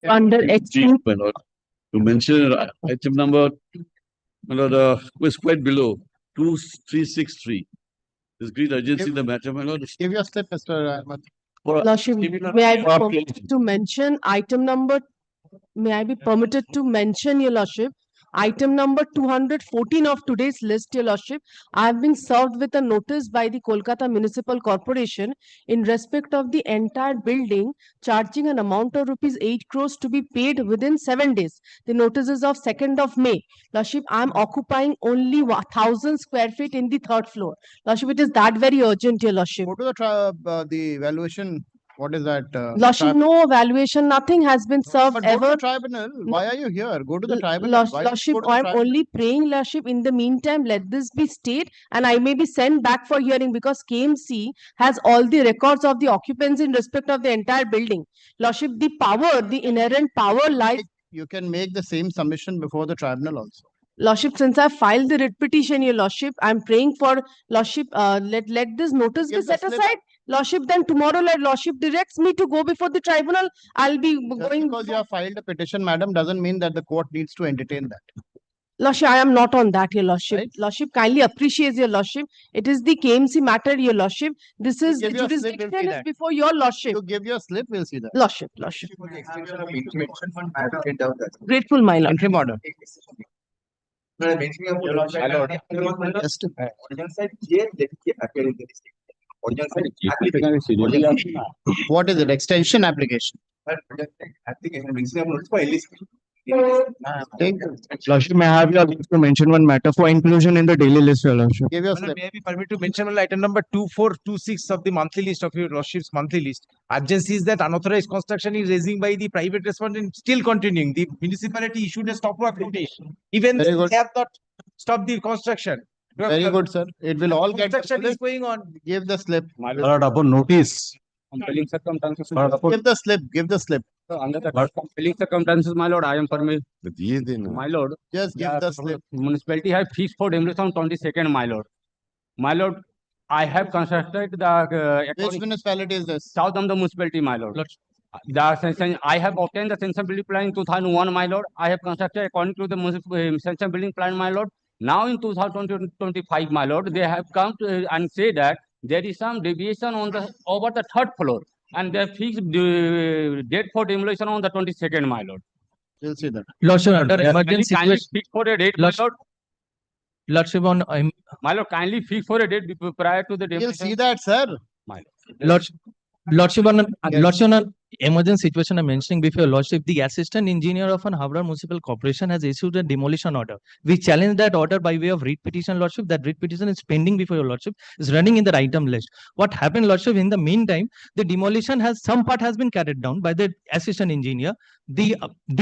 under H2. My lord, to mention item number, my lord, was quite below 2363. There's great urgency in the matter, my lord. Give your slip, Mr. Ahmed. Lordship, may I be permitted to mention item number, may I be permitted to mention, Your Lordship, item number 214 of today's list, Your Lordship. I have been served with a notice by the Kolkata Municipal Corporation in respect of the entire building, charging an amount of rupees 8 crores to be paid within 7 days. The notice is of 2nd of May. Lordship, I am occupying only 1,000 square feet in the 3rd floor. Lordship, it is that very urgent, Your Lordship. Go to the valuation. What is that? Lordship, no evaluation, nothing has been served But go to ever. the tribunal. Why are you here? Go to the tribunal. Lordship, I am only praying, Lordship, in the meantime, let this be stayed and I may be sent back for hearing because KMC has all the records of the occupants in respect of the entire building. Lordship, the power, the inherent power lies. You can make the same submission before the tribunal also. Lordship, since I filed the writ petition, Your Lordship, I am praying for Lordship, let this notice be set aside. Lordship, then tomorrow, let Lordship directs me to go before the tribunal. I'll be going. Because you have filed a petition, madam, doesn't mean that the court needs to entertain that. Lordship, I am not on that, Your Lordship. Right. Lordship, kindly appreciates, Your Lordship. It is the KMC matter, Your Lordship. This is give your slip, jurisdiction we'll see is that. before Your Lordship. You give your slip, we'll see that. Lordship. Grateful, my lord. Interim order. What is it? Extension application. Lordship, may I have your leave to mention one matter for inclusion in the daily list, Your Lordship? Give your slip. May I be permitted to mention item number 2426 of the monthly list of Your Lordship's monthly list. Urgency is that unauthorized construction is raising by the private respondent still continuing. The municipality issued a stop work notice. Even Very they good. have not stopped the construction. Very good, sir. It will all get. Construction is going on. Give the slip. My lord, upon notice. Compelling circumstances. Give the slip. Give the slip. Under the compelling circumstances, my lord, I am permitted. My My lord, Just give the slip. municipality have fixed for demolition on 22nd, my lord. My lord, I have constructed the Which municipality is this? south of the municipality, my lord. I have obtained the sanction building plan in 2001, my lord. I have constructed according to the sanction building plan, my lord. Now in 2025, my lord, they have come to, and say that there is some deviation on the over the 3rd floor, and they fixed the date for demolition on the 22nd, my lord. We'll see that. Lordship, under emergency Kindly situation, fix for a date, my lord. Lordship, on My lord, kindly fix for a date prior to the We'll demolition. see that, sir. Lordship, on an emergency situation, I'm mentioning before Your Lordship, the assistant engineer of an Havra Municipal Corporation has issued a demolition order. We challenge that order by way of writ petition, Lordship. That writ petition is pending before Your Lordship, is running in the item list. What happened, Lordship, in the meantime, the demolition has, some part has been carried down by the assistant engineer. The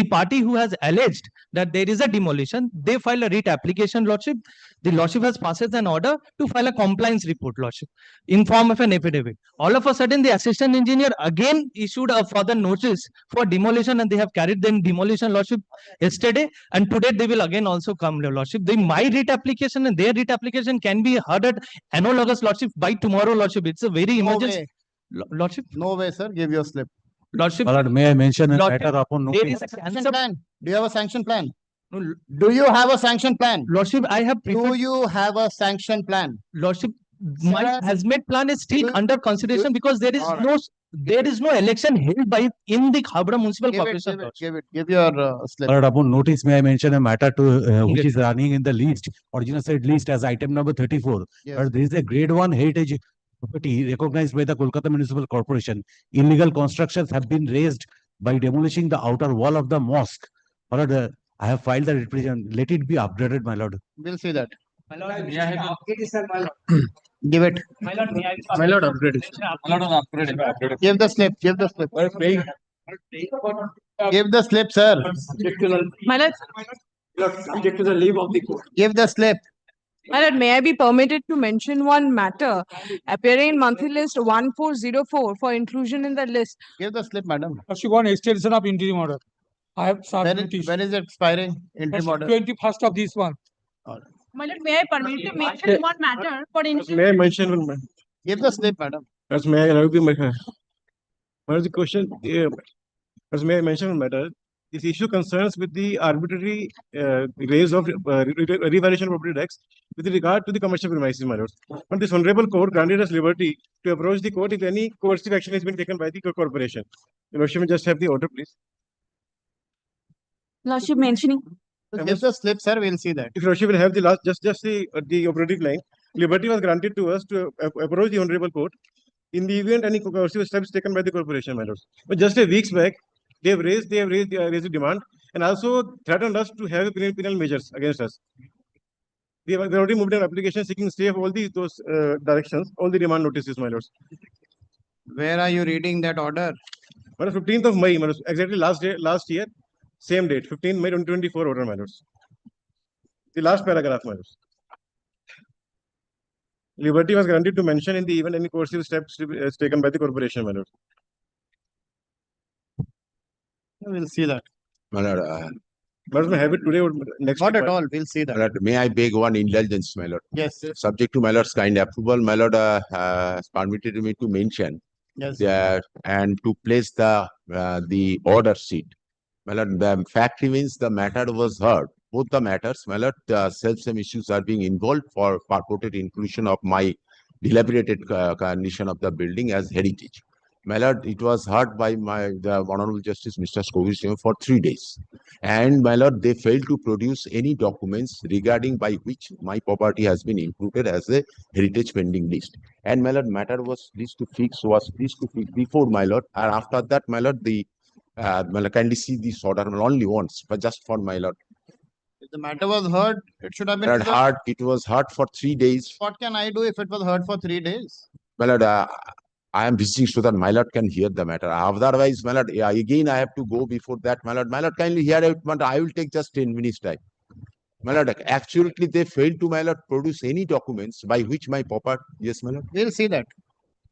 party who has alleged that there is a demolition, they file a writ application, Lordship. The Lordship has passes an order to file a compliance report, Lordship, in form of an affidavit. All of a sudden, the assistant engineer again issued a further notice for demolition, and they have carried the demolition, Lordship, yesterday, and today they will again also come, Lordship. My writ application and their writ application can be heard at analogous, Lordship, by tomorrow, Lordship. It's a very No emergency. way. Lordship, No way, sir. Give your slip. Lordship, My lord, may I mention a Lord, matter upon there notice? is a Sanction cancer. plan. Do you have a sanction plan? No, Do you have a sanction plan? Lordship, I have Do preferred, you have a sanction plan? Lordship, my Sir, hazmat plan is still you- under consideration because there is Alright. no election held by in the Havra Municipal Give it, Corporation. give it, Lordship. give it. Give your slip. My lord, upon notice, may I mention a matter to which Yes. is running in the list, original said list as item number 34. Yes. But there is a grade 1 heritage property recognized by the Kolkata Municipal Corporation. Illegal constructions have been raised by demolishing the outer wall of the mosque. My lord, I have filed the petition. Let it be updated, my lord. We'll see that. My lord, may I have Give it. My lord, may I my lord, upgrade it. My lord, upgrade it. Give the slip. Give the slip. Give the slip, sir. My lord, Subject to the leave of the court. Give the slip. My lord, may I be permitted to mention one matter appearing in monthly list 1404 for inclusion in the list? Give the slip, madam. She want extension of interim order. I have served When notice. when is it expiring? Interim order. 21st of this one. My lord, may I permit to mention one matter for inclusion? May I mention one matter? Give the slip, madam. That's may I be my. What is the question? As may I mention one matter, this issue concerns with the arbitrary raise of revaluation of property tax with regard to the commercial premises, my lords. But this honorable court granted us liberty to approach the court if any coercive action has been taken by the corporation. Your lordship may just have the order, please. Lordship mentioning. Give the slip, sir, we'll see that. If lordship will have the last, just the operative line, liberty was granted to us to approach the honorable court in the event any coercive steps taken by the corporation, my lords. But just a weeks back, they have raised a demand and also threatened us to have penal measures against us. They have already moved an application seeking stay of all those directions, all the demand notices, my lords. Where are you reading that order? On the 15th of May, my lords, exactly last year, same date, 15th May 2024 order, my lords. The last paragraph, my lords. Liberty was granted to mention in the event any coercive steps taken by the corporation, my lords. We'll see that. My lord, My lords, may I have it today or next Not week, at all, we'll see my that. lord, may I beg one indulgence, my lord? Yes, Subject to my lord's kind approval, my lord has permitted me to mention yes. and to place the order sheet. My lord, the fact remains the matter was heard. Both the matters, my lord, self-same issues are being involved for purported inclusion of my dilapidated condition of the building as heritage. My lord, it was heard by the Honorable Justice Mr. Scoville for 3 days. And my lord, they failed to produce any documents regarding by which my property has been included as a heritage pending list. And my lord, matter was pleased to fix before my lord. And after that, my lord, my lord, kindly see this order only once, but just for my lord. If the matter was heard, it should have been. It was heard for 3 days. What can I do if it was heard for 3 days? My lord, I am visiting so that my lord can hear the matter. Otherwise, my lord, again I have to go before that. My lord, kindly hear it, but I will take just 10 minutes time. My lord, actually they failed to, my lord, produce any documents by which my property. Yes, my lord. We'll see that.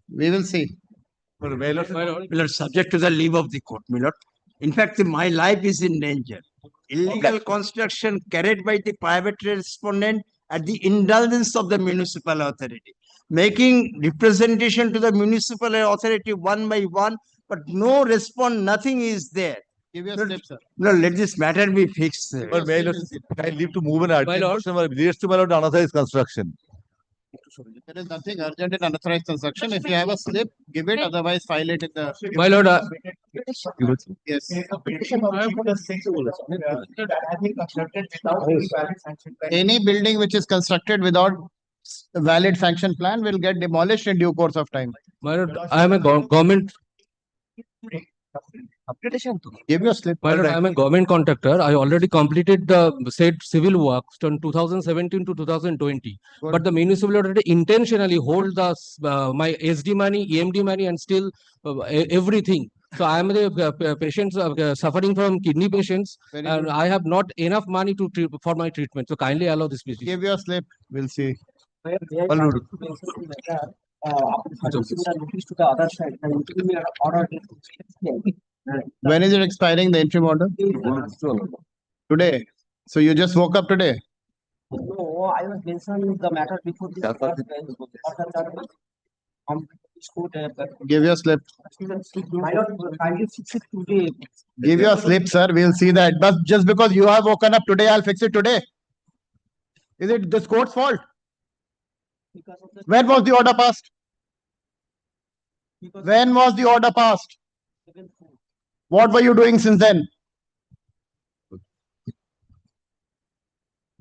We will see. My lord, subject to the leave of the court, my lord. In fact, my life is in danger. Illegal construction carried by the private respondent at the indulgence of the municipal authority, making representation to the municipal authority one by one, but no response, nothing is there. Give your slip, sir. No, let this matter be fixed. But may I leave to move an urgent motion relates to my lord unauthorized construction. There is nothing urgent in unauthorized construction. If you have a slip, give it, otherwise file it in the. My lord, Yes. Any building which is constructed without a valid sanction plan will get demolished in due course of time. my lord, I am a government. Give your slip. My lord, I am a government contractor. I already completed the said civil works from 2017 to 2020. Good. But the municipal authority intentionally hold the my SD money, EMD money, and still everything. So I am the patients suffering from kidney patients, Very and good. I have not enough money to for my treatment. So kindly allow this petition. Give your slip. We'll see. When is it expiring, the interim order? Today. So you just woke up today? No, I was mentioning the matter before this. Give your slip. My lord, kindly fix it today. Give your slip, sir. We'll see that. But just because you have woken up today, I'll fix it today. Is it this court's fault? Because of the. When was the order passed? When was the order passed? What were you doing since then?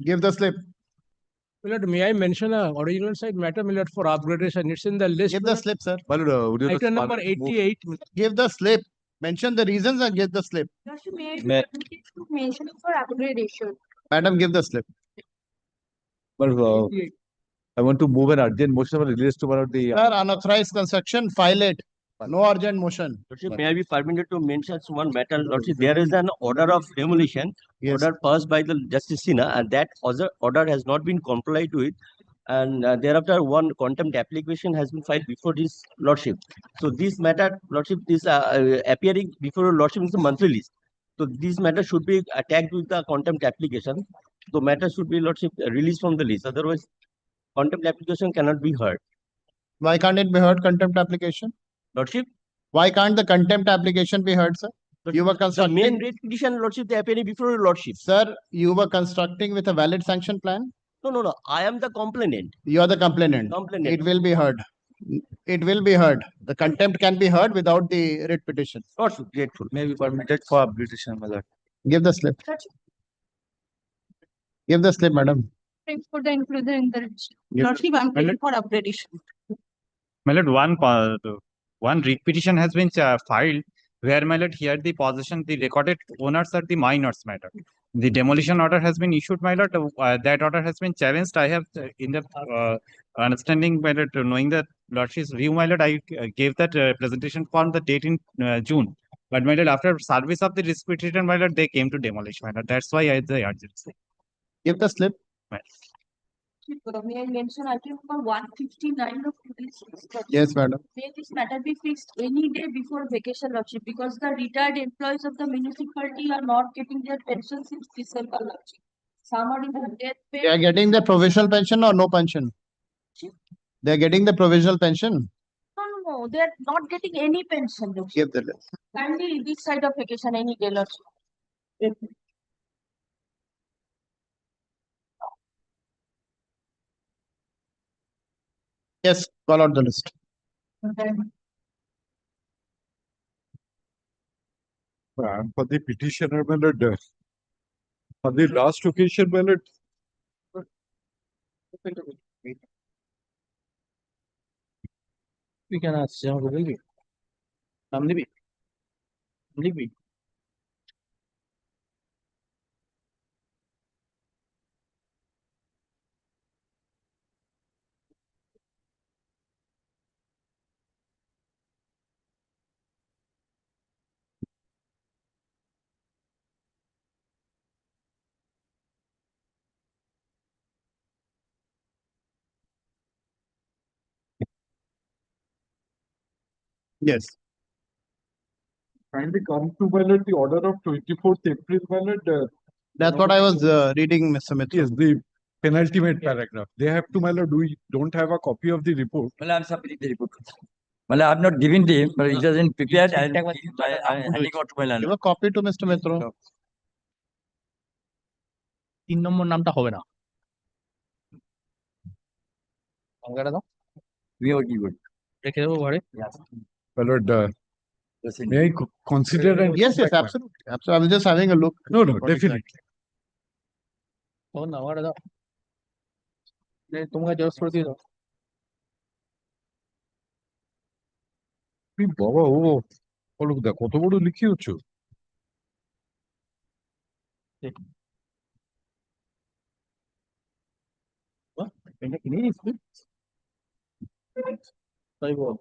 Give the slip. My lord, may I mention a original site matter, my lord, for upgradation? It's in the list. Give the slip, sir. Item number 88. Give the slip. Mention the reasons and give the slip. May mention for upgradation. Madam, give the slip. I want to move an urgent motion relates to one of the. Sir, unauthorized construction, file it. No urgent motion. May I be permitted to mention one matter? Lordship, there is an order of demolition, Yes. order passed by the Justice Sinha, and that other order has not been complied with. And thereafter, one contempt application has been filed before this Lordship. So this matter, Lordship, is appearing before Lordship is a monthly list. So this matter should be attacked with the contempt application. So matter should be, Lordship, released from the list. Otherwise, contempt application cannot be heard. Why can't it be heard, contempt application? Lordship, Why can't the contempt application be heard, sir? You were The constructing, main rate petition, Lordship, they appearing before your Lordship. sir, you were constructing with a valid sanction plan? No. I am the complainant. You are the complainant. Complainant. It will be heard. It will be heard. The contempt can be heard without the writ petition. Lordship, grateful. May be permitted for upgradation, my lord. Give the slip. Give the slip, madam. Thanks for the inclusion in the register. Yes, Lordship, I'm My ready for upgradation. My lord, one writ petition has been filed where, my lord, here the possession, the recorded owners are the minors, my lord. The demolition order has been issued, my lord. That order has been challenged. I have, in the understanding, my lord, knowing that lordship's view, my lord, I gave that presentation form the date in June. But, my lord, after service of the writ petition, my lord, they came to demolish, my lord. That's why I the urgency. Give the slip. May I mention item number 159 of today's list? Yes, madam. May this matter be fixed any day before vacation, Lordship, because the retired employees of the municipality are not getting their pension since December, Lordship. Some are in the death They are pay. getting the provisional pension or no pension? They are getting the provisional pension. No, they are not getting any pension, Lordship. Give the list. Kindly this side of vacation any day, Lordship. Yes, call out the list. For the petitioner, my lord, on the last occasion, my lord, We can ask, will be. Leave. Yes. kindly come to, my lord, the order of 24th April, my lord. That's what I was reading, Mr. Mitra. Yes, the penultimate paragraph. They have to, my lord, we don't have a copy of the report. Well, I'm submitting the report. Well, I've not given to him, but he doesn't prepare and I'm handing out to my Give landlord. a copy to Mr. Mitra. 3 নম্বর নামটা হবে না সংখ্যাটা দাও We are good. রেখে দেবো ঘরে Yes. My lord, That's it. may I consider and Yes, come yes, back, ma'am? absolutely. Absolutely. I was just having a look. No, What definitely. তখন না ঘরে দাও তোমাকে জেরক্স করে দিয়ে দাও এই বাবা ও অলোকদা কত বড় লিখিয়েছ? এটা কিনে নিয়েছি তাই বল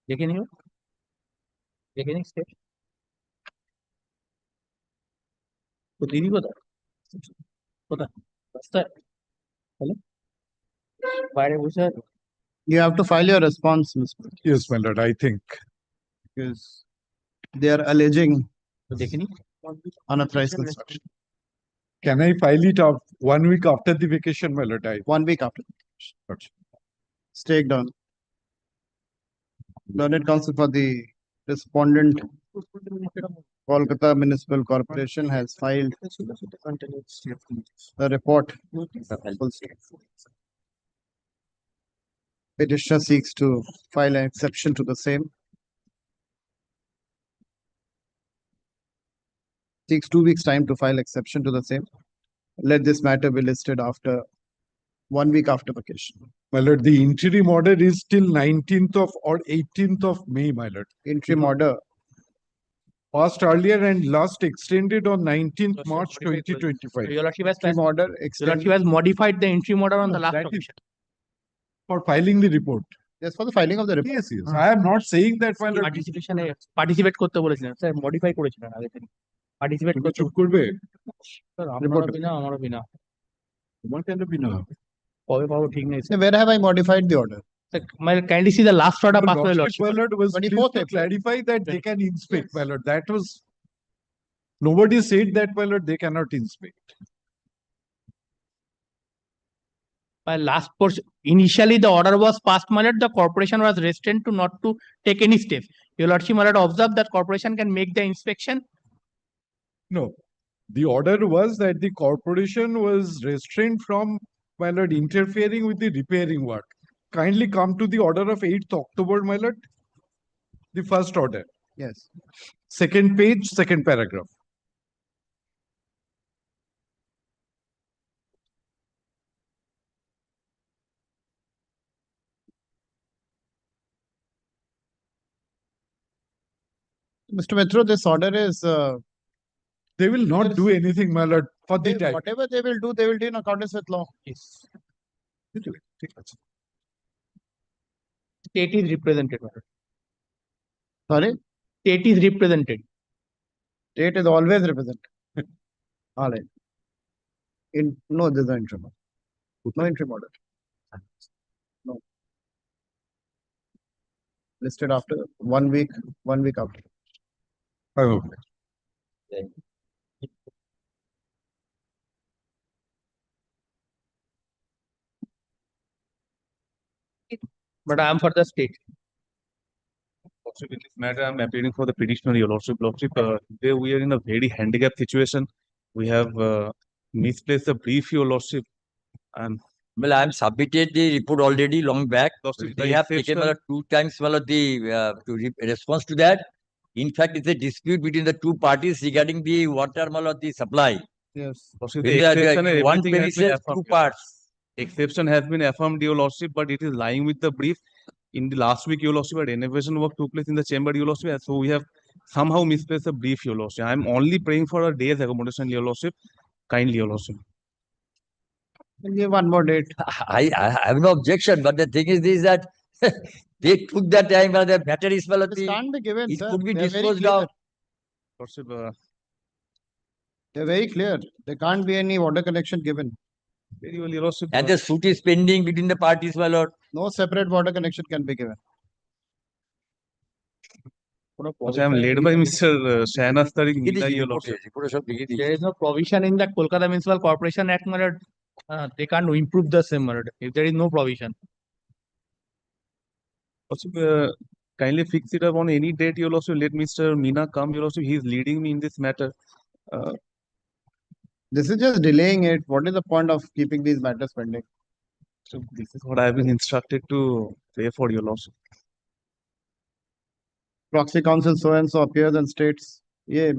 দেখে নিও দেখে নিস তো দিদি কোথায় কোথায় রাস্তায় হ্যালো বাইরে বসে আছে You have to file your response, Mr. Yes, my lord, I think. Because they are alleging তো দেখে নি unauthorized construction. Can I file it up 1 week after the vacation, my lord? 1 week after. Stake down. Learned counsel for the respondent, Calcutta Municipal Corporation has filed the report. Petitioner seeks to file an exception to the same. Takes 2 weeks time to file exception to the same. Let this matter be listed after 1 week after vacation. My lord, the interim order is till 19th of or 18th of May, my lord. Interim order. Passed earlier and last extended on 19th March 2025. Your Lordship has Interim order Your extended. Lordship has modified the interim order on No, the last that is- occasion. For filing the report. Yes, for the filing of the report. Yes, yes. I am not saying that, my lord. Participate করতে বলেছিলেন sir modify করেছিলেন আগে থেকে participate তুমি করতে চুপ করবে? Sir আপনারও বিনা আমারও বিনা তোমার কেন বিনা? কবে পাবো ঠিক নেই So where have I modified the order? Sir kindly see the last order pass Your by lordship, my lord, was 24th pleased to April. clarify that they can inspect, my lord. That was, nobody said that, my lord, they cannot inspect. By last portion, initially the order was passed, my lord, the corporation was restrained to not to take any steps. Your lordship, my lord, observed that corporation can make the inspection. No, the order was that the corporation was restrained from, my lord, interfering with the repairing work. Kindly come to the order of 8th October, my lord. The first order. Yes. Second page, second paragraph. Mr. Mitra, this order is, they will not do anything, my lord, for the time. whatever they will do in accordance with law. Yes. State is represented, my lord. Sorry? State is represented. State is always represented. All right. No, there's no interim order. No interim order. No. Listed after 1 week after. Oh, But I am for the state. Lordship, in this matter, I'm appealing for the petitioner, your lordship. Lordship, today we are in a very handicapped situation. We have misplaced the brief, your lordship, and Well, I'm submitted the report already long back. Lordship, They the have taken exception- 2 times response to that. In fact, it's a dispute between the 2 parties regarding the water the supply. Yes. Lordship, In the the- exception, one everything has been premises, 2 affirmed. parts. Exception has been affirmed, your lordship, but it is lying with the brief. In the last week, your lordship, renovation work took place in the chamber, your lordship, so we have somehow misplaced the brief, your lordship. I'm only praying for a day's accommodation, your lordship. Kindly, your lordship. We'll give one more date. I have no objection, but the thing is this that they took that time and the matter is This can't be given, it sir. could be They're very disposed clear. of. Lordship, They're very clear. There can't be any water connection given. very well, your lordship. And the suit is pending between the parties, my lord. No separate water connection can be given. Lordship, I'm led by Mr. Shahnas Tariq It is Meena, your reported. lordship. There is no provision in the Kolkata Municipal Corporation Act, my lord. They can't improve the same, my lord, if there is no provision. Lordship, kindly fix it up on any date, your lordship. Let Mr. Meena come, your lordship. He is leading me in this matter. This is just delaying it. What is the point of keeping these matters pending? So this is what I have been instructed to pray for, your lordship. Proxy counsel so and so appears and states, yeah.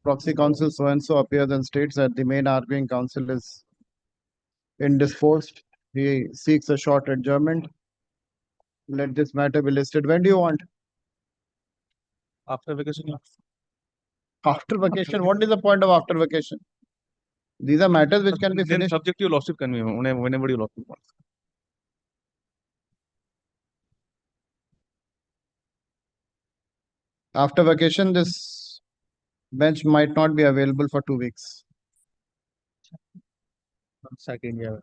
Proxy counsel so and so appears and states that the main arguing counsel is indisposed. He seeks a short adjournment. Let this matter be listed. When do you want? After vacation, After vacation. What is the point of after vacation? These are matters which can be then finished. subject to your lordship, can be whenever your lordship wants. After vacation, this bench might not be available for 2 weeks. Second year.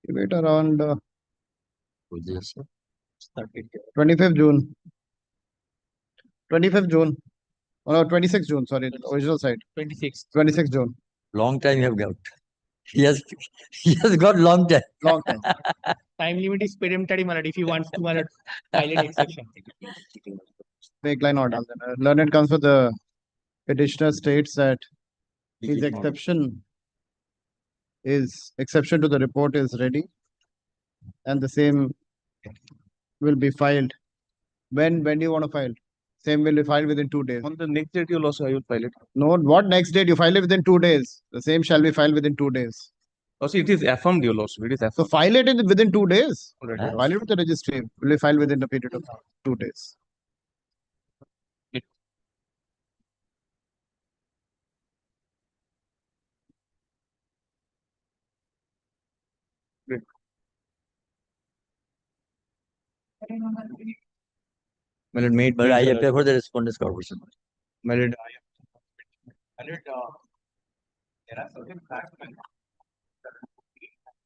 Wait around 25th June. 25th June. Oh, no, 26th June. Sorry, the original side. 26th June. Long time you have got. He has got long time. Long time. Time limit is peremptory, my lord, if he wants to, my lord, file an exception. Make line order. Learned comes with the petitioner states that his exception to the report is ready and the same will be filed. When do you want to file? Same will be filed within 2 days. On the next date, your lordship, I will file it. No, what next date? You file it within 2 days. The same shall be filed within 2 days. Also, it is affirmed, your lordship. It is affirmed. So file it within 2 days. Already. File it with the registry. Will be filed within the period of 2 days. Great. My lord, made But I appear for the respondents corporation. my lord, There are certain facts,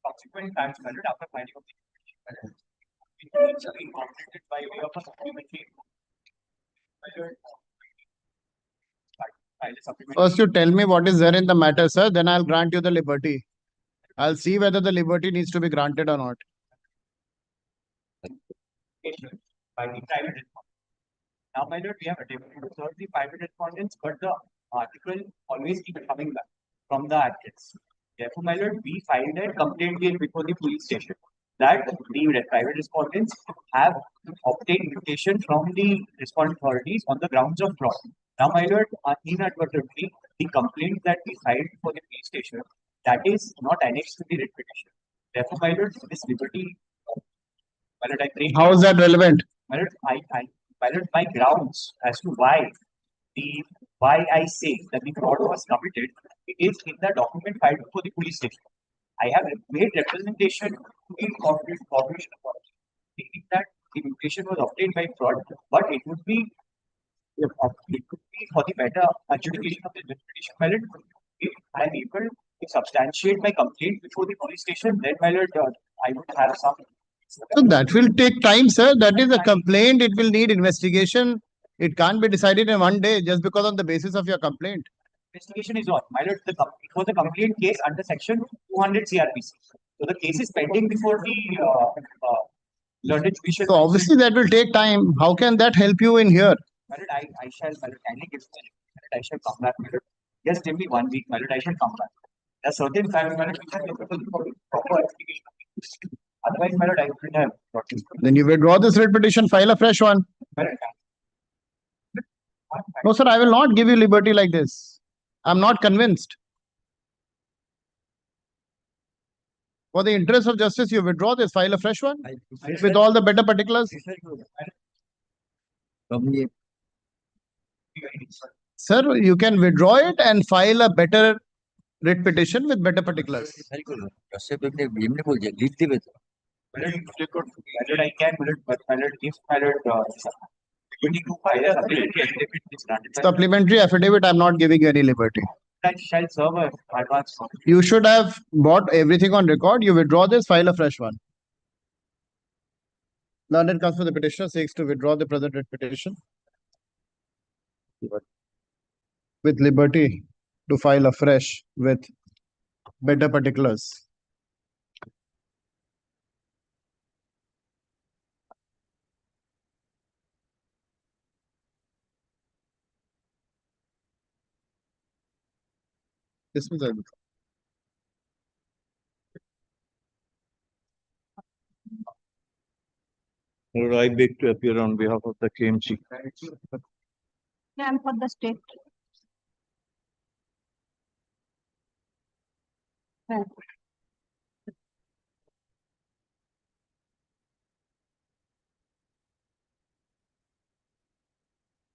subsequent facts, after filing of the which are incorporated by way of a supplementary. file a supplementary. First, you tell me what is there in the matter, sir, then I'll grant you the liberty. I'll see whether the liberty needs to be granted or not. Application by the private respondent. Now, my lord, we have attempted to serve the private respondents, but the article always keeps coming back from the advocates. Therefore, my lord, we filed a complaint again before the police station that the private respondents have obtained invitation from the respondent authorities on the grounds of fraud. Now, my lord, inadvertently, the complaint that we filed for the police station, that is not annexed to the writ petition. Therefore, my lord, this liberty, my lord, I pray. How is that relevant? My lord, my lord, my grounds as to why I say that the fraud was committed, it is in the document filed before the police station. I have made representation to the corporation authority, stating that the invitation was obtained by fraud, but it could be for the better adjudication of the petition, my lord. If I am able to substantiate my complaint before the police station, then my lord, I would have some. So that will take time, sir. That is a complaint. It will need investigation. It can't be decided in one day just because on the basis of your complaint. Investigation is on. My lord, it was a complaint case under section 200 CRPC. So the case is pending before the learned judicial. So obviously that will take time. How can that help you in here? My lord, I shall, my lord, kindly give me, my lord, I shall come back, my lord. Just give me 1 week, my lord, I shall come back. There are certain facts, my lord, which are difficult for proper investigation. Otherwise, my lord, I wouldn't have brought this. Then you withdraw this writ petition, file a fresh one. My lord, No, sir, I will not give you liberty like this. I'm not convinced. For the interest of justice, you withdraw this, file a fresh one with all the better particulars. Sir, you can withdraw it and file a better writ petition with better particulars. my lord, I can, my lord, but my lord, if my lord, you need to file a supplementary affidavit, it's granted. Supplementary affidavit, I'm not giving you any liberty. I shall serve a advance. You should have bought everything on record. You withdraw this, file a fresh one. Learned counsel for the petitioner seeks to withdraw the present writ petition with liberty to file afresh with better particulars. This was Lord, I beg to appear on behalf of the claim chief. And for the state. Well,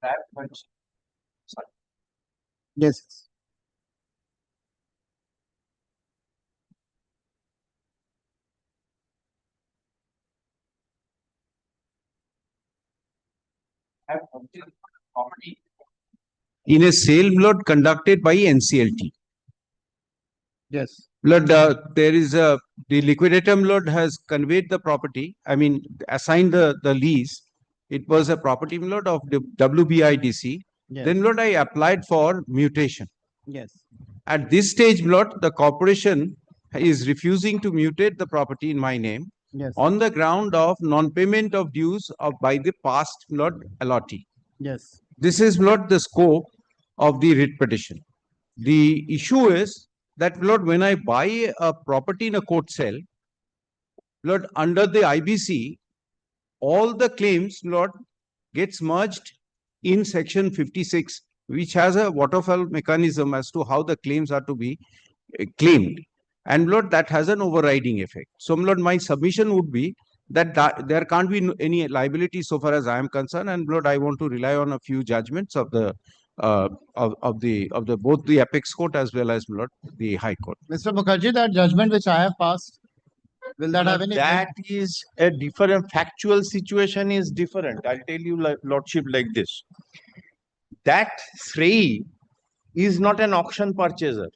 That much. Sorry. Yes. Have obtained property. In a sale lot conducted by NCLT. Yes. Lord, there is the liquidatum lot has conveyed the property, assigned the lease. It was a property lot of the WBIDC. Yes. Then Lord, I applied for mutation. Yes. At this stage, Lord, the corporation is refusing to mutate the property in my name Yes. on the ground of non-payment of dues by the past Lord allottee. Yes. This is Lord the scope of the writ petition. The issue is that Lord, when I buy a property in a court sale, Lord, under the IBC, all the claims, Lord, gets merged in section 56, which has a waterfall mechanism as to how the claims are to be claimed. And Lord, that has an overriding effect. So Lord, my submission would be that there can't be any liability so far as I am concerned. And Lord, I want to rely on a few judgments of the both the apex court as well as Lord the High Court. Mr. Mukherjee, that judgment which I have passed, will that have any? That is a different factual situation is different. I'll tell you, lordship, like this. That Srei is not an auction purchaser.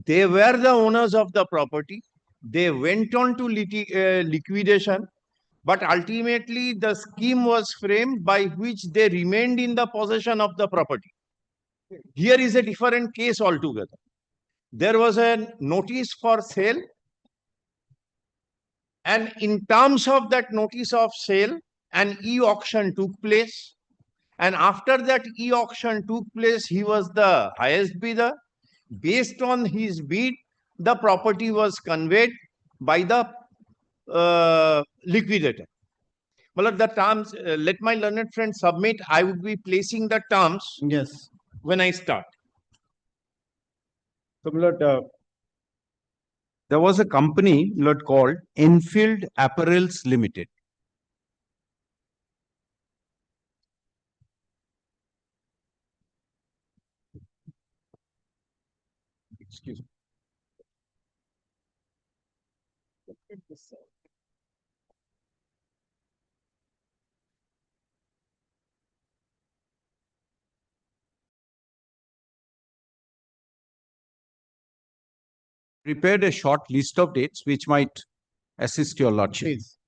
They were the owners of the property. They went on to liquidation, but ultimately the scheme was framed by which they remained in the possession of the property. Here is a different case altogether. There was a notice for sale, and in terms of that notice of sale, an e-auction took place. And after that e-auction took place, he was the highest bidder. Based on his bid, the property was conveyed by the liquidator. Well, the terms, let my learned friend submit. I would be placing the terms. Yes. When I start. So, there was a company called Enfield Apparels Limited. Excuse me. Prepared a short list of dates which might assist your lordship. Please.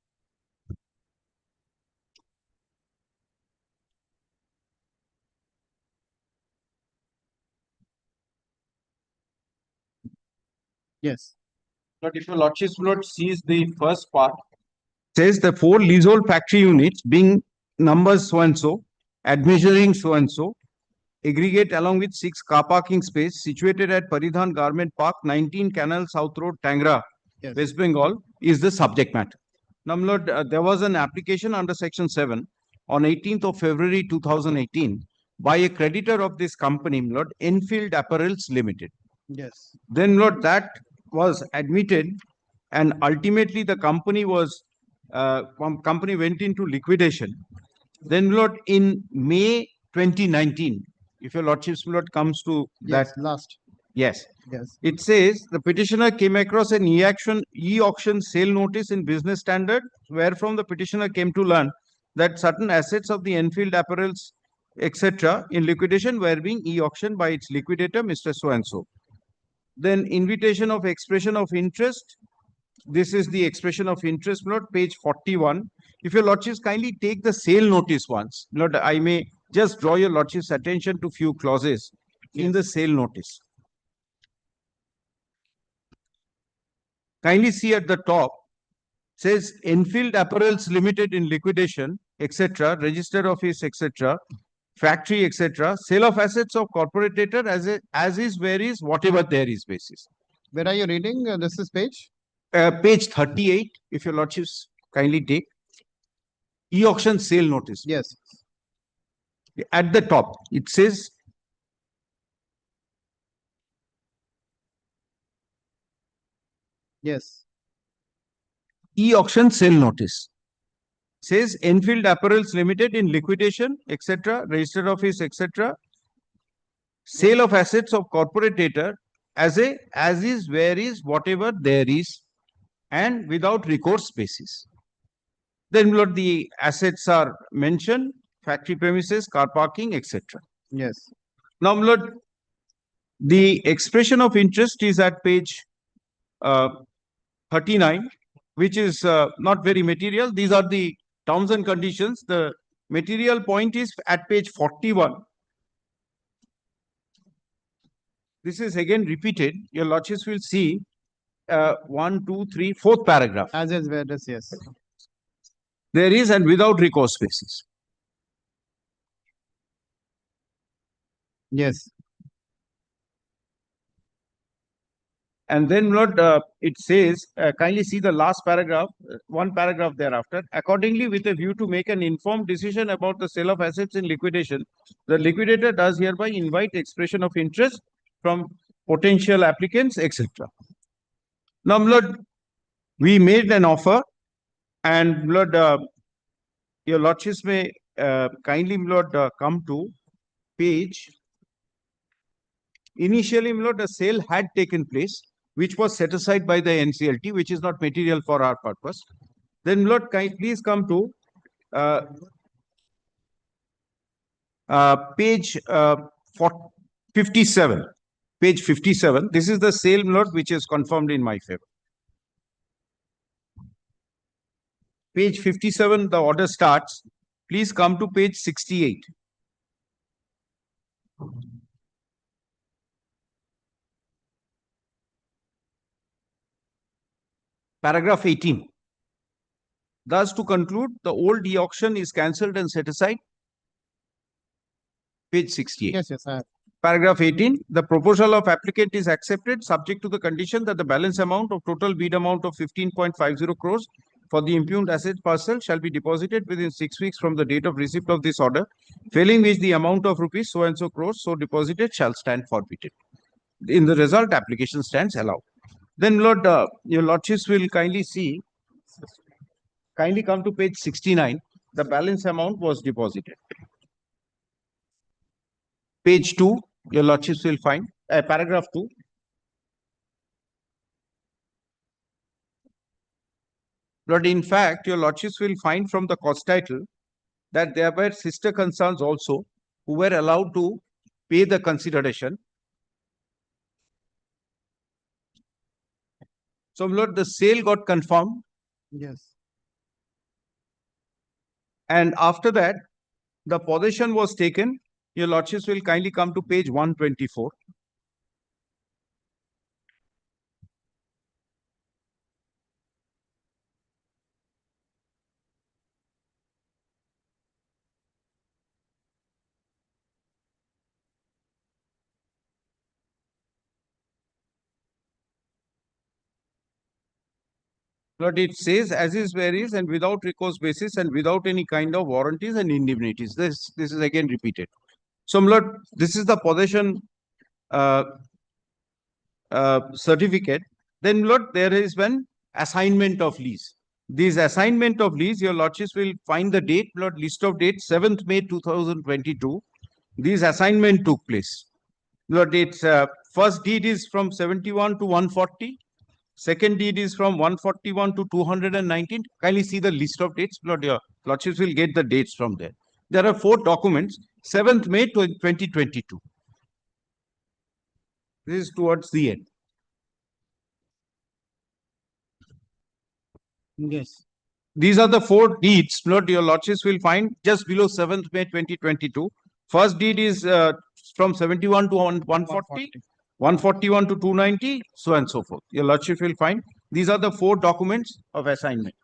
Yes. But if your lordship sees the first part, says the 4 leasehold factory units being numbers so and so, admeasuring so and so, aggregate along with 6 car parking space situated at Paridhan Garment Park, 19 Canal South Road, Tangra, Yes. West Bengal, is the subject matter. Now, my lord, there was an application under Section 7 on 18th of February 2018 by a creditor of this company, my lord, Enfield Apparels Limited. Yes. Then, my lord, that was admitted, and ultimately the company was company went into liquidation. Then, my lord, in May 2019, if your lordship's my lord comes to that Yes. Last. yes. Yes. It says the petitioner came across an e-auction sale notice in Business Standard, wherefrom the petitioner came to learn that certain assets of the Enfield Apparels, etc., in liquidation were being e-auctioned by its liquidator, Mr. So-and-so. Then invitation of expression of interest. This is the expression of interest note, page 41. If your lordships kindly take the sale notice once, Lord, I may just draw your lordship's attention to few clauses in the sale notice. Kindly see at the top, says Enfield Apparels Limited in liquidation, etc., register office, etc., factory, etc., sale of assets of corporator as is, where is, whatever there is basis. Where are you reading? This is page? Page 38, if your lordships kindly take. E-auction sale notice. Yes. At the top, it says yes. E-auction sale notice. Says Enfield Apparels Limited in liquidation, etc., registered office, etc. Sale of assets of corporator as is, where is, whatever there is, and without recourse basis. Then Lord, the assets are mentioned, factory premises, car parking, etc. Yes. Now, Lord, the expression of interest is at page 39, which is not very material. These are the terms and conditions. The material point is at page 41. This is again repeated. Your lordships will see 1, 2, 3, 4th paragraph. As is, where is, yes. There is and without recourse basis. Yes. And then, Lord, it says, kindly see the last paragraph, one paragraph thereafter. Accordingly, with a view to make an informed decision about the sale of assets in liquidation, the liquidator does hereby invite expression of interest from potential applicants, etc. Now, Lord, we made an offer, and Lord, your lordships may kindly, Lord, come to page. Initially, Lord, a sale had taken place, which was set aside by the NCLT, which is not material for our purpose. Then, Lord, please come to page 57. Page 57. This is the sale, Lord, which is confirmed in my favor. Page 57, the order starts. Please come to page 68. Paragraph 18. Thus, to conclude, the old e-auction is cancelled and set aside. Page 68. Yes, I have. Paragraph 18, the proposal of applicant is accepted subject to the condition that the balance amount of total bid amount of 15.50 crores for the impugned asset parcel shall be deposited within 6 weeks from the date of receipt of this order, failing which the amount of rupees so and so crores so deposited shall stand forfeited. In the result, application stands allowed. Then, Lord, your lordships will kindly come to page 69. The balance amount was deposited. Page 2, your lordships will find paragraph 2. Lord, in fact, your lordships will find from the cost title that there were sister concerns also who were allowed to pay the consideration. So, Lord, the sale got confirmed. Yes. And after that, the possession was taken. Your lordships will kindly come to page 124. But it says as is where is and without recourse basis and without any kind of warranties and indemnities. This is again repeated. So, Lord, this is the possession certificate. Then, Lord, there is one assignment of lease. This assignment of lease, your lordships will find the date, Lord, list of dates, 7th May 2022. This assignment took place. Lord, its first deed is from 71 to 140. Second deed is from 141 to 219. Kindly see the list of dates. Lord, your lordships will get the dates from there. There are 4 documents, 7th May 2022. This is towards the end. Yes. These are the 4 deeds. Lord, your lordships will find just below 7th May 2022. First deed is from 71 to 140. 141 to 290, so and so forth. Your lordship will find these are the 4 documents of assignment.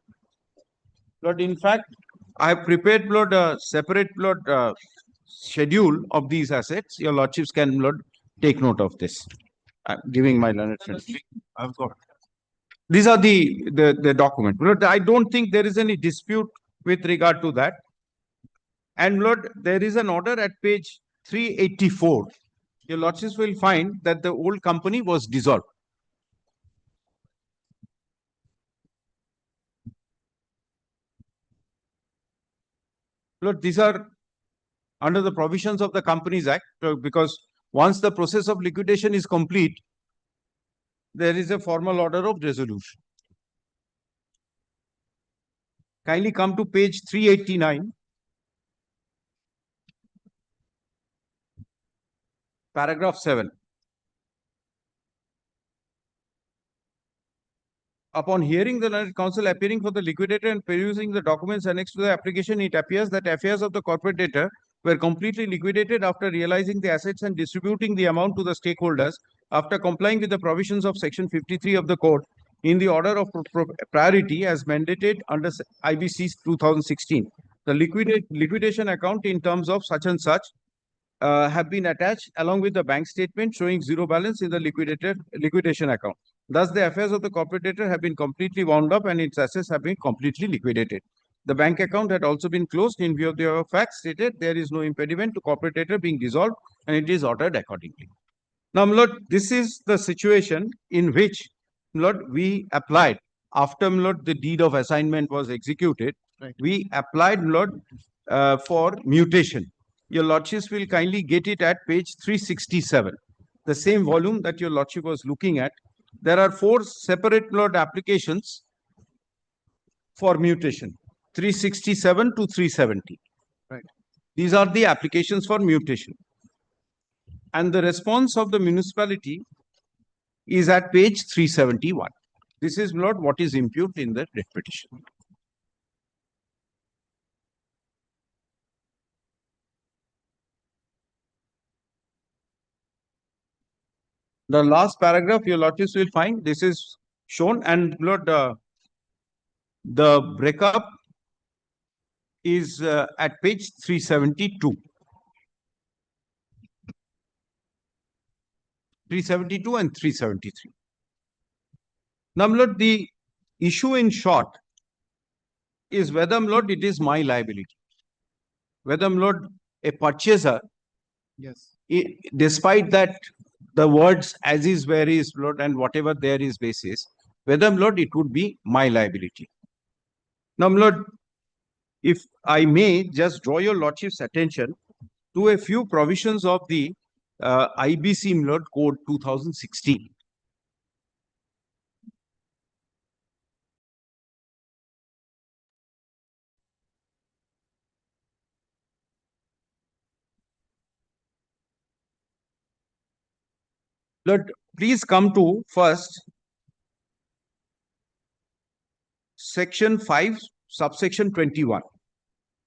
Lord, in fact, I have prepared, Lord, a separate, Lord, schedule of these assets. Your lordships can, Lord, take note of this. I'm giving my learned friend. I've got. These are the document. Lord, I don't think there is any dispute with regard to that. And Lord, there is an order at page 384. Your lordships will find that the old company was dissolved. Lord, these are under the provisions of the Companies Act, because once the process of liquidation is complete, there is a formal order of resolution. Kindly come to page 389. Paragraph 7. Upon hearing the learned counsel appearing for the liquidator and perusing the documents annexed to the application, it appears that affairs of the corporate debtor were completely liquidated after realizing the assets and distributing the amount to the stakeholders after complying with the provisions of section 53 of the code in the order of priority as mandated under IBC 2016. The liquidation account in terms of such and such have been attached along with the bank statement showing 0 balance in the liquidation account. Thus, the affairs of the corporate debtor have been completely wound up and its assets have been completely liquidated. The bank account had also been closed in view of the facts stated. There is no impediment to corporate debtor being dissolved and it is ordered accordingly. Now, Lord, this is the situation in which, Lord, we applied after, Lord, the deed of assignment was executed. Right. We applied, Lord, for mutation. Your lordships will kindly get it at page 367, the same volume that your lordship was looking at. There are 4 separate, Lord, applications for mutation, 367 to 370. Right. These are the applications for mutation. And the response of the municipality is at page 371. This is, Lord, what is imputed in the writ petition. The last paragraph your lordships will find this is shown, and Lord, The breakup is at page 372. 372 and 373. Now, my lord, the issue in short is whether, my lord, it is my liability. Whether, my lord, a purchaser, Yes. despite that the words as is, where is, my lord, and whatever there is basis, whether, my lord, it would be my liability. Now, my lord, if I may just draw your lordship's attention to a few provisions of the IBC, my lord, Code 2016. Lord, please come to first section 5, subsection 21,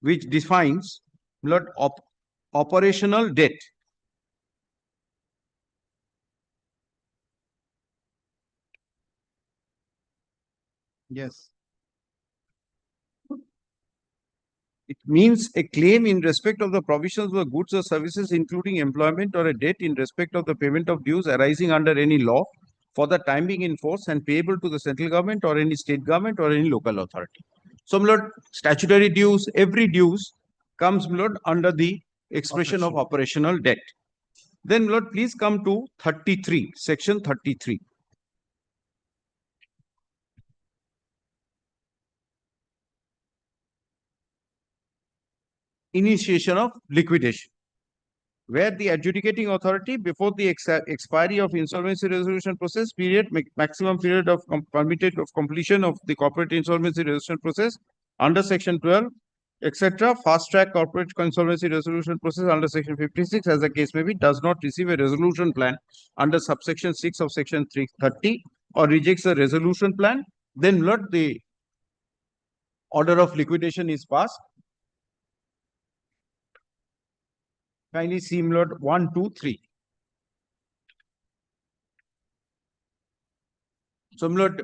which defines, Lord, operational debt. Yes. It means a claim in respect of the provisions of the goods or services, including employment, or a debt in respect of the payment of dues arising under any law for the time being in force and payable to the central government or any state government or any local authority. So, my lord, statutory dues, every dues comes, my lord, under the expression of operational debt. Then, my lord, please come to 33, section 33. Initiation of liquidation, where the adjudicating authority, before the expiry of insolvency resolution process period, maximum period of permitted of completion of the corporate insolvency resolution process under section 12, etc., fast track corporate insolvency resolution process under section 56, as the case may be, does not receive a resolution plan under subsection 6 of section 330 or rejects a resolution plan, then, Lord, the order of liquidation is passed. Kindly see, my lord, 1, 2, 3. So, my lord,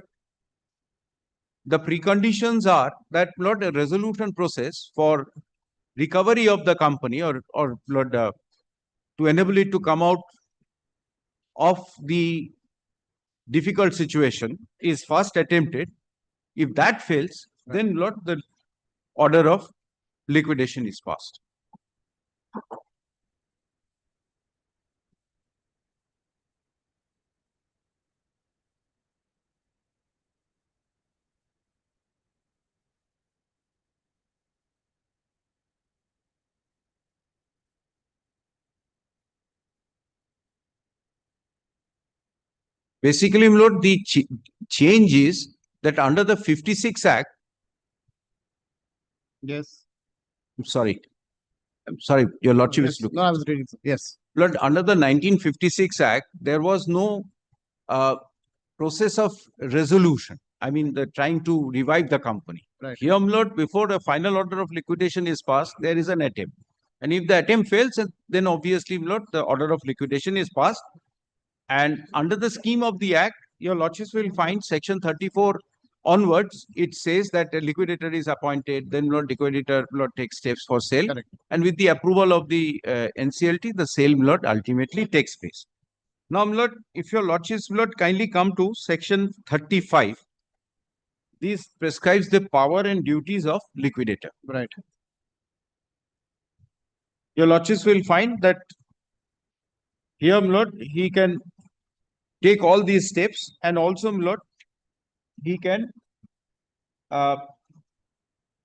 the preconditions are that, Lord, a resolution process for recovery of the company, or Lord, to enable it to come out of the difficult situation, is first attempted. If that fails, then, Lord, the order of liquidation is passed. Basically, my lord, the change is that under the 56 Act. Yes. I'm sorry, your lordship Yes. is looking. No, I was reading. Yes. Lord, under the 1956 Act, there was no process of resolution. I mean, the trying to revive the company. Right. Here, my lord, before the final order of liquidation is passed, there is an attempt. And if the attempt fails, then obviously, my lord, the order of liquidation is passed. And under the scheme of the Act, your lordships will find section 34 onwards, it says that a liquidator is appointed, then Lord liquidator Lord takes steps for sale. Correct. And with the approval of the NCLT, the sale Lord ultimately takes place. Now, Lord, if your lordships Lord kindly come to section 35, this prescribes the power and duties of liquidator. Right. Your lordships will find that here, Lord, he can take all these steps, and also, Lord, he can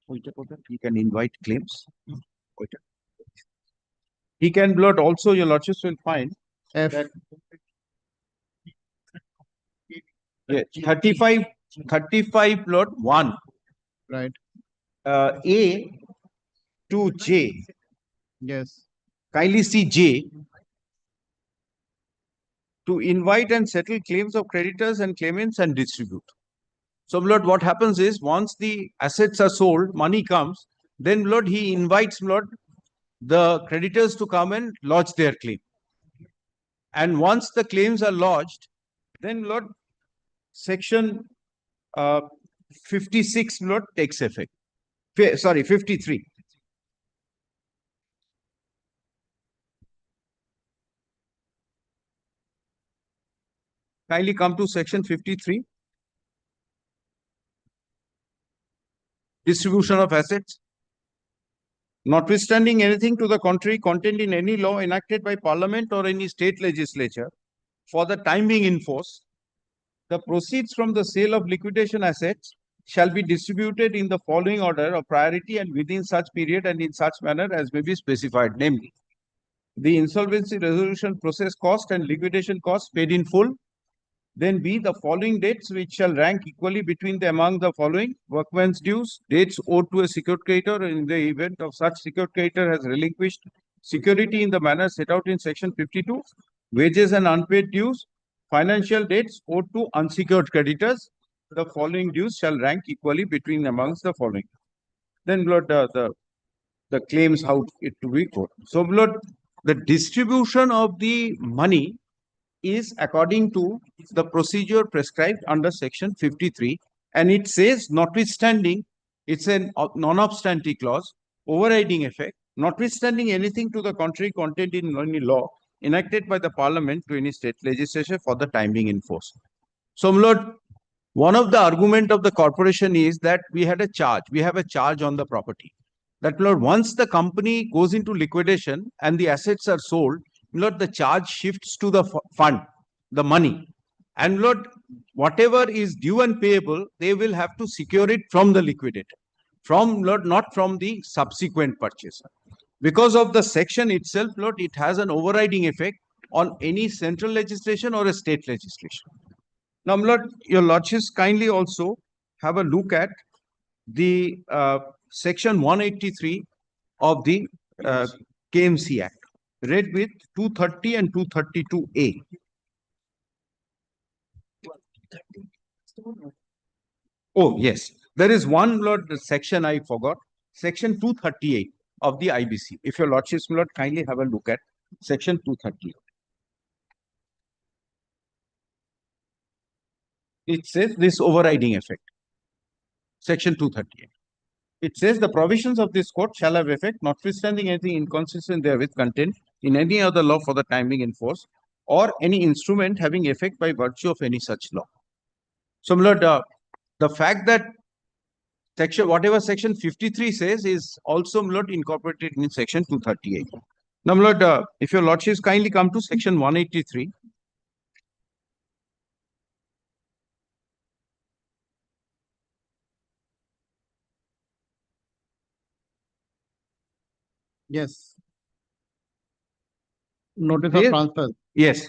he can invite claims. He can, Lord, also your lordships will find that 35 Lord 1. Right. A to J. Yes. Kindly see J. To invite and settle claims of creditors and claimants and distribute. So, Lord, what happens is once the assets are sold, money comes, then, Lord, he invites, Lord, the creditors to come and lodge their claim. And once the claims are lodged, then, Lord, section 56, Lord, takes effect. Sorry, 53. Kindly come to section 53. Distribution of assets. Notwithstanding anything to the contrary contained in any law enacted by Parliament or any state legislature, for the time being in force, the proceeds from the sale of liquidation assets shall be distributed in the following order of priority and within such period and in such manner as may be specified, namely, the insolvency resolution process cost and liquidation costs paid in full. Then B, the following dates which shall rank equally between the among the following: workman's dues, dates owed to a secured creditor in the event of such secured creditor has relinquished security in the manner set out in section 52, wages and unpaid dues, financial dates owed to unsecured creditors. The following dues shall rank equally between amongst the following. Then Lord, the claims how it to be quoted. So Lord, the distribution of the money is according to the procedure prescribed under section 53, and it says notwithstanding, it's a non-obstante clause, overriding effect, notwithstanding anything to the contrary contained in any law enacted by the Parliament to any state legislature for the time being in force. So Lord, one of the argument of the corporation is that we have a charge on the property. That Lord, once the company goes into liquidation and the assets are sold, Lord, the charge shifts to the fund, the money. And Lord, whatever is due and payable, they will have to secure it from the liquidator, from Lord, not from the subsequent purchaser. Because of the section itself, Lord, it has an overriding effect on any central legislation or a state legislation. Now, Lord, your lordships kindly also have a look at the section 183 of the KMC Act, read with 230 and 232A. Oh, yes. There is one, Lord, section I forgot. Section 238 of the IBC. If your lordships, Lord, kindly have a look at section 238. It says this overriding effect. Section 238. It says the provisions of this code shall have effect, notwithstanding anything inconsistent therewith contained in any other law for the time being in force, or any instrument having effect by virtue of any such law. So, Lord, the fact that section, whatever section 53 says, is also, Lord, incorporated in section 238. Now, Lord, if your lordships kindly come to section 183. Yes. Notice of transfer. Yes.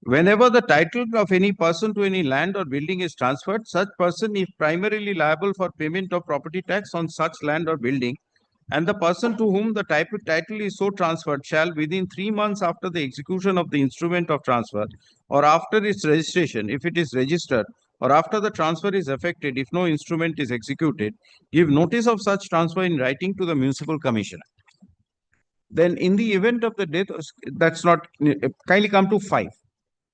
Whenever the title of any person to any land or building is transferred, such person is primarily liable for payment of property tax on such land or building, and the person to whom the title is so transferred shall, within 3 months after the execution of the instrument of transfer, or after its registration, if it is registered, or after the transfer is effected, if no instrument is executed, give notice of such transfer in writing to the municipal commissioner. Then in the event of the death, that's not, kindly come to 5.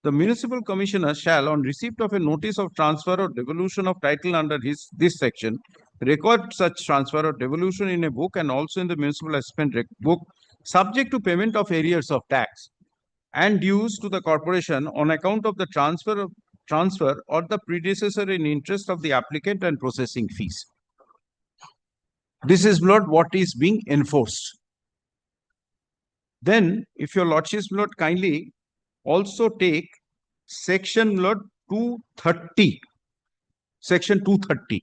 The municipal commissioner shall, on receipt of a notice of transfer or devolution of title under this section, record such transfer or devolution in a book and also in the municipal assessment book, subject to payment of arrears of tax and dues to the corporation on account of the transfer or the predecessor in interest of the applicant and processing fees. This is, Lord, what is being enforced. Then, if your lordships, Lord, kindly also take section, Lord, 230. Section 230.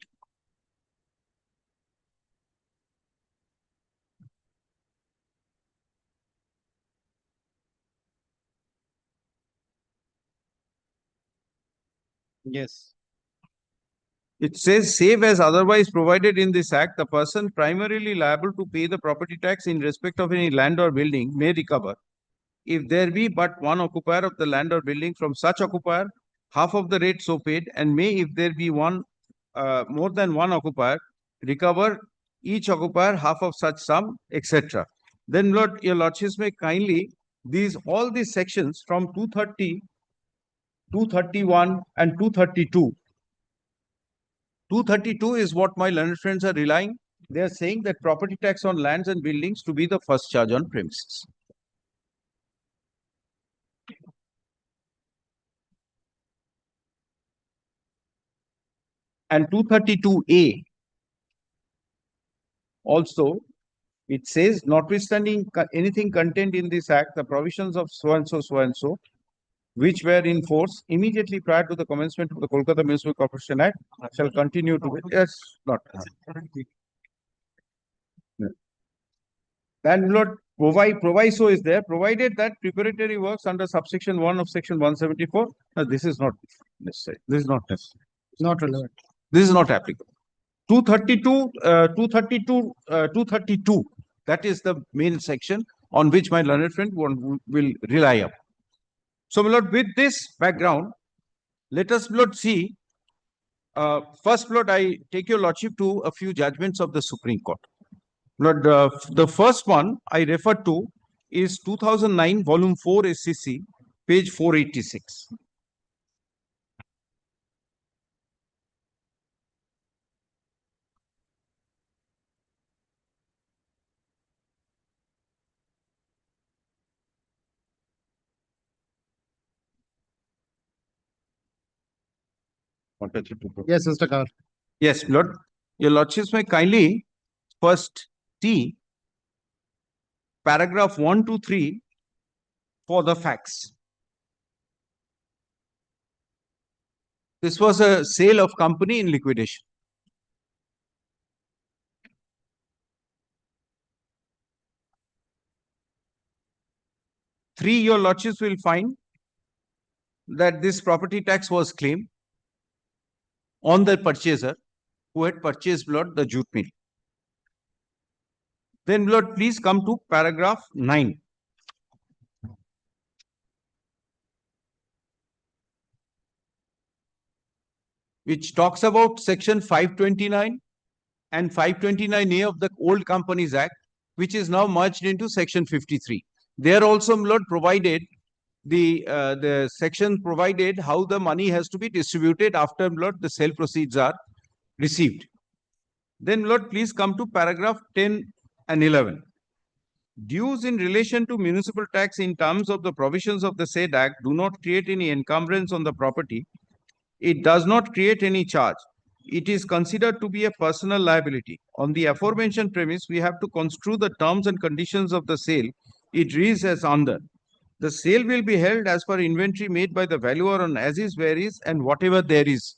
Yes. It says, save as otherwise provided in this act, the person primarily liable to pay the property tax in respect of any land or building may recover, if there be but one occupier of the land or building, from such occupier, half of the rate so paid, and may, if there be more than one occupier, recover each occupier half of such sum, etc. Then, Lord, your lordships may kindly, all these sections from 230, 231 and 232 232 is what my learned friends are relying. They are saying that property tax on lands and buildings to be the first charge on premises. And 232A also, it says, notwithstanding anything contained in this act, the provisions of so and so, which were in force immediately prior to the commencement of the Kolkata Municipal Corporation Act, shall continue to be. Yes, not. And Lord, proviso is there, provided that preparatory works under subsection 1 of section 174. This is not necessary. This is not necessary. Not relevant. This is not applicable. 232, that is the main section on which my learned friend will rely upon. So, my lord, with this background, let us, Lord, see. First, Lord, I take your lordship to a few judgments of the Supreme Court. Lord, the first one I refer to is 2009, volume 4 SCC, page 486. Yes, Mr. Kar. Yes, Lord. Your lordships may kindly first see paragraph 1 to 3 for the facts. This was a sale of company in liquidation. Three, your lordships will find that this property tax was claimed on the purchaser who had purchased, Lord, the jute mill. Then, Lord, please come to paragraph 9. Which talks about section 529 and 529A of the old Companies Act, which is now merged into section 53. There also, Lord, provided the section provided how the money has to be distributed after, Lord, the sale proceeds are received. Then, Lord, please come to paragraph 10 and 11. Dues in relation to municipal tax in terms of the provisions of the said act do not create any encumbrance on the property. It does not create any charge. It is considered to be a personal liability. On the aforementioned premise, we have to construe the terms and conditions of the sale. It reads as under. The sale will be held as per inventory made by the valuer on as is, where is, and whatever there is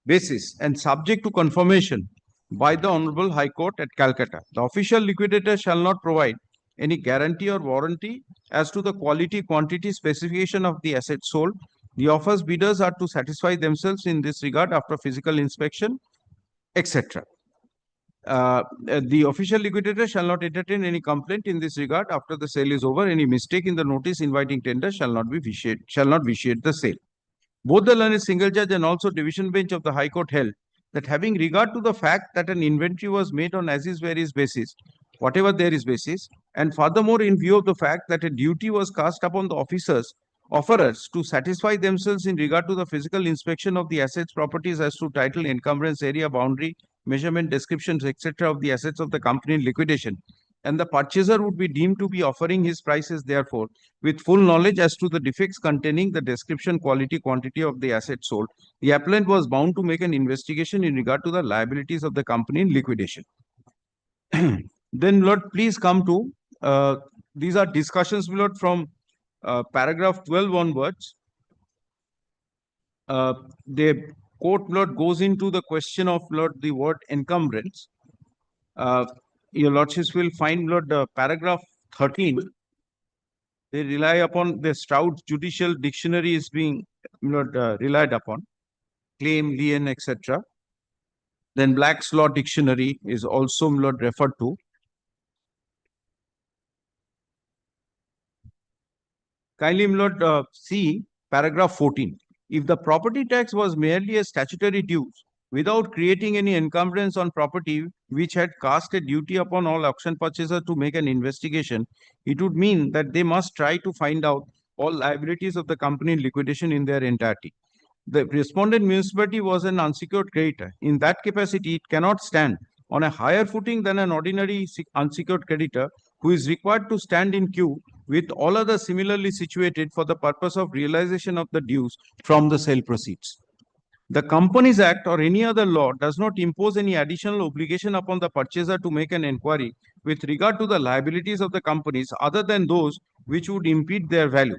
basis, and subject to confirmation by the Honorable High Court at Calcutta. The official liquidator shall not provide any guarantee or warranty as to the quality, quantity, specification of the asset sold. The offers bidders are to satisfy themselves in this regard after physical inspection, etc. The official liquidator shall not entertain any complaint in this regard after the sale is over. Any mistake in the notice inviting tender shall not vitiate the sale. Both the learned single judge and also division bench of the High Court held that having regard to the fact that an inventory was made on as is, where is basis, whatever there is basis, and furthermore in view of the fact that a duty was cast upon the offerers to satisfy themselves in regard to the physical inspection of the assets, properties as to title, encumbrance, area, boundary, measurement, descriptions, etc. of the assets of the company in liquidation, and the purchaser would be deemed to be offering his prices therefore with full knowledge as to the defects containing the description, quality, quantity of the assets sold. The appellant was bound to make an investigation in regard to the liabilities of the company in liquidation. Then, Lord, please come to, these are discussions, Lord, from paragraph 12 onwards. The court, Lord, goes into the question of, Lord, the word encumbrance. Your lordships will find, Lord, paragraph 13. They rely upon the Stroud Judicial Dictionary is being, Lord, relied upon. Claim, lien, etc. Then Black's Law Dictionary is also, Lord, referred to. Kindly, Lord, see paragraph 14. If the property tax was merely a statutory dues without creating any encumbrance on property which had cast a duty upon all auction purchasers to make an investigation, it would mean that they must try to find out all liabilities of the company in liquidation in their entirety. The respondent municipality was an unsecured creditor. In that capacity, it cannot stand on a higher footing than an ordinary unsecured creditor who is required to stand in queue with all others similarly situated for the purpose of realization of the dues from the sale proceeds. The Companies Act or any other law does not impose any additional obligation upon the purchaser to make an inquiry with regard to the liabilities of the companies other than those which would impede their value.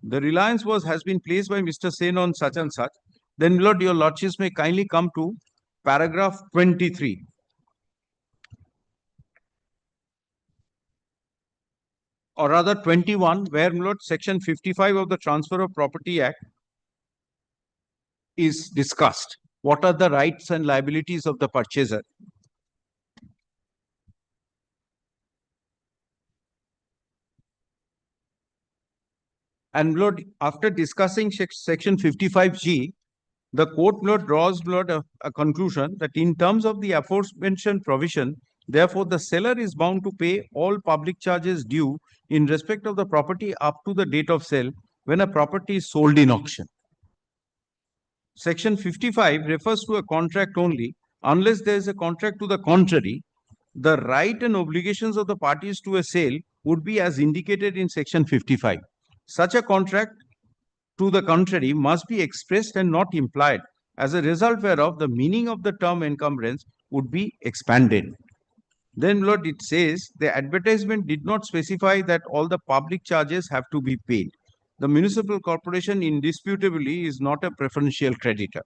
The reliance has been placed by Mr. Sen on such and such. Then, Lord, your lordships may kindly come to paragraph 23. Or rather 21, where, Lord, section 55 of the Transfer of Property Act is discussed. What are the rights and liabilities of the purchaser? And Lord, after discussing section 55G, the court, Lord, draws, Lord, a conclusion that in terms of the aforementioned provision, therefore, the seller is bound to pay all public charges due in respect of the property up to the date of sale when a property is sold in auction. Section 55 refers to a contract only. Unless there is a contract to the contrary, the right and obligations of the parties to a sale would be as indicated in section 55. Such a contract to the contrary must be expressed and not implied, as a result whereof the meaning of the term encumbrance would be expanded. Then, Lord, it says the advertisement did not specify that all the public charges have to be paid. The municipal corporation indisputably is not a preferential creditor.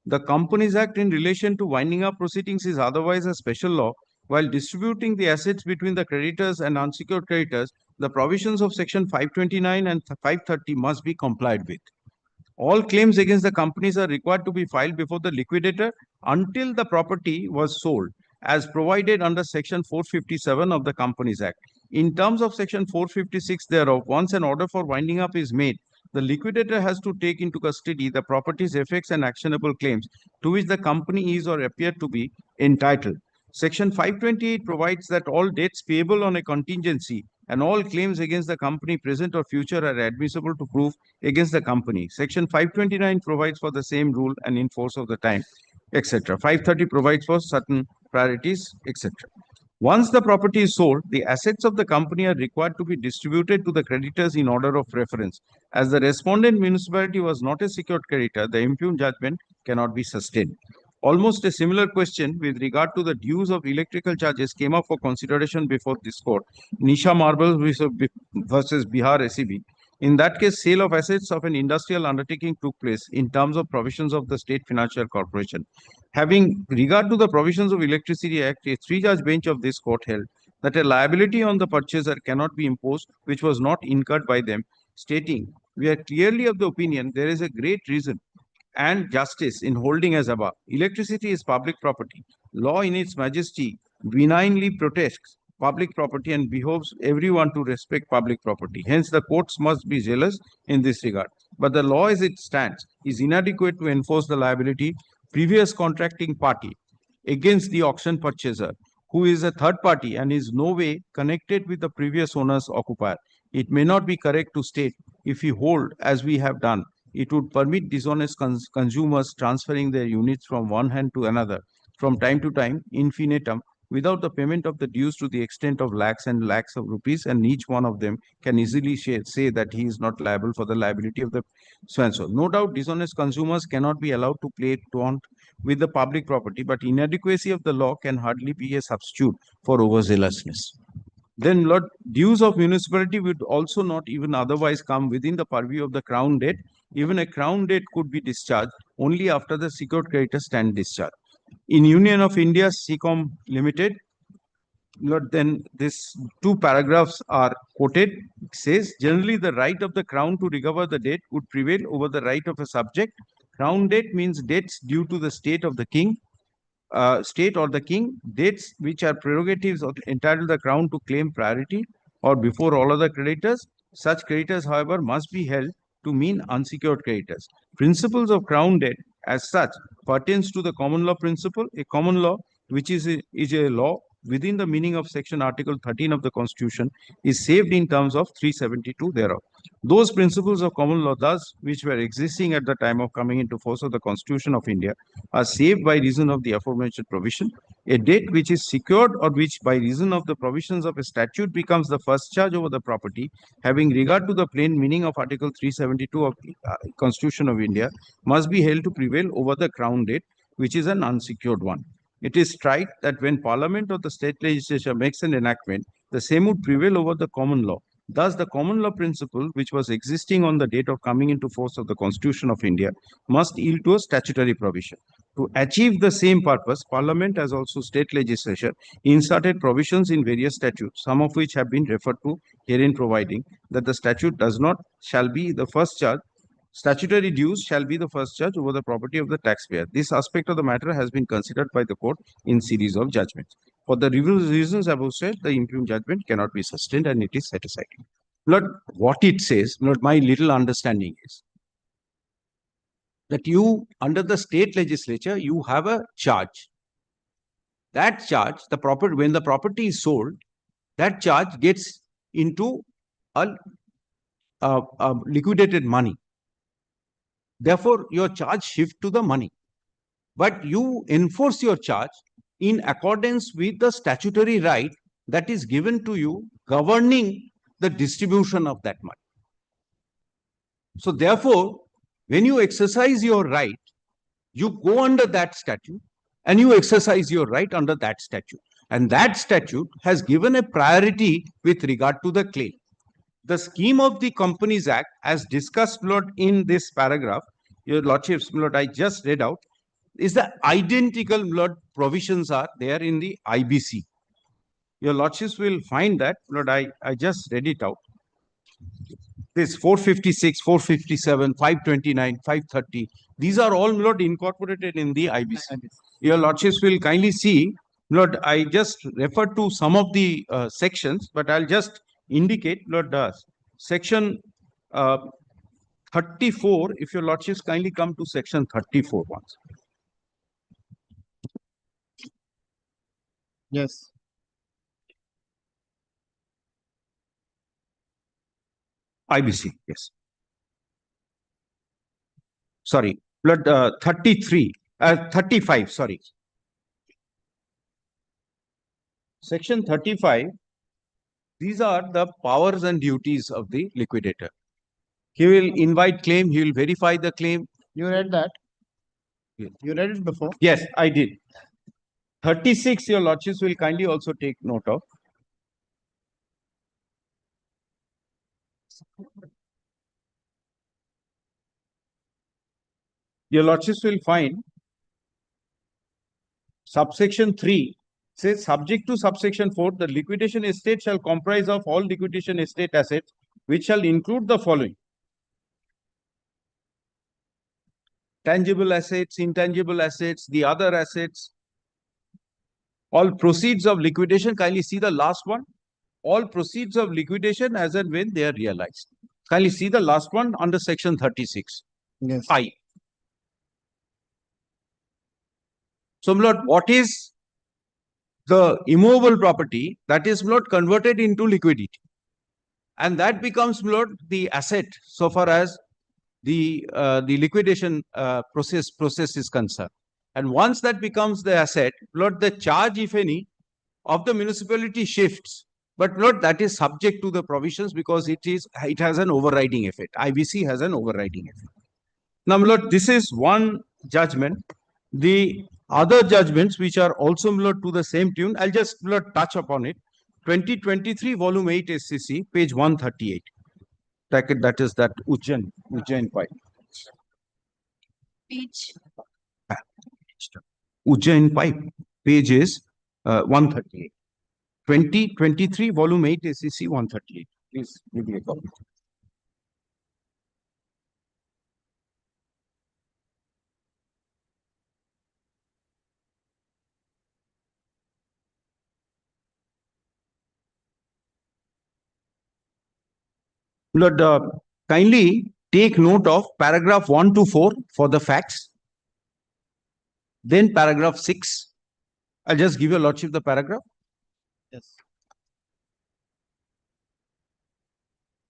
The Companies Act in relation to winding up proceedings is otherwise a special law. While distributing the assets between the creditors and unsecured creditors, the provisions of section 529 and 530 must be complied with. All claims against the companies are required to be filed before the liquidator until the property was sold, as provided under section 457 of the Companies Act. In terms of section 456 thereof, once an order for winding up is made, the liquidator has to take into custody the property's effects and actionable claims to which the company is or appear to be entitled. Section 528 provides that all debts payable on a contingency and all claims against the company present or future are admissible to prove against the company. Section 529 provides for the same rule and in force of the time, etc. 530 provides for certain priorities, etc. Once the property is sold, the assets of the company are required to be distributed to the creditors in order of preference. As the respondent municipality was not a secured creditor, the impugned judgment cannot be sustained. Almost a similar question with regard to the dues of electrical charges came up for consideration before this court. Nisha Marble versus Bihar SEB. In that case, sale of assets of an industrial undertaking took place in terms of provisions of the State Financial Corporation. Having regard to the provisions of Electricity Act, a three-judge bench of this court held that a liability on the purchaser cannot be imposed which was not incurred by them, stating, "We are clearly of the opinion there is a great reason and justice in holding as above. Electricity is public property. Law in its majesty benignly protects public property and behoves everyone to respect public property. Hence, the courts must be zealous in this regard. But the law as it stands is inadequate to enforce the liability previous contracting party against the auction purchaser, who is a third party and is no way connected with the previous owner's occupier. It may not be correct to state, if we hold as we have done, it would permit dishonest consumers transferring their units from one hand to another from time to time infinitum without the payment of the dues to the extent of lakhs and lakhs of rupees, and each one of them can easily say that he is not liable for the liability of the so and so. No doubt dishonest consumers cannot be allowed to play taunt with the public property, but inadequacy of the law can hardly be a substitute for overzealousness. Then, Lord, dues of municipality would also not even otherwise come within the purview of the crown debt. Even a crown debt could be discharged only after the secured creditor stand discharged. In Union of India, SECOM Limited, Lord, then these two paragraphs are quoted. It says, generally the right of the crown to recover the debt would prevail over the right of a subject. Crown debt means debts due to the state of the king, state or the king, debts which are prerogatives of entitle the crown to claim priority or before all other creditors. Such creditors, however, must be held to mean unsecured creditors. Principles of crown debt as such pertains to the common law principle. A common law, which is a law within the meaning of section article 13 of the Constitution, is saved in terms of 372 thereof. Those principles of common law thus, which were existing at the time of coming into force of the Constitution of India, are saved by reason of the aforementioned provision. A debt which is secured or which by reason of the provisions of a statute becomes the first charge over the property, having regard to the plain meaning of Article 372 of the Constitution of India, must be held to prevail over the crown debt, which is an unsecured one. It is right that when Parliament or the state legislature makes an enactment, the same would prevail over the common law. Thus, the common law principle, which was existing on the date of coming into force of the Constitution of India, must yield to a statutory provision. To achieve the same purpose, Parliament as also state legislature inserted provisions in various statutes, some of which have been referred to herein, providing that the statute shall be the first charge. Statutory dues shall be the first charge over the property of the taxpayer. This aspect of the matter has been considered by the court in series of judgments. For the reasons above said, the impugned judgment cannot be sustained and it is set aside. Lord, what it says, Lord, my little understanding is that you, under the state legislature, you have a charge. That charge, when the property is sold, that charge gets into a liquidated money. Therefore, your charge shifts to the money. But you enforce your charge in accordance with the statutory right that is given to you governing the distribution of that money. So therefore, when you exercise your right, you go under that statute and you exercise your right under that statute. And that statute has given a priority with regard to the claim. The scheme of the Companies Act, as discussed, Lord, in this paragraph, your Lordships, Lord, I just read out, is the identical, Lord, provisions are there in the IBC. Your Lordships will find that, Lord, I just read it out. This 456, 457, 529, 530, these are all, Lord, incorporated in the IBC. Your Lordships will kindly see, Lord, I just referred to some of the sections, but I'll just indicate, Lord, section 34, if your Lordships kindly come to section 34 once. Yes. IBC, yes. Sorry, Lord, 35, sorry. Section 35, these are the powers and duties of the liquidator. He will invite claim, he will verify the claim. You read that? Yes. You read it before? Yes, I did. 36, your Lordships will kindly also take note of. Your Lordships will find subsection 3 says, subject to subsection 4, the liquidation estate shall comprise of all liquidation estate assets, which shall include the following: tangible assets, intangible assets, the other assets, all proceeds of liquidation. Kindly see the last one. All proceeds of liquidation as and when they are realized. Kindly see the last one under section 36. Yes. I. So, Lord, what is the immovable property that is, Lord, converted into liquidity? And that becomes, Lord, the asset so far as the liquidation process is concerned. And once that becomes the asset, Lord, the charge, if any, of the municipality shifts. But Lord, that is subject to the provisions because it has an overriding effect. IBC has an overriding effect. Now, Lord, this is one judgment. The other judgments, which are also, Lord, to the same tune, I'll just, Lord, touch upon it. 2023, volume 8 SCC, page 138. That is that Ujjain pipe. Page. Ujjain pipe, page is 138. 2023, volume 8 SCC 138. Please give me a copy. Lord, kindly take note of paragraph 1 to 4 for the facts. Then paragraph 6. I'll just give your Lordship the paragraph. Yes.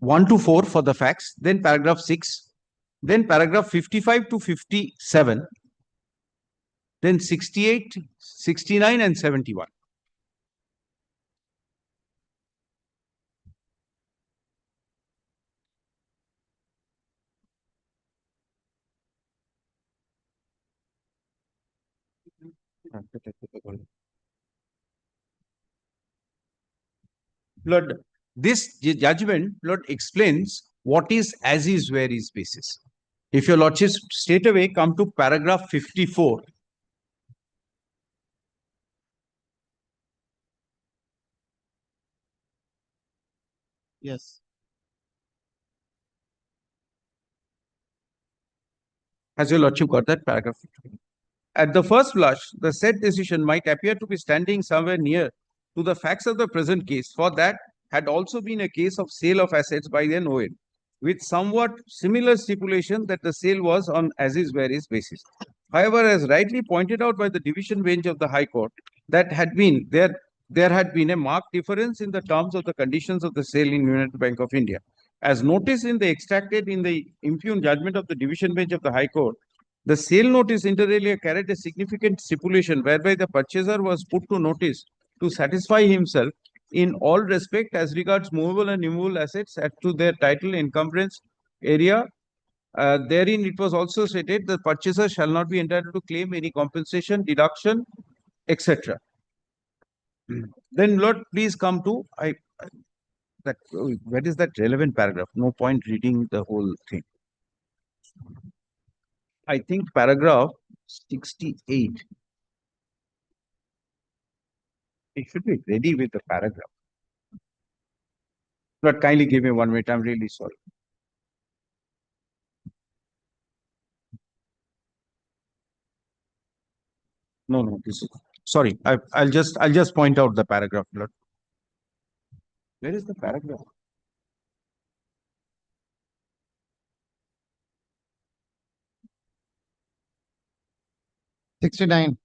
1 to 4 for the facts, then paragraph 6, then paragraph 55 to 57, then 68, 69 and 71. Lord, this judgment, Lord, explains what is as is where is basis. If your lordship straight away come to paragraph 54. Yes. Has your lordship got that paragraph? At the first blush, the said decision might appear to be standing somewhere near to the facts of the present case, for that had also been a case of sale of assets by an ON, with somewhat similar stipulation that the sale was on as is where is basis. However, as rightly pointed out by the division bench of the High Court, that had been there had been a marked difference in the terms of the conditions of the sale in United Bank of India. As noticed in the extracted in the impugned judgment of the division bench of the High Court, the sale notice inter alia carried a significant stipulation whereby the purchaser was put to notice to satisfy himself in all respect as regards movable and immovable assets as to their title, encumbrance, area. Therein it was also stated the purchaser shall not be entitled to claim any compensation, deduction, etc. Then Lord, please come to where is that relevant paragraph? No point reading the whole thing. I think paragraph 68. It should be ready with the paragraph. But kindly give me 1 minute. I'm really sorry. No, this is sorry. I'll just point out the paragraph, Lord. Where is the paragraph? $69.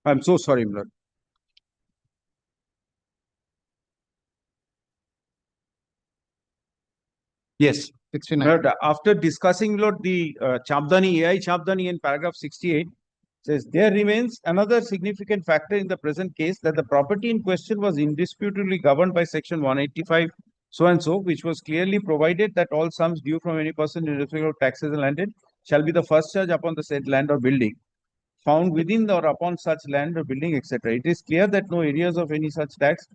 I'm so sorry, Lord. Yes. 69. Lord, after discussing, Lord, the Chabdani, AI Chabdani in paragraph 68, says there remains another significant factor in the present case that the property in question was indisputably governed by section 185 so and so, which was clearly provided that all sums due from any person in respect of taxes and landed shall be the first charge upon the said land or building found within or upon such land or building, etc. It is clear that no areas of any such tax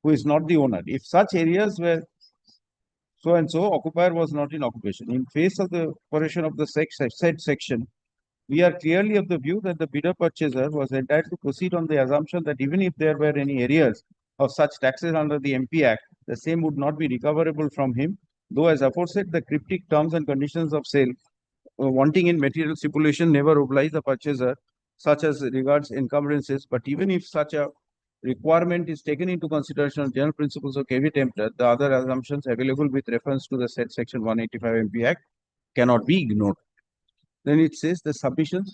who is not the owner. If such areas were so and so, occupier was not in occupation. In face of the operation of the said section, we are clearly of the view that the bidder purchaser was entitled to proceed on the assumption that even if there were any areas of such taxes under the MP Act, the same would not be recoverable from him, though as aforesaid, the cryptic terms and conditions of sale wanting in material stipulation never oblige the purchaser, such as regards encumbrances, but even if such a requirement is taken into consideration of general principles of caveat emptor, the other assumptions available with reference to the said section 185 MP Act cannot be ignored. Then it says the submissions.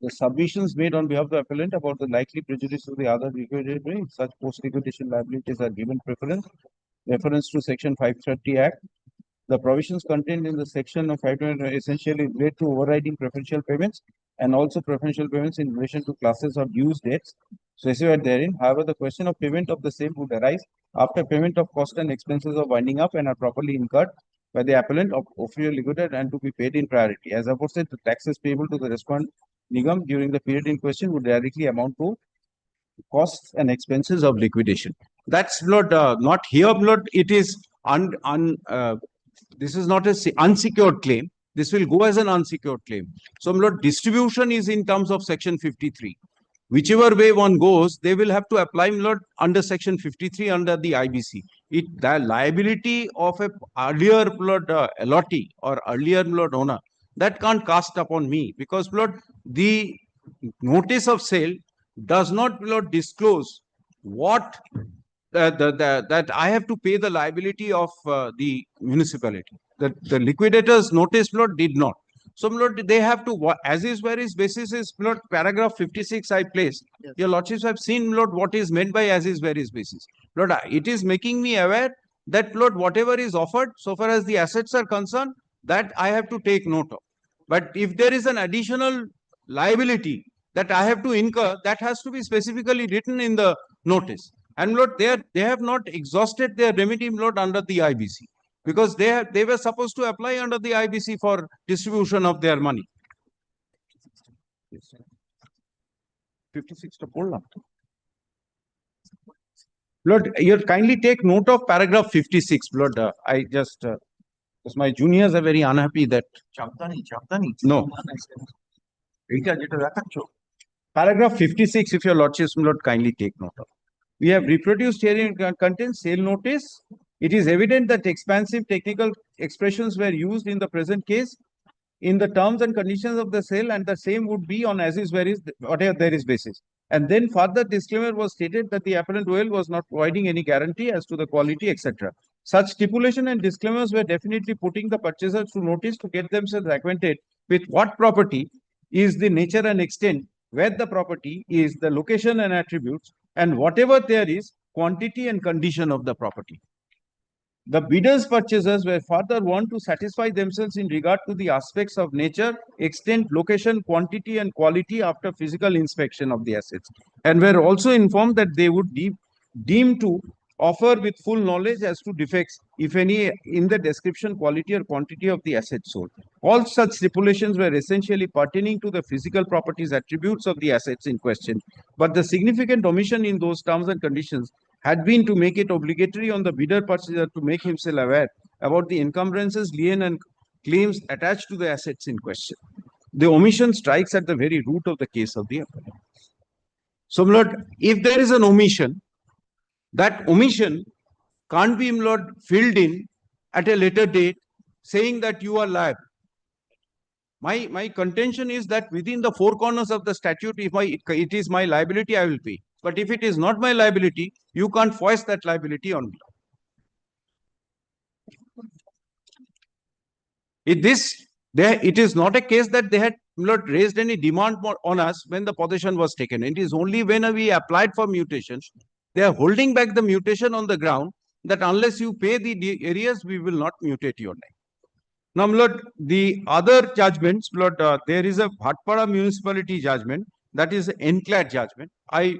The submissions made on behalf of the appellant about the likely prejudice of the other liquidator, such post-liquidation liabilities are given preference. Reference to section 530 Act. The provisions contained in the section of 520 essentially relate to overriding preferential payments and also preferential payments in relation to classes of dues dates specified therein. However, the question of payment of the same would arise after payment of cost and expenses of winding up and are properly incurred by the appellant of official liquidator and to be paid in priority. As aforesaid, the taxes payable to the respondent Nigam during the period in question would directly amount to costs and expenses of liquidation. That's not here, Lord. It is this is not an unsecured claim. This will go as an unsecured claim. So, Lord, distribution is in terms of section 53. Whichever way one goes, they will have to apply, Lord, under section 53 under the IBC. The liability of a earlier, Lord, allottee or earlier, Lord, owner, that can't cast upon me because, Lord, the notice of sale does not, Lord, disclose what that I have to pay the liability of the municipality. The liquidator's notice, Lord, did not. So, my lord, they have to, as is where is basis is, my lord, paragraph 56 I placed. Your lordships have seen, my lord, what is meant by as is where is basis. Lord, it is making me aware that, Lord, whatever is offered, so far as the assets are concerned, that I have to take note of. But if there is an additional liability that I have to incur, that has to be specifically written in the notice. And Lord, they have not exhausted their remedy, Lord, under the IBC, because they were supposed to apply under the IBC for distribution of their money. 56 to pull. Lord, you kindly take note of paragraph 56, Lord. I just, because my juniors are very unhappy that. No. Paragraph 56, if your lordships, Lord, kindly take note of. We have reproduced here in contains sale notice. It is evident that expansive technical expressions were used in the present case in the terms and conditions of the sale, and the same would be on as is where is whatever there is basis. And then further disclaimer was stated that the appellant OL was not providing any guarantee as to the quality, etc. Such stipulation and disclaimers were definitely putting the purchasers to notice to get themselves acquainted with what property is the nature and extent, where the property is, the location and attributes, and whatever there is, quantity and condition of the property. The bidders purchasers were further warned to satisfy themselves in regard to the aspects of nature, extent, location, quantity, and quality after physical inspection of the assets, and were also informed that they would deem to offer with full knowledge as to defects, if any, in the description, quality, or quantity of the assets sold. All such stipulations were essentially pertaining to the physical properties attributes of the assets in question, but the significant omission in those terms and conditions had been to make it obligatory on the bidder purchaser to make himself aware about the encumbrances, lien, and claims attached to the assets in question. The omission strikes at the very root of the case of the appellant. So, my lord, if there is an omission, that omission can't be, my lord, filled in at a later date saying that you are liable. My contention is that within the four corners of the statute, if it is my liability, I will pay. But if it is not my liability, you can't foist that liability on me. It is not a case that they had not raised any demand on us when the possession was taken. It is only when we applied for mutation, they are holding back the mutation on the ground that unless you pay the arrears, we will not mutate your name. Now, Lord, the other judgments, Lord, there is a Bhatpara municipality judgment, that is an NCLAT judgment. I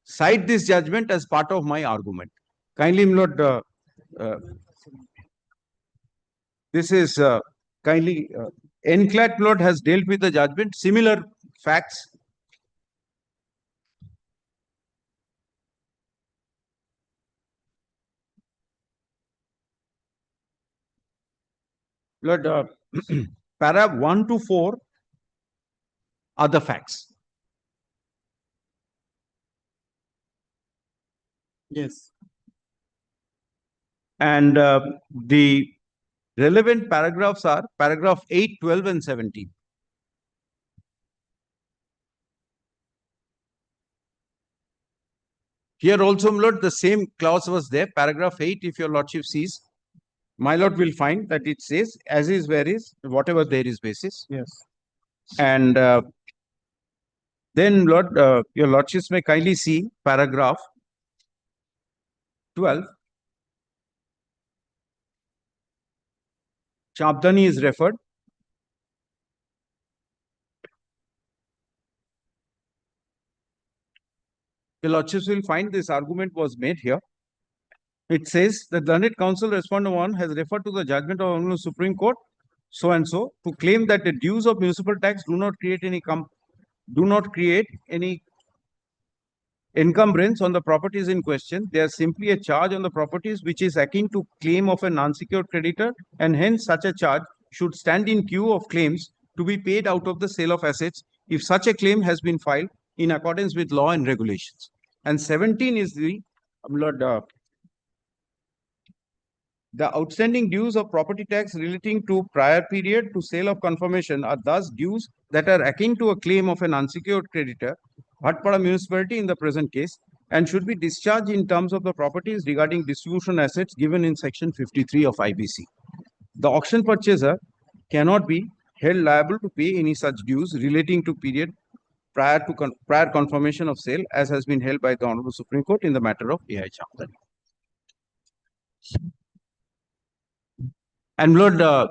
cite this judgment as part of my argument. Kindly, Lord, this is kindly NCLAT, Lord, has dealt with the judgment, similar facts. Lord, para 1 to 4 are the facts. Yes. And the relevant paragraphs are paragraph 8, 12, and 17. Here also, my lord, the same clause was there. Paragraph 8, if your lordship sees, my lord will find that it says, as is, where is, whatever there is basis. Yes. And then, Lord, your lordships may kindly see paragraph 12. Chabdani is referred. Your lordships will find this argument was made here. It says the learned counsel respondent 1 has referred to the judgment of Honorable Supreme Court so and so to claim that the dues of municipal tax do not create any encumbrance on the properties in question. They are simply a charge on the properties which is akin to claim of an unsecured creditor, and hence such a charge should stand in queue of claims to be paid out of the sale of assets if such a claim has been filed in accordance with law and regulations. And 17 is the outstanding dues of property tax relating to prior period to sale of confirmation are thus dues that are akin to a claim of an unsecured creditor, Bhatpara municipality in the present case, and should be discharged in terms of the properties regarding distribution assets given in section 53 of IBC. The auction purchaser cannot be held liable to pay any such dues relating to period prior to prior confirmation of sale as has been held by the Honorable Supreme Court in the matter of AI Chandani. And Lord, Lord,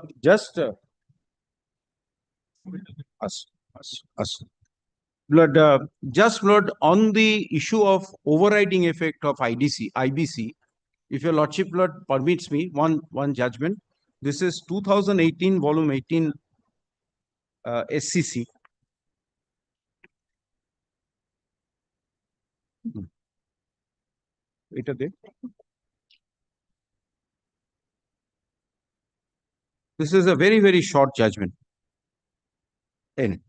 just Lord, on the issue of overriding effect of IBC, if your Lordship Lord permits me, one judgment. This is 2018, volume 18, SCC. Wait a bit. This is a very, very short judgment. N.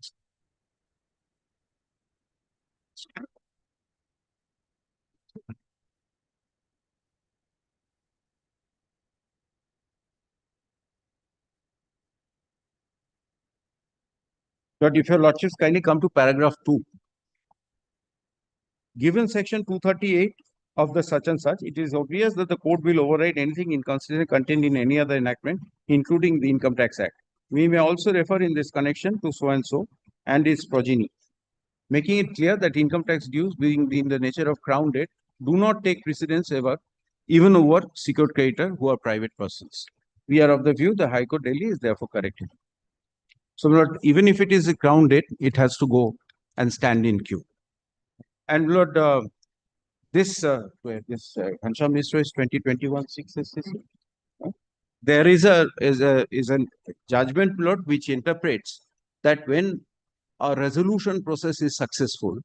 But if your Lordships kindly come to paragraph 2. Given section 238 of the such and such, it is obvious that the court will override anything inconstitutional contained in any other enactment, including the Income Tax Act. We may also refer in this connection to so and so and its progeny, making it clear that income tax dues, being in the nature of crown debt, do not take precedence ever, even over secured creditor who are private persons. We are of the view the High Court Delhi is therefore corrected. So, Lord, even if it is a crown debt, it has to go and stand in queue. And Lord, this Ghanshyam Mishra is 2021-6 SCC. There is a judgment, Lord, which interprets that when a resolution process is successful,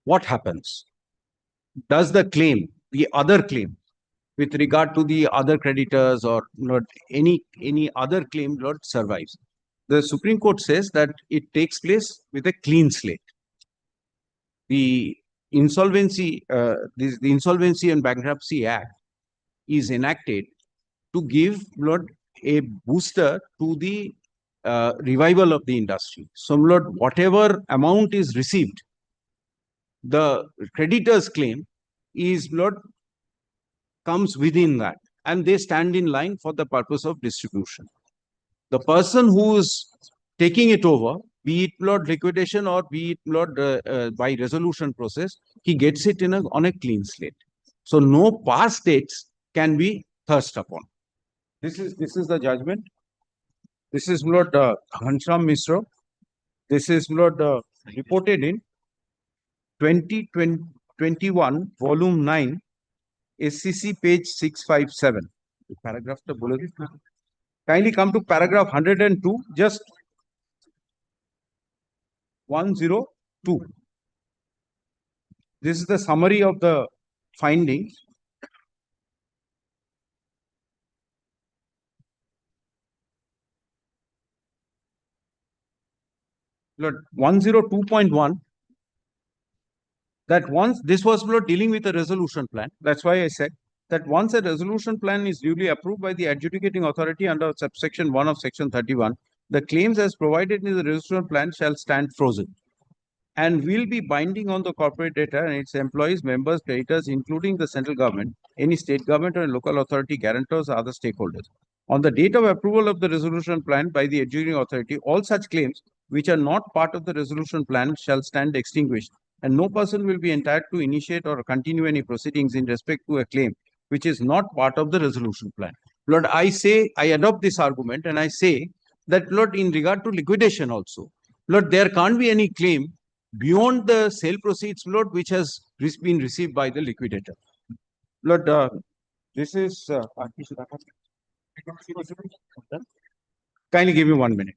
what happens? Does the claim, the other claim, with regard to the other creditors or Lord, any other claim, Lord, survives? The Supreme Court says that it takes place with a clean slate. The Insolvency, the Insolvency and Bankruptcy Act is enacted to give, Lord, a booster to the revival of the industry. So, Lord, whatever amount is received, the creditor's claim is, Lord, comes within that, and they stand in line for the purpose of distribution. The person who is taking it over, be it, Lord, liquidation or be it, Lord, by resolution process, he gets it on a clean slate. So no past dates can be thrust upon. This is the judgment. This is, Lord, Ghanshyam Mishra. This is, Lord, reported in 2021, volume 9, SCC page 657. Paragraph to kindly come to paragraph 102, just 102. This is the summary of the findings. Lord, 102.1. That once this was, Lord, dealing with a resolution plan. That's why I said that once a resolution plan is duly approved by the adjudicating authority under subsection 1 of section 31, the claims as provided in the resolution plan shall stand frozen and will be binding on the corporate debtor and its employees, members, creditors, including the central government, any state government or local authority, guarantors, or other stakeholders. On the date of approval of the resolution plan by the adjudicating authority, all such claims which are not part of the resolution plan shall stand extinguished, and no person will be entitled to initiate or continue any proceedings in respect to a claim which is not part of the resolution plan. Lord, I adopt this argument and I say that, Lord, in regard to liquidation also, Lord, there can't be any claim beyond the sale proceeds, Lord, which has been received by the liquidator. Lord, this is kindly give me 1 minute.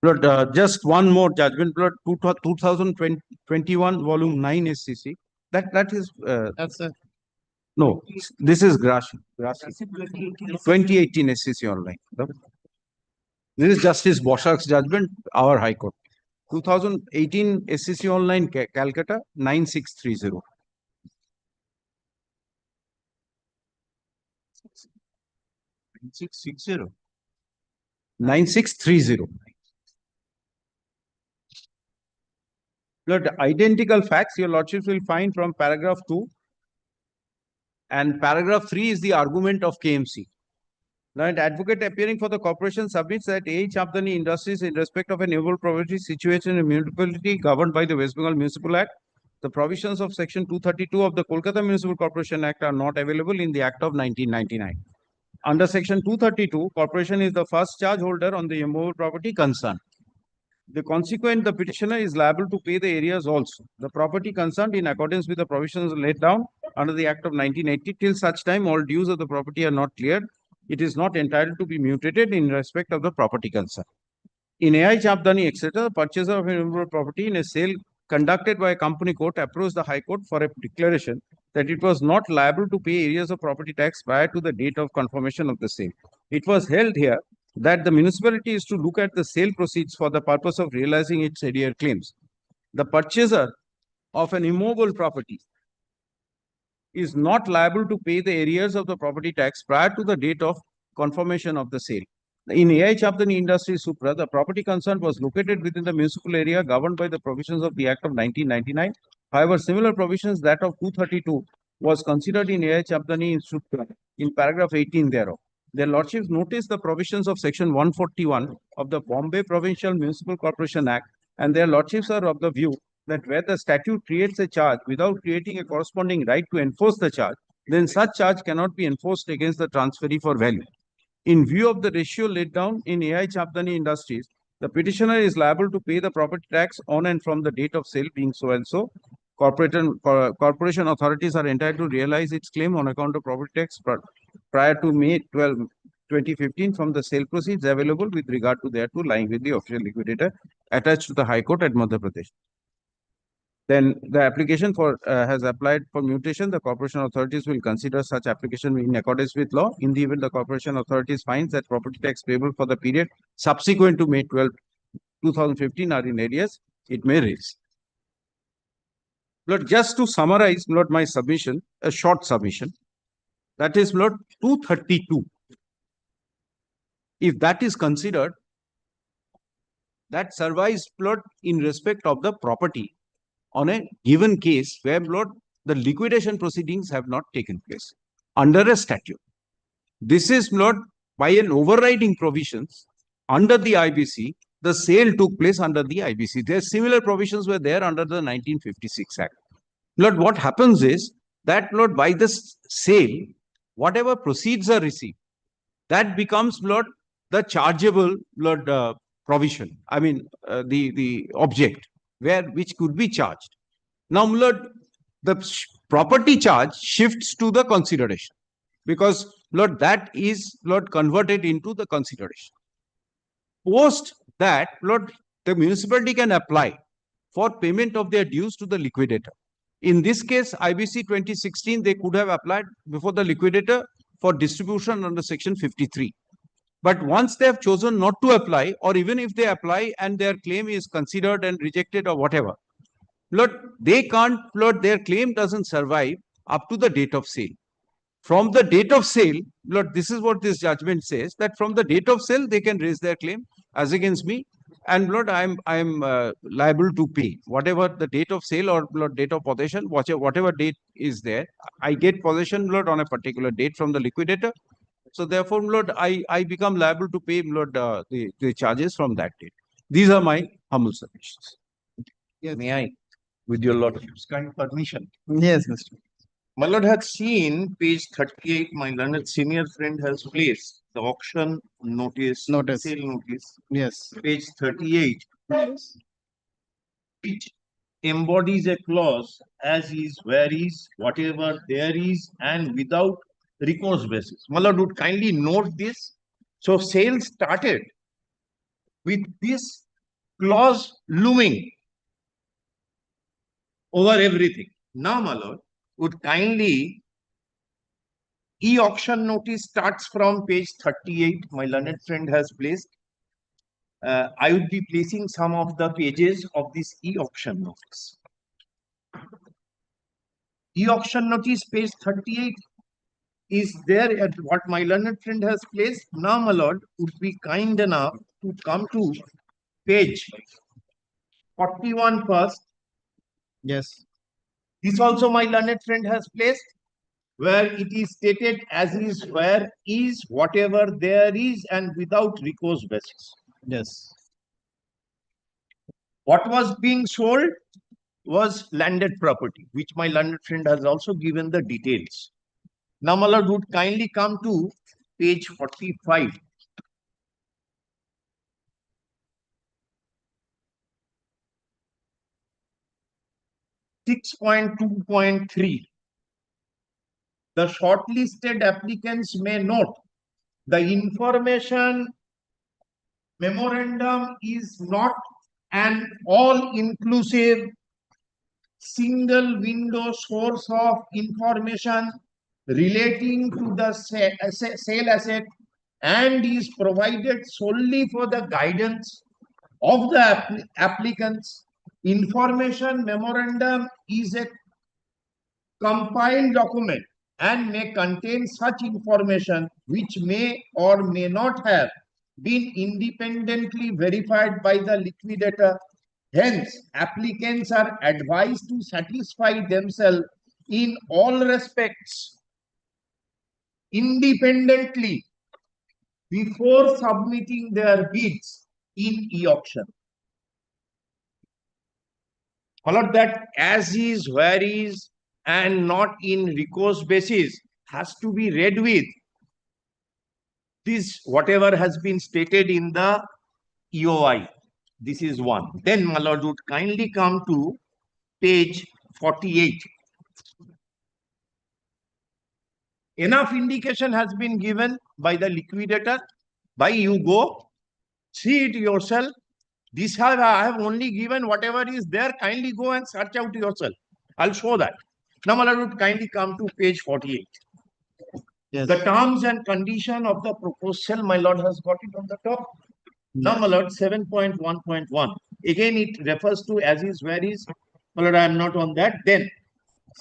Lord, just one more judgment, Lord, 2021, volume 9 SCC. That is no, this is Grashi. 2018 SCC online. This is Justice Boshak's judgment, our High Court. 2018 SCC online, Calcutta, 9630. 9660. 9630. Lord, identical facts your lordships will find from paragraph 2. And paragraph 3 is the argument of KMC. Lord, advocate appearing for the corporation submits that A. Chabdani Industries in respect of a naval property situated in a municipality governed by the West Bengal Municipal Act. The provisions of section 232 of the Kolkata Municipal Corporation Act are not available in the Act of 1999. Under section 232, corporation is the first charge holder on the immovable property concerned. The consequent, the petitioner is liable to pay the areas also. The property concerned in accordance with the provisions laid down under the Act of 1980 till such time all dues of the property are not cleared, it is not entitled to be mutated in respect of the property concerned. In AI Chabdani, etc., the purchaser of immovable property in a sale conducted by a company court approached the High Court for a declaration that it was not liable to pay areas of property tax prior to the date of confirmation of the sale. It was held here that the municipality is to look at the sale proceeds for the purpose of realizing its arrear claims. The purchaser of an immovable property is not liable to pay the arrears of the property tax prior to the date of confirmation of the sale. In AI Chabdani Industries Supra, the property concerned was located within the municipal area governed by the provisions of the Act of 1999. However, similar provisions that of 232 was considered in AI Chabdani Supra in paragraph 18 thereof. Their lordships notice the provisions of section 141 of the Bombay Provincial Municipal Corporation Act, and their lordships are of the view that where the statute creates a charge without creating a corresponding right to enforce the charge, then such charge cannot be enforced against the transferee for value. In view of the ratio laid down in AI Chabdani Industries, the petitioner is liable to pay the property tax on and from the date of sale being so and so. Corporation authorities are entitled to realize its claim on account of property tax prior to May 12, 2015 from the sale proceeds available with regard to thereto lying with the official liquidator attached to the High Court at Madhya Pradesh. Then the application for has applied for mutation. The corporation authorities will consider such application in accordance with law. In the event the corporation authorities finds that property tax payable for the period subsequent to May 12, 2015 are in arrears, it may raise. Lord, just to summarize, Lord, my submission, a short submission, that is, Lord, 232. If that is considered, that survives, Lord, in respect of the property on a given case where, Lord, the liquidation proceedings have not taken place under a statute. This is, Lord, by an overriding provisions under the IBC, the sale took place under the IBC. There similar provisions were there under the 1956 Act. Lord, what happens is that, Lord, by this sale, whatever proceeds are received, that becomes, Lord, the chargeable, Lord, provision. I mean, the object which could be charged. Now, Lord, the property charge shifts to the consideration because, Lord, that is, Lord, converted into the consideration. Post that, Lord, the municipality can apply for payment of their dues to the liquidator. In this case, IBC 2016, they could have applied before the liquidator for distribution under section 53. But once they have chosen not to apply, or even if they apply and their claim is considered and rejected or whatever, Lord, they can't, Lord, their claim doesn't survive up to the date of sale. From the date of sale, Lord, this is what this judgment says, that from the date of sale, they can raise their claim as against me. And Lord, I'm liable to pay whatever the date of sale or, Lord, date of possession, whatever date is there. I get possession, Lord, on a particular date from the liquidator. So therefore, Lord, I become liable to pay, Lord, the charges from that date. These are my humble submissions. Yes. May I, with your lordship's kind permission? Yes, Mr. My lord had seen page 38, my learned senior friend has placed the auction notice, sale notice. Yes. Page 38. Which embodies a clause as is, where is, whatever there is, and without recourse basis. My lord would kindly note this. So sale started with this clause looming over everything. Now, my lord, would kindly e-auction notice starts from page 38. My learned friend has placed. I would be placing some of the pages of this e-auction notice. E-auction notice page 38 is there at what my learned friend has placed. Now, my lord, would be kind enough to come to page 41 first Yes. This also my learned friend has placed, where it is stated as is, where is, whatever there is, and without recourse basis. Yes. What was being sold was landed property, which my learned friend has also given the details. Now, my lord, would kindly come to page 45. (6.2.3). The shortlisted applicants may note the information memorandum is not an all-inclusive single window source of information relating to the sale asset and is provided solely for the guidance of the applicants. Information memorandum is a compiled document and may contain such information which may or may not have been independently verified by the liquidator. Hence, applicants are advised to satisfy themselves in all respects independently before submitting their bids in e-auction. Followed that as is, where is, and not in recourse basis has to be read with this, whatever has been stated in the EOI. This is one. Then, my lord, would kindly come to page 48. Enough indication has been given by the liquidator. By you go, see it yourself. This I have only given whatever is there. Kindly go and search out yourself. I'll show that. Now, my lord, would kindly come to page 48. Yes. The terms and condition of the proposed sale, my lord has got it on the top. Now, my lord, 7.1.1. Again, it refers to as is, where is. My lord, I am not on that. Then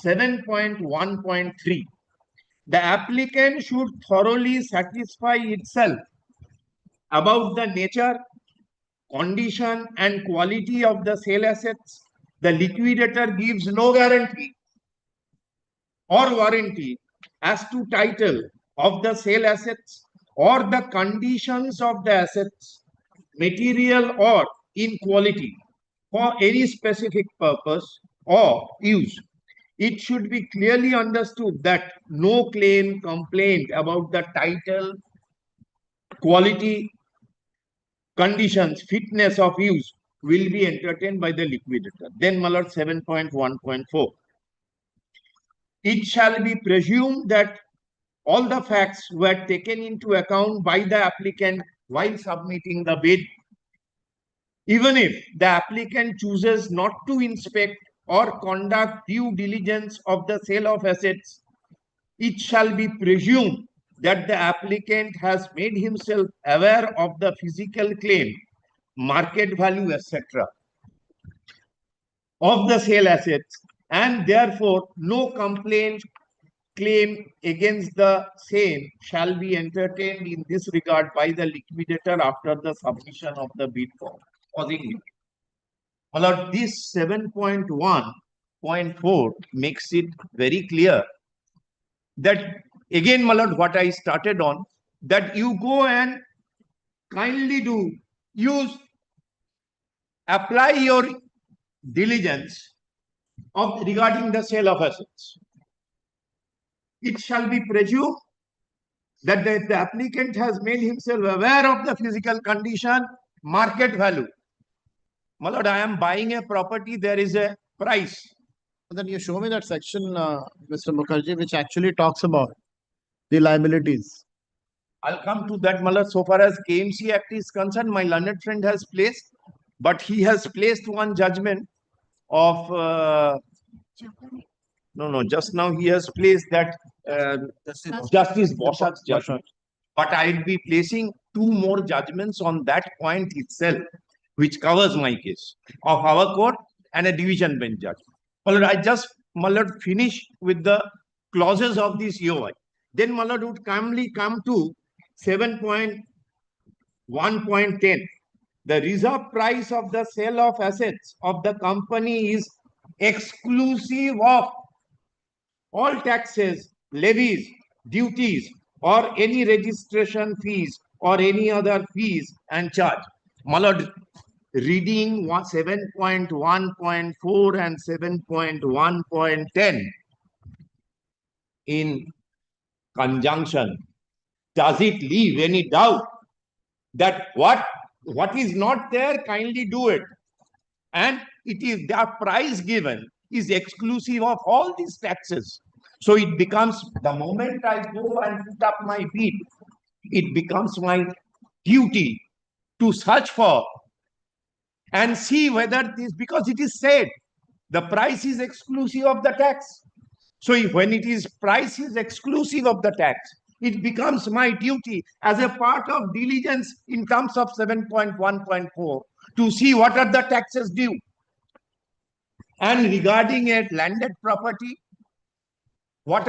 7.1.3. The applicant should thoroughly satisfy itself about the nature, condition, and quality of the sale assets. The liquidator gives no guarantee or warranty as to title of the sale assets or the conditions of the assets, material or in quality, for any specific purpose or use. It should be clearly understood that no claim, complaint about the title, quality, conditions, fitness of use will be entertained by the liquidator. Then, my lord, 7.1.4. It shall be presumed that all the facts were taken into account by the applicant while submitting the bid. Even if the applicant chooses not to inspect or conduct due diligence of the sale of assets, it shall be presumed that the applicant has made himself aware of the physical claim, market value, etc. of the sale assets, and therefore no complaint, claim against the same shall be entertained in this regard by the liquidator after the submission of the bid form. Well, this 7.1.4 makes it very clear that, again, my lord, what I started on, that you go and kindly apply your diligence regarding the sale of assets. It shall be presumed that the applicant has made himself aware of the physical condition, market value. My lord, I am buying a property, there is a price. Then you show me that section, Mr. Mukherjee, which actually talks about the liabilities. I'll come to that, my lord. So far as KMC Act is concerned, my learned friend has placed, but he has placed one judgment of just now he has placed that Justice Boschak's judgment. But I'll be placing two more judgments on that point itself, which covers my case of our court and a division bench judge. Well, I just, my lord, finish with the clauses of this EOI. Then, my lord, would calmly come to 7.1.10. The reserve price of the sale of assets of the company is exclusive of all taxes, levies, duties, or any registration fees or any other fees and charge. My lord, reading 7.1.4 and 7.1.10 in conjunction, does it leave any doubt that what is not there, kindly do it? And it is the price given is exclusive of all these taxes. So it becomes, the moment I go and put up my bid, it becomes my duty to search for and see whether this, because it is said the price is exclusive of the tax. So when it is price is exclusive of the tax, it becomes my duty as a part of diligence in terms of 7.1.4 to see what are the taxes due. And regarding a landed property, what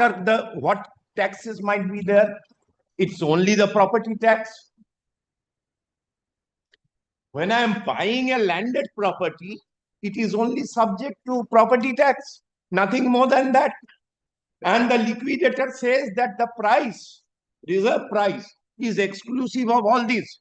taxes might be there? It's only the property tax. When I am buying a landed property, it is only subject to property tax, nothing more than that. And the liquidator says that the price, reserve price, is exclusive of all this.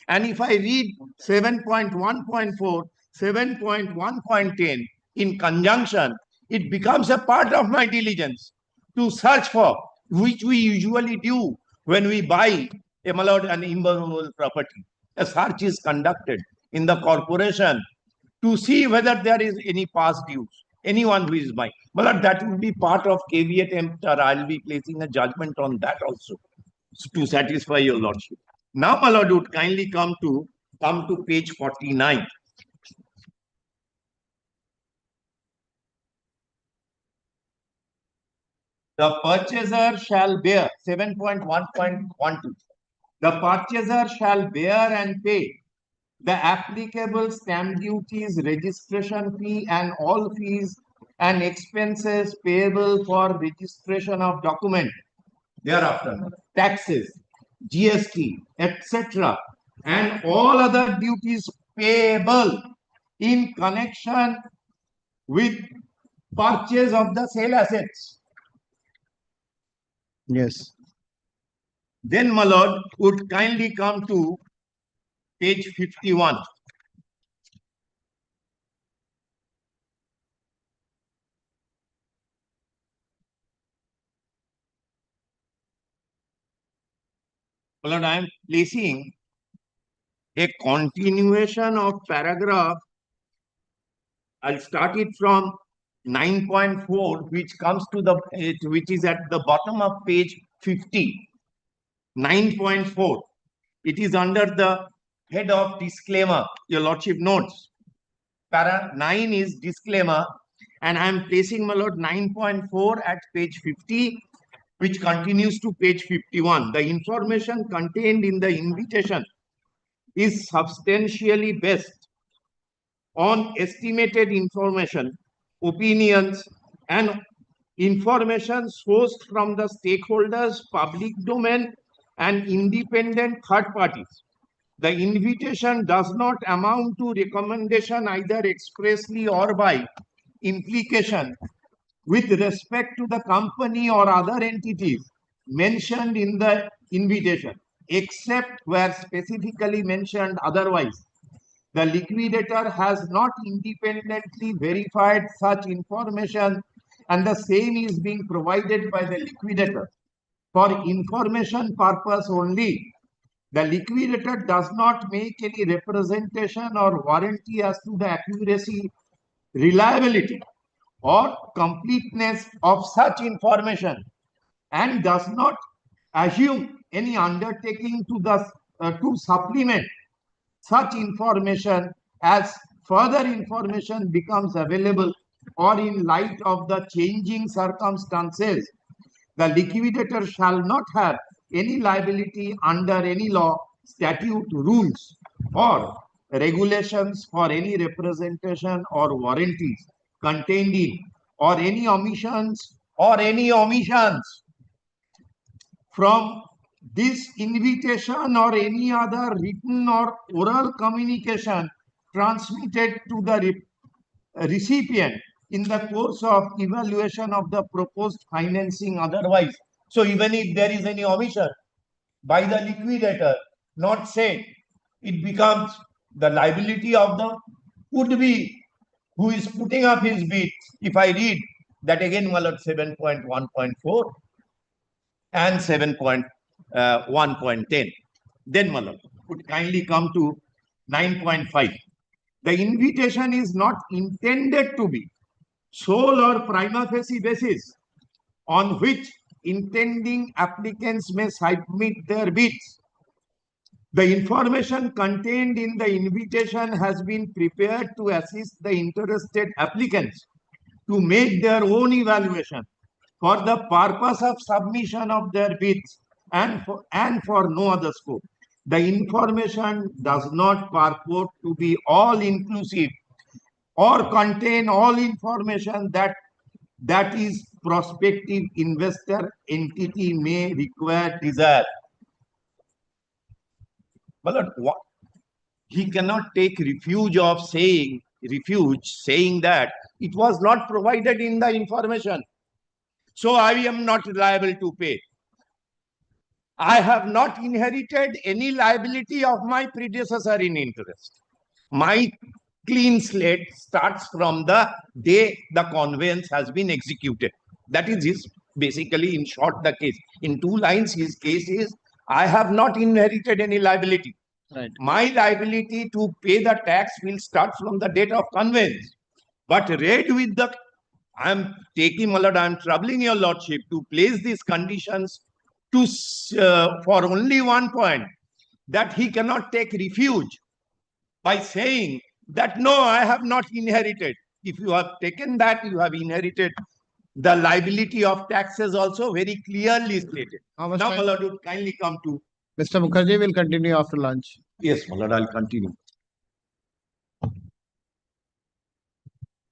And if I read 7.1.4, 7.1.10 in conjunction, it becomes a part of my diligence to search for, which we usually do when we buy an immovable property. A search is conducted in the corporation to see whether there is any past dues. Anyone who is buying. But that will be part of caveat emptor. I'll be placing a judgment on that also to satisfy your lordship. Now, my lord, would kindly come to page 49. The purchaser shall bear 7.1.12. The purchaser shall bear and pay the applicable stamp duties, registration fee, and all fees and expenses payable for registration of document. Thereafter, taxes, GST, etc., and all other duties payable in connection with purchase of the sale assets. Yes. Then, my lord, would kindly come to page 51. My lord, I am placing a continuation of paragraph. I'll start it from 9.4, which comes to which is at the bottom of page 50. 9.4. It is under the head of disclaimer. Your lordship notes. Para 9 is disclaimer, and I am placing, my lord, 9.4 at page 50, which continues to page 51. The information contained in the invitation is substantially based on estimated information, opinions, and information sourced from the stakeholders, public domain, and independent third parties. The invitation does not amount to recommendation either expressly or by implication with respect to the company or other entities mentioned in the invitation, except where specifically mentioned otherwise. The liquidator has not independently verified such information, and the same is being provided by the liquidator for information purpose only. The liquidator does not make any representation or warranty as to the accuracy, reliability, or completeness of such information, and does not assume any undertaking to supplement such information as further information becomes available or in light of the changing circumstances. The liquidator shall not have any liability under any law, statute, rules, or regulations for any representation or warranties contained in, or any omissions from this invitation or any other written or oral communication transmitted to the recipient in the course of evaluation of the proposed financing otherwise. So even if there is any omission by the liquidator not said, it becomes the liability of the would be who is putting up his bid. If I read that again, my lord, 7.1.4 and 7.1.10. Then, my lord, would kindly come to 9.5. The invitation is not intended to be sole or prima facie basis on which intending applicants may submit their bids. The information contained in the invitation has been prepared to assist the interested applicants to make their own evaluation for the purpose of submission of their bids and for no other scope. The information does not purport to be all inclusive or contain all information that is prospective investor entity may require desire. But what he cannot take refuge saying that it was not provided in the information, so I am not liable to pay. I have not inherited any liability of my predecessor in interest. My clean slate starts from the day the conveyance has been executed. That is his, basically, in short, the case. In 2 lines, his case is, I have not inherited any liability. Right. My liability to pay the tax will start from the date of conveyance. But read with the, I am taking, my lord, I am troubling your lordship to place these conditions to for only one point, that he cannot take refuge by saying that no, I have not inherited. If you have taken that, you have inherited. The liability of taxes also very clearly stated. How much Now, time? my lord, would kindly come to. Mr. Mukherjee will continue after lunch. Yes, my lord, I'll continue.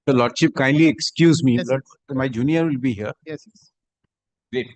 The lordship, kindly excuse me, Yes, Lord, my junior will be here. Yes, yes. Great.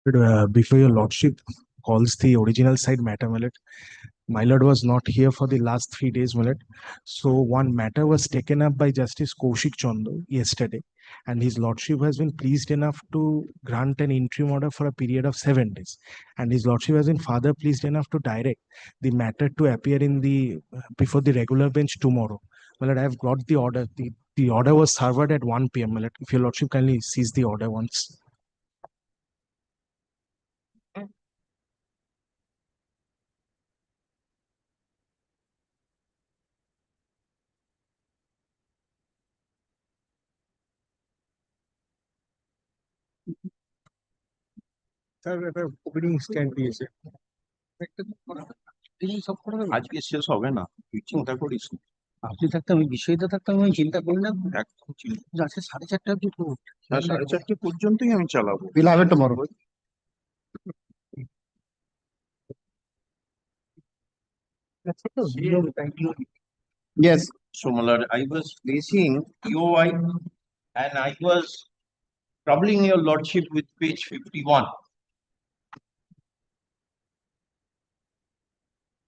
Before your lordship calls the original side matter, my lord was not here for the last 3 days, my lord. So one matter was taken up by Justice Kaushik Chando yesterday, and his lordship has been pleased enough to grant an interim order for a period of 7 days. And his lordship has been further pleased enough to direct the matter to appear in the before the regular bench tomorrow. My lord, I have got the order. The order was served at 1 p.m. My lord, if your lordship kindly sees the order once. Sir এটা opening stand দিয়েছে আজকে শেষ হবে না, তুই চিন্তা করিস না। আপনি থাকতে আমি বিষয়টা থাকতাম আমি চিন্তা করি না একদম চিন্তা আজকে 4:30 অব্দি তো হ্যাঁ, 4:30 পর্যন্তই আমি চালাবো। We'll have it tomorrow. Yes. So, my lord, I was facing EOI and I was troubling your lordship with page 51.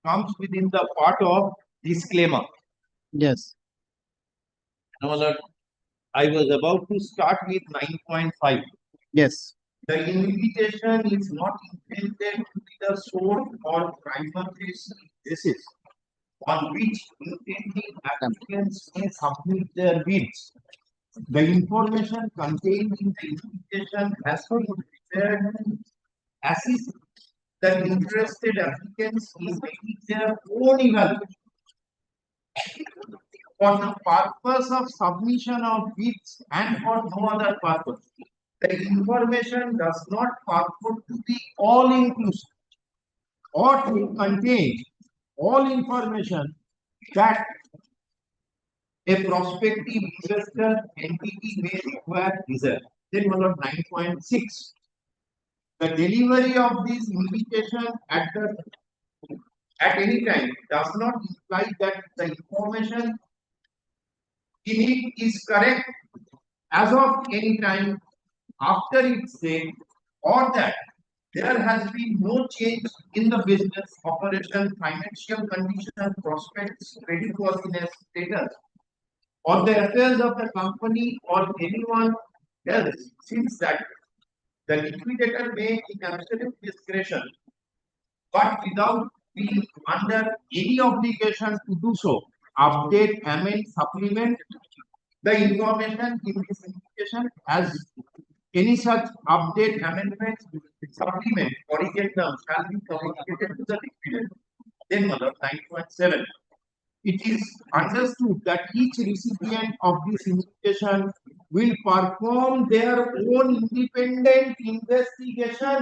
Comes within the part of disclaimer. Yes. Now, my lord, I was about to start with 9.5. Yes. The invitation is not intended to be the sole or primary basis on which intending applicants may submit their bids. The information contained in the invitation has been prepared to assist the interested applicants in making their own evaluation. For the purpose of submission of bids and for no other purpose, the information does not purport to be all-inclusive or to contain all information that a prospective investor entity may require reserve. Then, 9.6. The delivery of this invitation at any time does not imply that the information in it is correct as of any time after its date, or that there has been no change in the business operation, financial condition, prospects, creditworthiness status, or the affairs of the company or anyone else since that the liquidator may, in absolute discretion, but without being under any obligation to do so, update, amend, supplement the information in this invitation as any such update, amendment, supplement, or addendum shall be communicated to the liquidator. Then, 9.7. It is understood that each recipient of this invitation will perform their own independent investigation,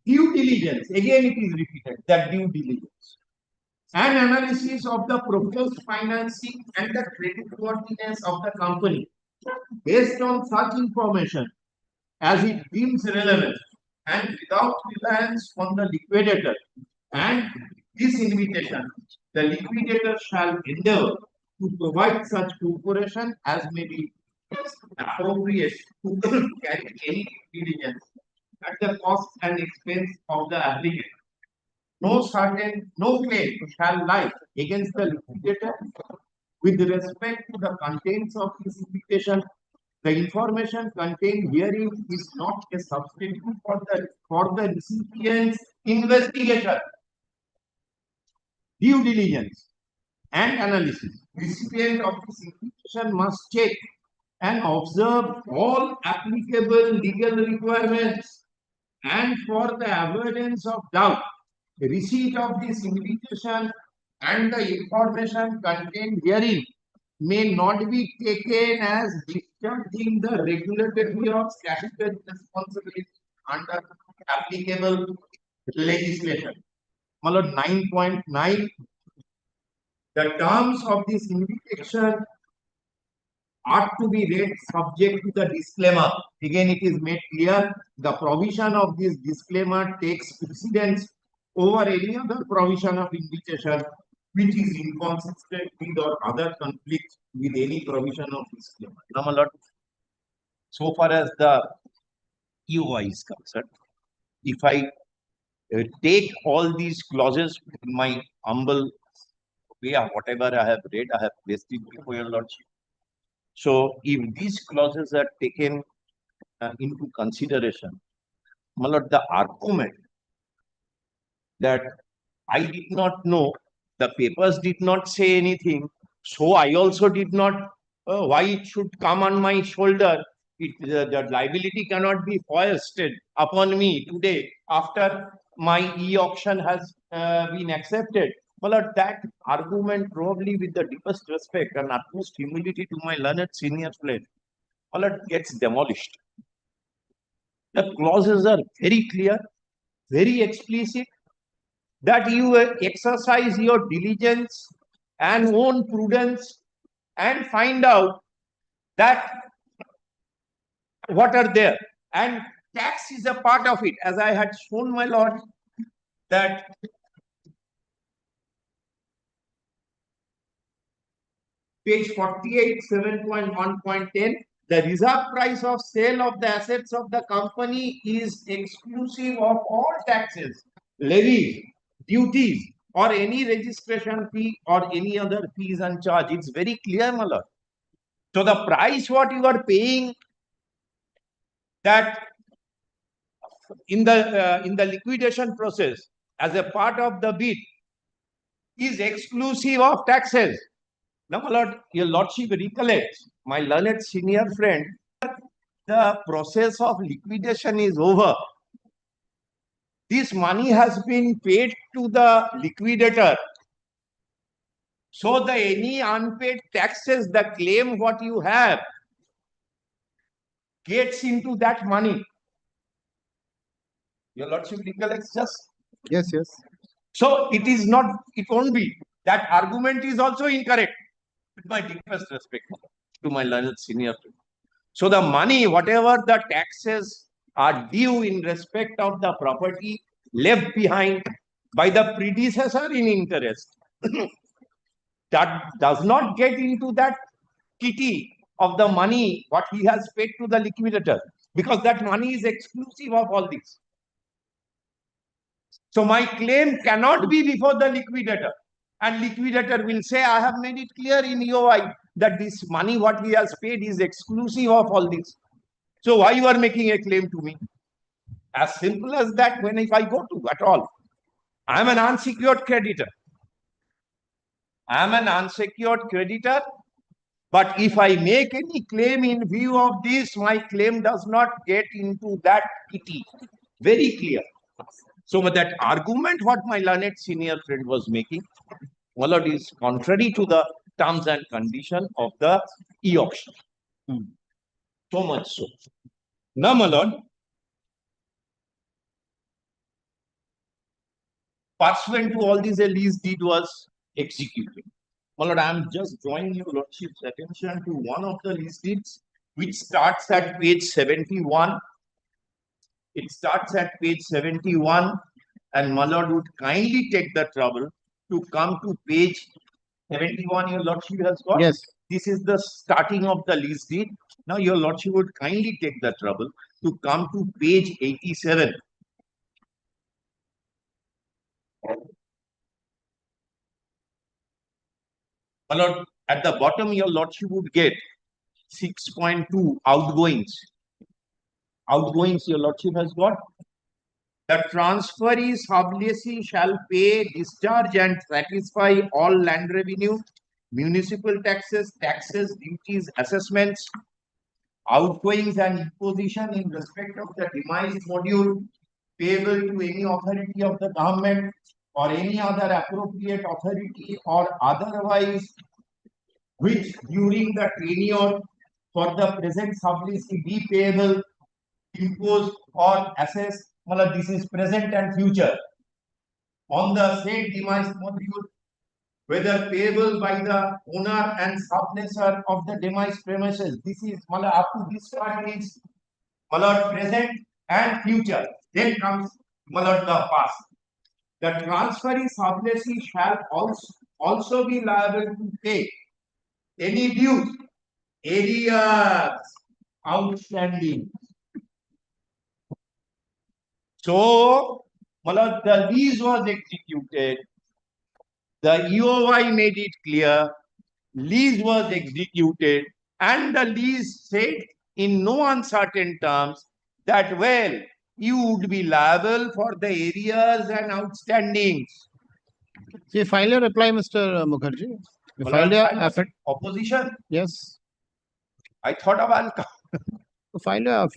due diligence, again it is repeated, that due diligence, and analysis of the proposed financing and the creditworthiness of the company based on such information as it deems relevant and without reliance on the liquidator and this invitation, the liquidator shall endeavor to provide such cooperation as may be appropriate to carry any diligence at the cost and expense of the applicant. No claim shall lie against the liquidator with respect to the contents of this invitation. The information contained herein is not a substitute for the recipient's investigation, due diligence, and analysis. Recipient of this invitation must check and observe all applicable legal requirements, and for the avoidance of doubt, the receipt of this invitation and the information contained herein may not be taken as discharging the regulatory or statutory responsibility under applicable legislation. 9.9. The terms of this invitation are to be read subject to the disclaimer. Again, it is made clear the provision of this disclaimer takes precedence over any other provision of invitation which is inconsistent with or other conflict with any provision of disclaimer. Now, my lord, so far as the EOI is concerned, if I take all these clauses in my humble way, whatever I have read, I have placed it before your lordship. So if these clauses are taken into consideration, my lord, the argument that I did not know, the papers did not say anything, so I also did not, why it should come on my shoulder. The liability cannot be foisted upon me today after my e-auction has been accepted. Well, that argument, probably with the deepest respect and utmost humility to my learned senior friend, well, it gets demolished. The clauses are very clear, very explicit, that you exercise your diligence and own prudence and find out that what are there. And tax is a part of it, as I had shown, my lord, that page 48, 7.1.10, the reserve price of sale of the assets of the company is exclusive of all taxes, levies, duties, or any registration fee or any other fees and charge. It's very clear, my lord. So the price what you are paying, that in the liquidation process as a part of the bid, is exclusive of taxes. Now, my lord, your lordship recollects, my learned senior friend, the process of liquidation is over. This money has been paid to the liquidator. So any unpaid taxes, the claim what you have, gets into that money. Your lordship recollects just? Yes, yes. So it is not, it won't be. That argument is also incorrect. With my deepest respect to my learned senior friend. So the money, whatever the taxes are due in respect of the property left behind by the predecessor in interest, that does not get into that kitty of the money what he has paid to the liquidator, because that money is exclusive of all this. So my claim cannot be before the liquidator, and liquidator will say, I have made it clear in EOI that this money what he has paid is exclusive of all this. So why you are making a claim to me? As simple as that. When if I go to at all, I am an unsecured creditor. I am an unsecured creditor, but if I make any claim in view of this, my claim does not get into that kitty. Very clear. So that argument what my learned senior friend was making, well, it is contrary to the terms and condition of the e-auction. So much so. Now, my lord, pursuant to all this, a lease deed was executed. My lord, I am just drawing your lordship's attention to one of the lease deeds, which starts at page 71. It starts at page 71, and my lord would kindly take the trouble to come to page 71. Your lordship has got? Yes. This is the starting of the lease deed. Now, your lordship would kindly take the trouble to come to page 87. My lord, at the bottom, your lordship would get 6.2 outgoings. Outgoings, your lordship has got. The transferee sublessee shall pay, discharge, and satisfy all land revenue, municipal taxes, duties, assessments, outgoings, and imposition in respect of the demised module payable to any authority of the government or any other appropriate authority or otherwise, which during the tenure for the present sublessee be payable, imposed, or assessed. Well, this is present and future. On the said demised module, whether payable by the owner and sublessor of the demised premises. This is up to this part is present and future. Then comes the past. The transferee sublessee shall also be liable to pay any dues, arrears, outstanding, So, Malad, the lease was executed. The EOI made it clear. Lease was executed, and the lease said in no uncertain terms that, well, you would be liable for the arrears and outstandings. So you file your reply, Mr. Mukherjee. You Well, filed I your filed affidavit. opposition. Yes. I thought about So file your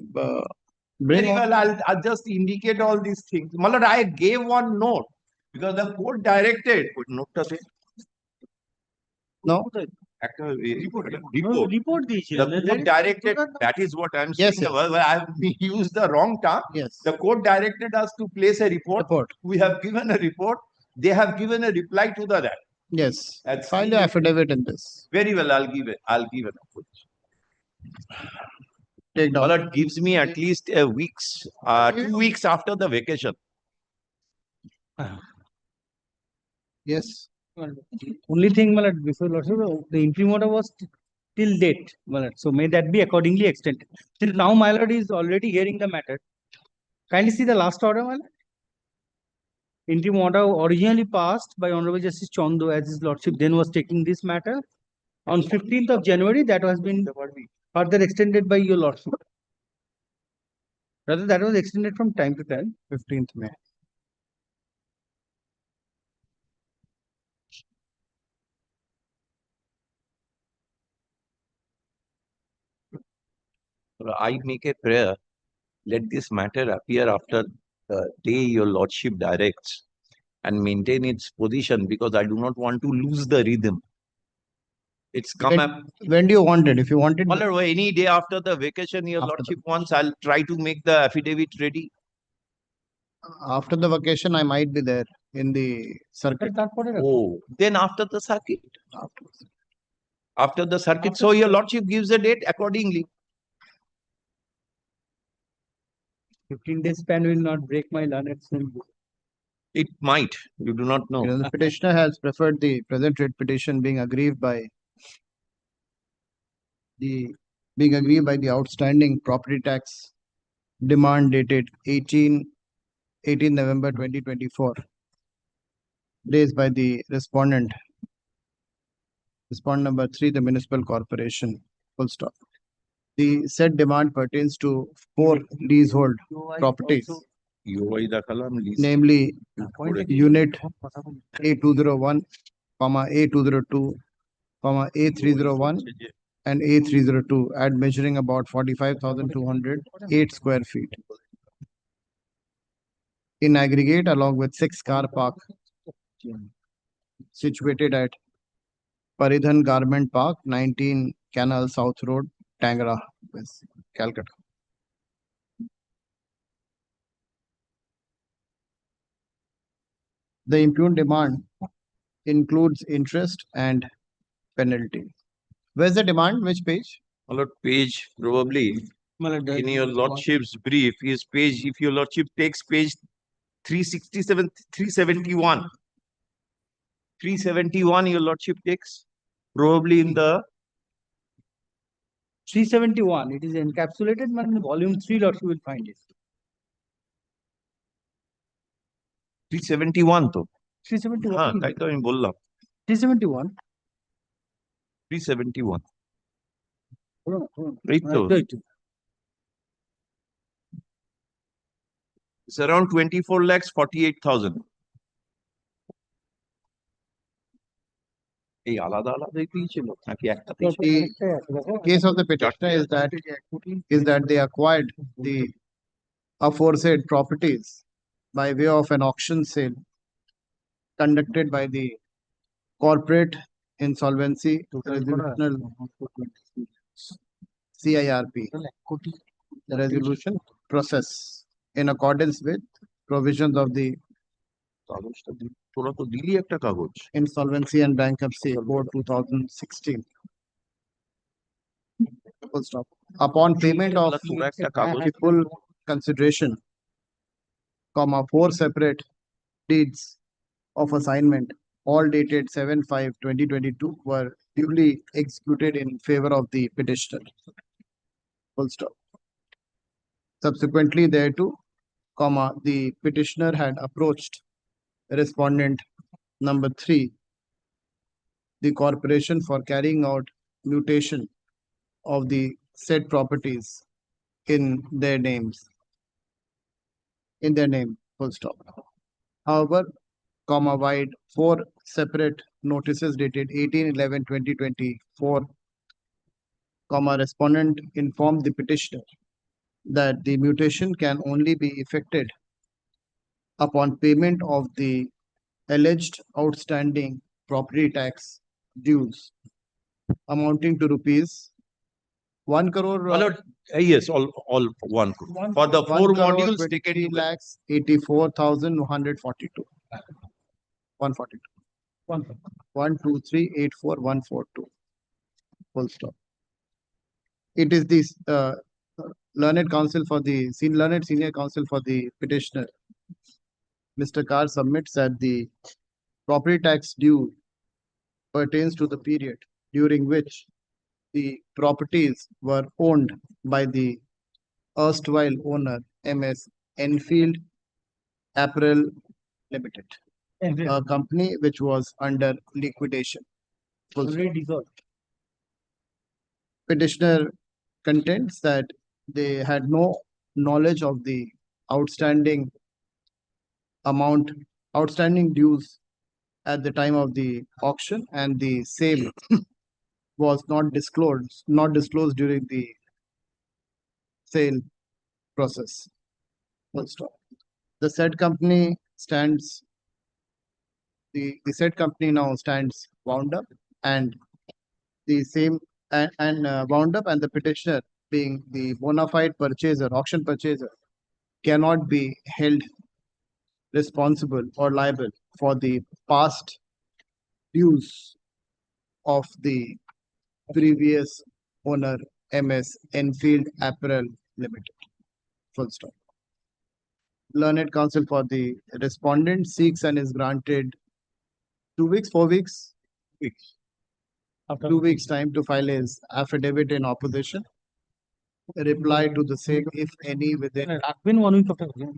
very bring well. I'll just indicate all these things. Malad, I gave one note because the court directed. Note no. Report. The court directed. That is what I'm saying. Yes, yes. Well, I've used the wrong term. Yes. The court directed us to place a report. We have given a report. They have given a reply to that. Yes. That's File your affidavit in this. very well. I'll give it. I'll give it. Take down. Well, it gives me at least a week's, 2 weeks after the vacation. Yes. Only thing, Malad, before Lordship, the interim order was till date, Malad. So may that be accordingly extended. Till now, my lord is already hearing the matter. Kindly see the last order, Malad. Interim order originally passed by Honorable Justice Chondo as his lordship then was taking this matter. On 15th of January, that has been further extended by your lordship. Rather, that was extended from time to time. 15th May. I make a prayer. Let this matter appear after the day your lordship directs and maintain its position because I do not want to lose the rhythm. It's come up. When do you want it? If you want it Well, any day after the vacation your lordship wants, I'll try to make the affidavit ready. after the vacation, I might be there in the circuit. Oh, then after the circuit. After the circuit. So your lordship gives a date accordingly. 15 days span will not break my learned son. It might. You do not know. The petitioner has preferred the present writ petition being aggrieved by the outstanding property tax demand dated 18 November 2024, raised by the respondent number 3, the municipal corporation. Full stop. The said demand pertains to 4 leasehold properties, namely Unit A201, A202, A301, and A302, at measuring about 45,208 square feet. In aggregate, along with 6 car park situated at Paridhan Garment Park, 19 Canal South Road, Tangra, West, Calcutta. The impugned demand includes interest and penalty. Where's the demand? Which page? Well, page probably in your lordship's brief is page, if your lordship takes page 367, 371. 371 your lordship takes probably in the 371. It is encapsulated, but in volume 3, lordship will find it. 371 to 371. हाँ ताई तो मैं बोल रहा 371. 371 Hold on. right to Right. it's around 24 lakhs 48,000 এই আলাদা আলাদাই পেয়েছিল নাকি একটা The case of the petitioner is that they acquired the aforesaid properties by way of an auction sale conducted by the corporate insolvency resolution CIRP resolution process in accordance with provisions of the তোরা তো দিলি একটা কাগজ Insolvency and Bankruptcy Code 2016. Full stop. Upon payment of full consideration, 4 separate deeds of assignment, all dated 7/5/2022, were duly executed in favor of the petitioner. Full stop. Subsequently thereto, comma, the petitioner had approached respondent number 3, the corporation, for carrying out mutation of the said properties in their name, full stop. However, comma, wide 4 separate notices dated 18/11/2024, comma, respondent informed the petitioner that the mutation can only be effected upon payment of the alleged outstanding property tax dues amounting to rupees 1 crore. Yes, all 1 crore. For the 4 modules taken 23 lakhs 84,142. 142. 1, 2, 3, 8, 4, 1, 4, 2. Full stop. It is this learned senior counsel for the petitioner, Mr. Carr, submits that the property tax due pertains to the period during which the properties were owned by the erstwhile owner, MS Enfield Apparel Limited, a company which was under liquidation. Full stop. Petitioner contends that they had no knowledge of the outstanding dues at the time of the auction, and the same was not disclosed during the sale process. Full stop. The said company stands, the said company now stands wound up, and the same wound up, and the petitioner, being the bona fide purchaser, auction purchaser, cannot be held responsible or liable for the past dues of the previous owner, MS Enfield Apparel Limited. Full stop. Learned counsel for the respondent seeks and is granted 2 weeks, 4 weeks? 2 weeks time to file his affidavit in opposition. Reply to the same, if any, within.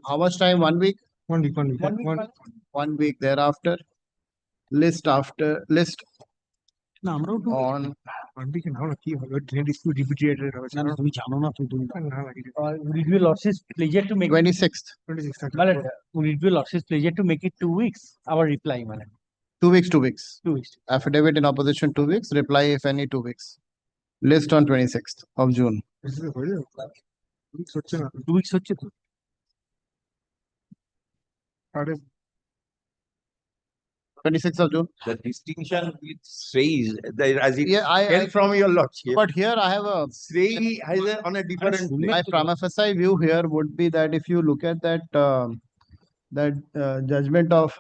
How much time? 1 week? 1 week. 1 week thereafter. List on Would it be Lordship's pleasure to make 26th. Would it be Lordship's pleasure to make it 2 weeks? Our reply, Malad. 2 weeks, 2 weeks. 2 weeks. Affidavit in opposition 2 weeks. Reply, if any, 2 weeks. List on 26th of June. 2 weeks. 26th of June. The distinction with Shrey is as it I fell from your lordship. But here I have a Shrey has on a different. My prima facie view here would be that if you look at that judgment of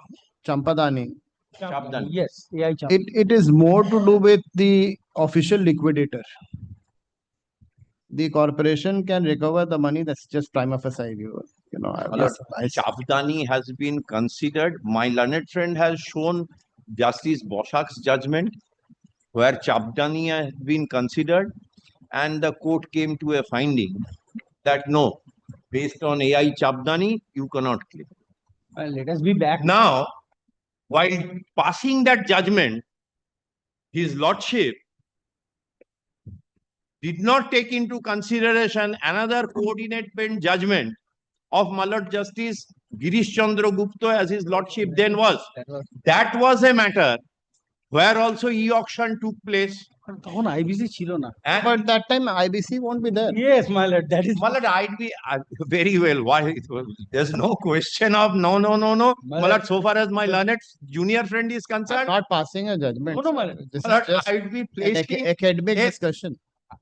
Champadani, Yes. it is more to do with the official liquidator. The corporation can recover the money. That's just prima facie view. Chavdani has been considered. My learned friend has shown Justice Boshak's judgment, where Chavdani has been considered, and the court came to a finding that no, based on AI Chavdani, you cannot claim. Let us be back. Now, while passing that judgment, his lordship did not take into consideration another coordinate bench judgment of my Lord Justice Girish Chandra Gupta, as his lordship then was. That was a matter where also e-auction took place. But that time IBC won't be there. Yes, my lord. That is. My lord, I'd be very well. Why? There's no question of no. My lord, so far as my learned junior friend is concerned, I'm not passing a judgment. No, my lord. This my is lord, just I'd be an placing academic discussion.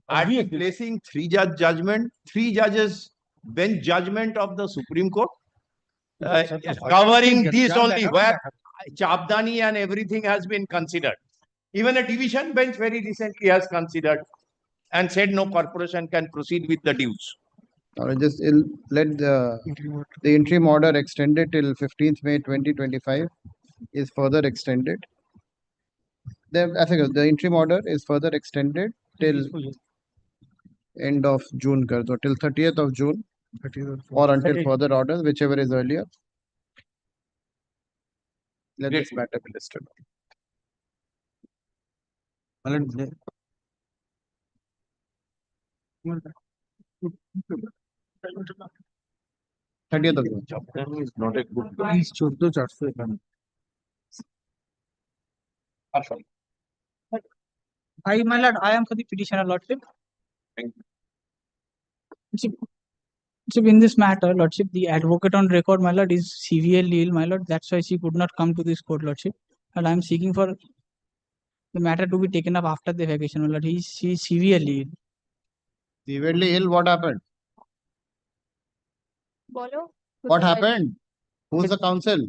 I'd be placing 3-judge judgment, 3 judges bench judgment of the Supreme Court, covering this only, where Chavdani and everything has been considered. Even a division bench very recently has considered and said no corporation can proceed with the dues. Just let the interim order extended till 15th May 2025 is further extended. I think the interim order is further extended till end of June, till 30th of June or until further orders, whichever is earlier. Let this matter be listed. Thirtieth of June. Is not a good. Please, 14,400 এখানে। My lord, I am for the petitioner, lordship. So in this matter, lordship, the advocate on record, my lord, is severely ill, my lord. That's why she could not come to this court, lordship. And I am seeking for the matter to be taken up after the vacation, my lord. She is severely ill. Severely ill, what happened? What happened? Who's the counsel?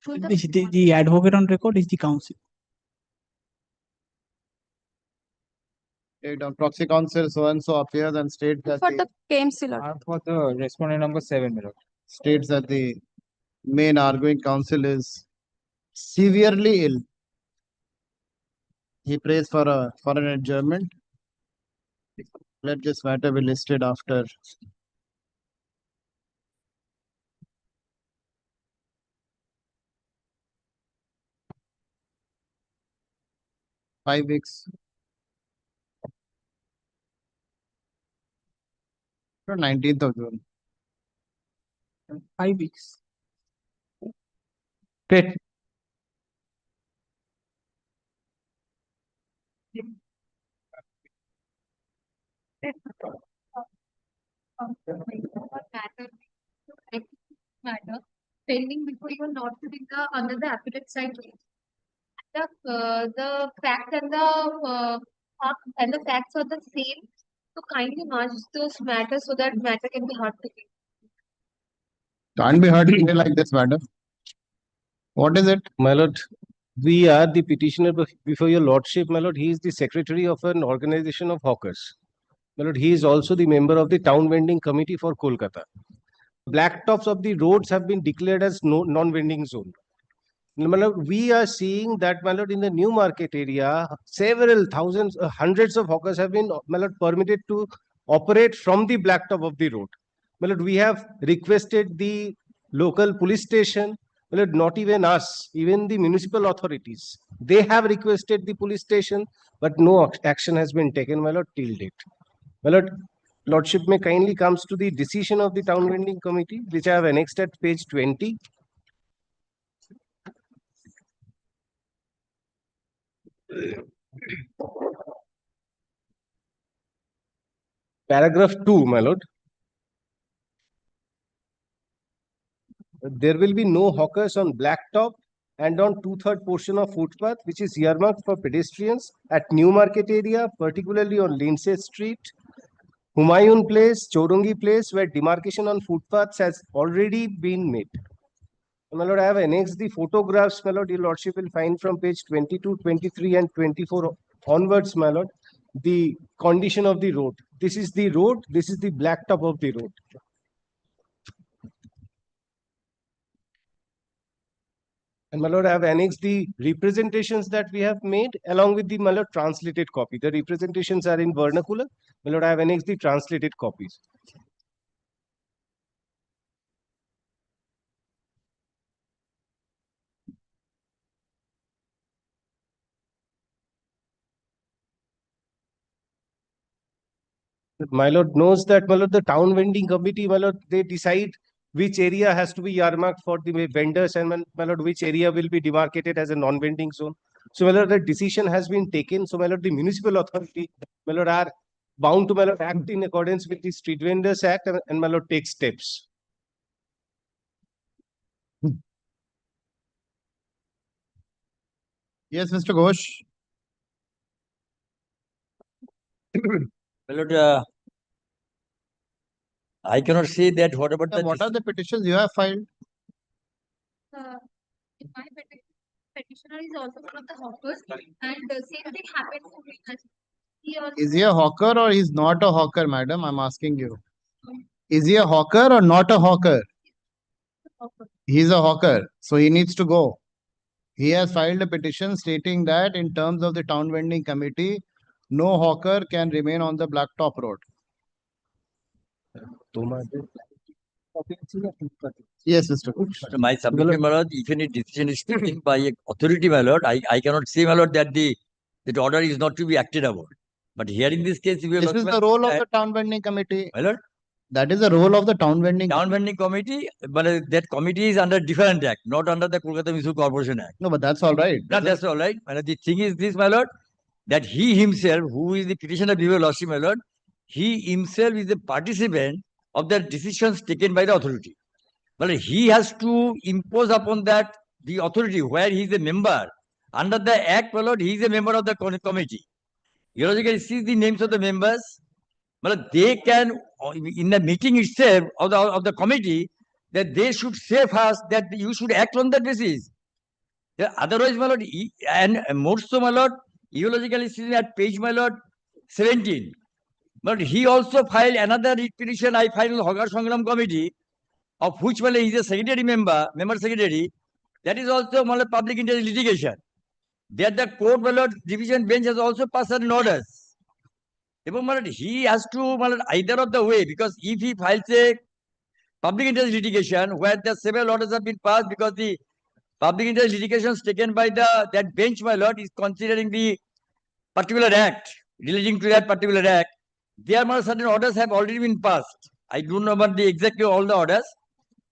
The advocate on record is the counsel. Proxy counsel so and so appears and states that For the KMC, lord. For the respondent number 7, my lord. states that the main arguing counsel is severely ill. He prays for an adjournment. Let this matter be listed after five weeks. 19th of June. 5 weeks. Great. Matter pending before you are not putting the under the affidavit side. The fact and the facts are the same. So kindly merge those matters so that matter can be heard together. Can't be heard today like this, madam. What is it? My lord, we are the petitioner before your lordship, my lord. He is the secretary of an organization of hawkers. My lord, he is also the member of the town vending committee for Kolkata. Blacktops of the roads have been declared as non-vending zone. My lord, we are seeing that, my lord, in the new market area, several thousands, hundreds of hawkers have been, my lord, permitted to operate from the blacktop of the road. My lord, we have requested the local police station, my lord, not even us, even the municipal authorities. They have requested the police station, but no action has been taken, my lord, till date. My lord, lordship may kindly comes to the decision of the town vending committee, which I have annexed at page 20. Paragraph 2, my lord. There will be no hawkers on blacktop and on 2/3 portion of footpath, which is earmarked for pedestrians at New Market area, particularly on Lindsay Street, Humayun Place, Chorongi Place, where demarcation on footpaths has already been made. My lord, I have annexed the photographs, my lord. Your lordship will find from page 22, 23, and 24 onwards, my lord, the condition of the road. This is the road. This is the blacktop of the road. And my lord, I have annexed the representations that we have made along with the, my lord, translated copy. The representations are in vernacular. My lord, I have annexed the translated copies. My lord knows that, my lord, the town vending committee, my lord, they decide which area has to be earmarked for the vendors, and my lord, which area will be demarcated as a non-vending zone. So, my lord, the decision has been taken. So, my lord, the municipal authority, my lord, are bound to, my lord, act in accordance with the Street Vendors Act and my lord, take steps. Yes, Mr. Ghosh. My lord, I cannot say that whatever What are the petitions you have filed? In my petitioner is also one of the hawkers, and the same thing happened to me. Is he a hawker or he's not a hawker, madam? I'm asking you. Is he a hawker or not a hawker? He's a hawker, so he needs to go. He has filed a petition stating that in terms of the town vending committee, no hawker can remain on the blacktop road. Yes, Mr. Coach. My submission, my lord, if any decision is taken by a authority, my lord, I cannot say, my lord, that that order is not to be acted upon. But here in this case, This is the role of the town vending committee. My lord, That is the role of the town vending. town vending committee, but that committee is under different act, not under the Kolkata Municipal Corporation Act. No, but that's all right. No, that's all right. My lord, the thing is this, my lord, that he himself, who is the petitioner before your lordship, my lord, he himself is a participant of the decisions taken by the authority. But he has to impose upon that the authority where he is a member. Under the act, my lord, he is a member of the committee. You can see the names of the members. But they can, in the meeting itself of the committee, that they should say first that you should act on that basis. Yeah, otherwise, my lord, and more so, my lord, ideologically seen at page, my lord, 17. But he also filed another writ petition. I filed in the Hogar Sangram committee, of which my lord, he is a secretary member secretary. That is also my lord, public interest litigation. There the court, my lord, division bench has also passed certain orders. He has to either of the way, because if he files a public interest litigation where the several orders have been passed, because the public interest litigations taken by that bench, my lord, is considering the particular act, relating to that particular act, there are certain orders have already been passed. I don't know about the exactly all the orders,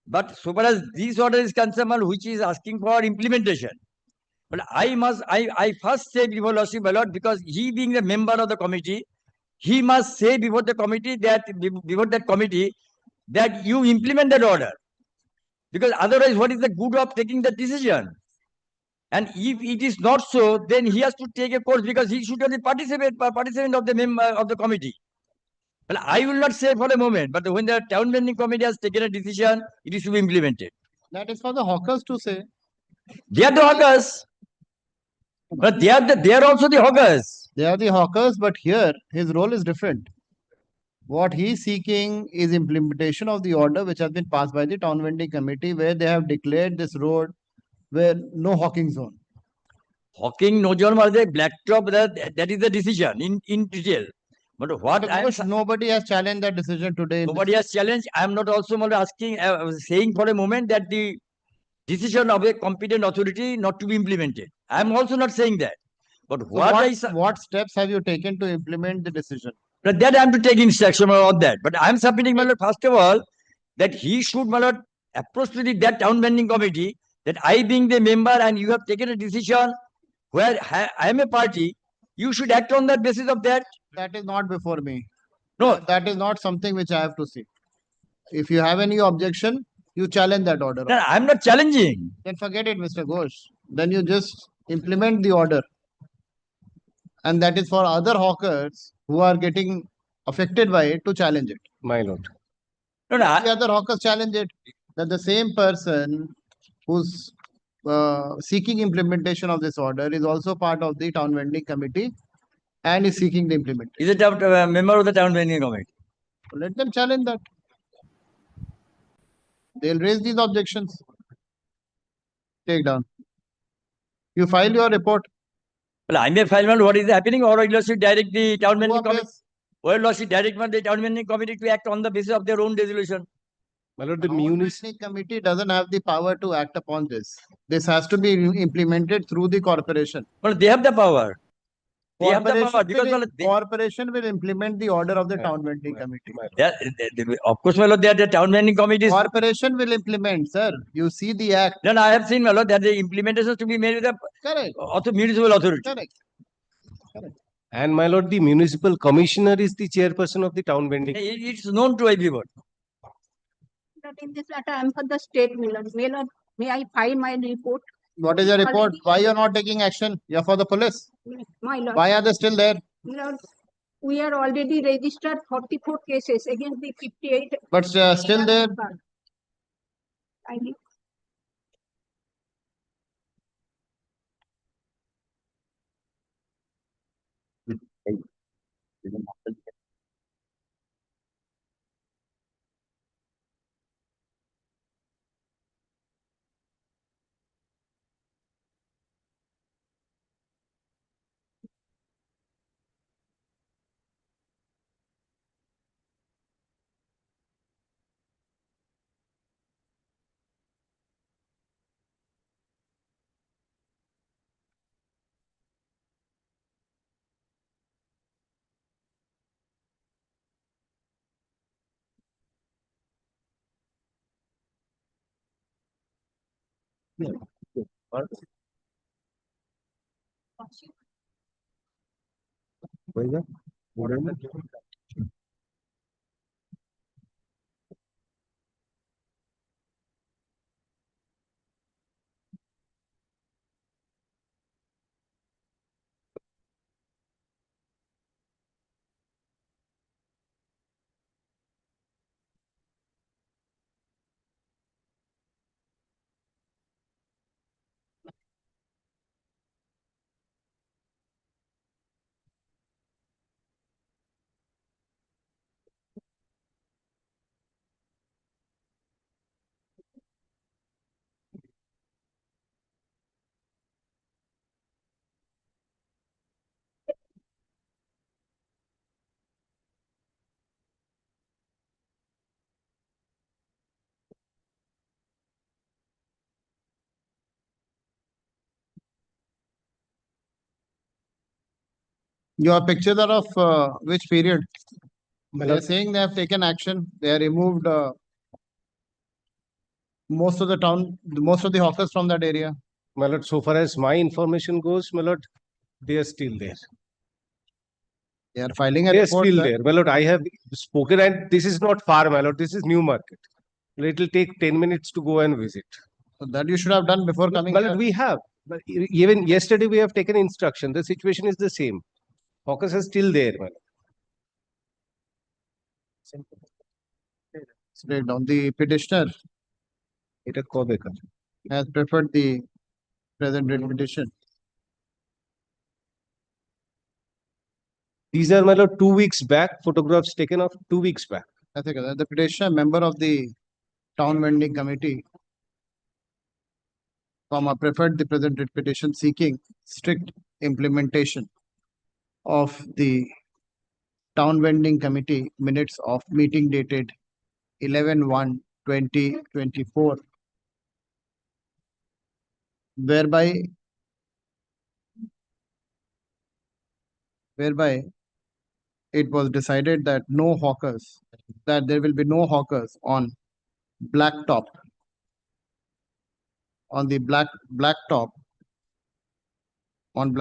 but so far as this order is concerned, my lord, which is asking for implementation. But I first say before lordship, my lord, because he being the member of the committee, he must say before the committee that you implement that order. Because otherwise, what is the good of taking the decision? And if it is not so, then he has to take a course, because he should only participant of the member of the committee. Well, I will not say for a moment, but when the town vending committee has taken a decision, it is to be implemented. That is for the hawkers to say. They are the hawkers. But they are also the hawkers. They are the hawkers, but here his role is different. What he is seeking is implementation of the order which has been passed by the town vending committee, where they have declared this road where no hawking zone. Hawking no zone was a black top. That is the decision in detail. But what nobody has challenged that decision today. Nobody has challenged. I am not also asking, saying for a moment that the decision of a competent authority not to be implemented. I am also not saying that. But So what steps have you taken to implement the decision? But that I am to take instruction on that. But I am submitting, my lord, first of all, that he should, my lord, approach to that town vending committee, that I being the member and you have taken a decision where I am a party, you should act on the basis of that. That is not before me. No. That is not something which I have to see. If you have any objection, you challenge that order. No, I am not challenging. Then forget it, Mr. Ghosh. Then you just implement the order. And that is for other hawkers who are getting affected by it to challenge it. My lord. No, the other hawkers challenge it. That the same person who's seeking implementation of this order is also part of the town vending committee and is seeking the implementation. Is it a member of the town vending committee? Let them challenge that. They'll raise these objections. Take down. You file your report. Well, I may file what is happening, or you should direct the town vending committee. Or you should direct the town vending committee to act on the basis of their own resolution. The municipal committee doesn't have the power to act upon this. This has to be implemented through the corporation. But they have the power. They have the power because corporation will implement the order of the town vending committee. Of course, my lord, they are the town vending committees. Corporation will implement, sir. You see the act. No, I have seen, my lord, that the implementation is to be made with the municipal authority. Correct. And my lord, the municipal commissioner is the chairperson of the town vending. It's known to everyone. But in this matter, I am for the state, my lord. May I file my report? What is your report? Why you are not taking action? You are for the police. My lord. Why are they still there? My lord, we are already registered 44 cases against the 58. But still there. I need. Your pictures are of which period? My They're lord, saying they have taken action. They have removed most of the hawkers from that area. my lord, so far as my information goes, my lord, they are still there. They are filing a They are report. still sir. there. My lord, I have spoken, and this is not far, my lord. This is New Market. It will take 10 minutes to go and visit. So that you should have done before coming My here. lord, we have. But even yesterday, we have taken instruction. The situation is the same. Hawkers are still there, my lord. Straight down. The petitioner has preferred the present written petition. These are, my lord, 2 weeks back, photographs taken of 2 weeks back. I think the petitioner, member of the town vending committee, preferred the present written petition seeking strict implementation of the town vending committee minutes of meeting dated 11/1/2024, whereby it was decided that there will be no hawkers on blacktop, on the blacktop and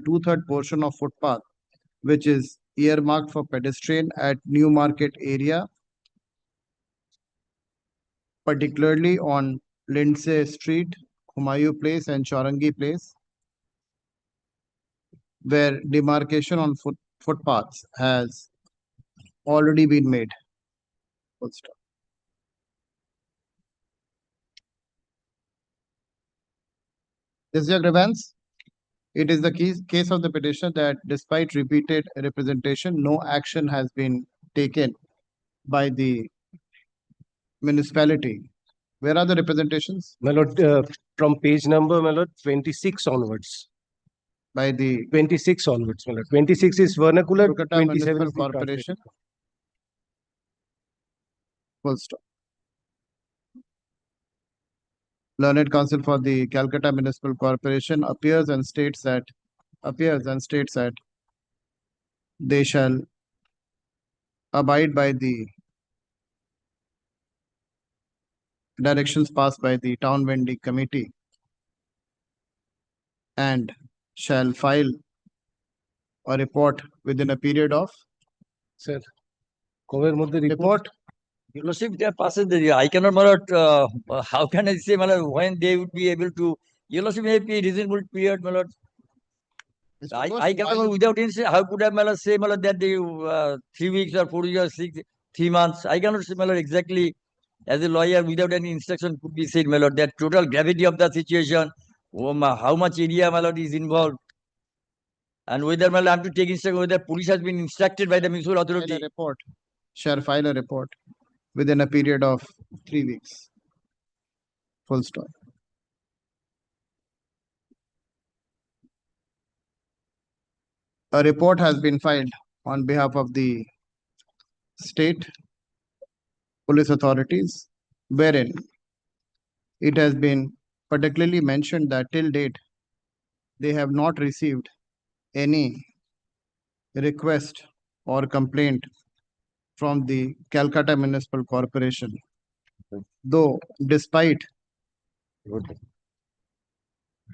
2/3 portion of footpath, which is earmarked for pedestrian at New Market area, particularly on Lindsay Street, Humayu Place and Chaurangi Place, where demarcation on footpaths has already been made. Full stop. This is your grievance. It is the case of the petitioner that despite repeated representation, no action has been taken by the municipality. Where are the representations? My lord, from page number, my lord, 26 onwards. By the 26 onwards, my lord. 26 is vernacular, Calcutta 27 Municipal is the Corporation. Full stop. Learned Counsel for the Calcutta Municipal Corporation appears and states that they shall abide by the directions passed by the town vending committee and shall file a report within a period of Sir, report. Your Lordship, they are passing the, I cannot, my lord, how can I say, my lord, when they would be able to, Your Lordship may be reasonable period, my lord. I cannot, without any, how could I, my lord, say, my lord, that they, 3 weeks or 4 weeks or 3 months, I cannot say, my lord, exactly, as a lawyer, without any instruction could be said, my lord, that total gravity of the situation, how much area, my lord, is involved, and whether, my lord, I have to take instruction, whether police has been instructed by the municipal authority. Shall file a report within a period of 3 weeks. Full stop. A report has been filed on behalf of the state police authorities, wherein it has been particularly mentioned that till date they have not received any request or complaint from the Calcutta Municipal Corporation. Though despite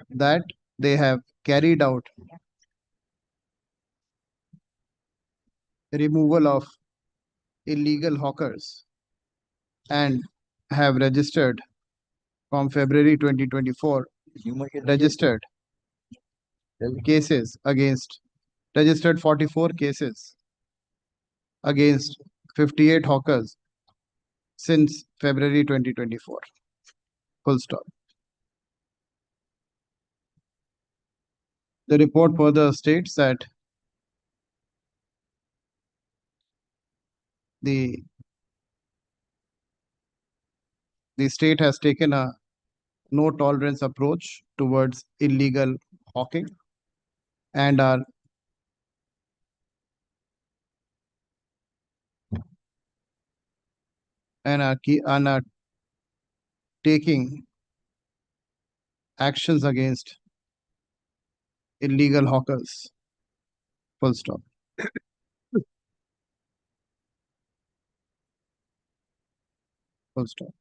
that they have carried out removal of illegal hawkers and have registered from February 2024 registered cases against registered 44 cases against 58 hawkers since February 2024. Full stop. The report further states that the state has taken a no tolerance approach towards illegal hawking and are taking actions against illegal hawkers. Full stop. Full stop.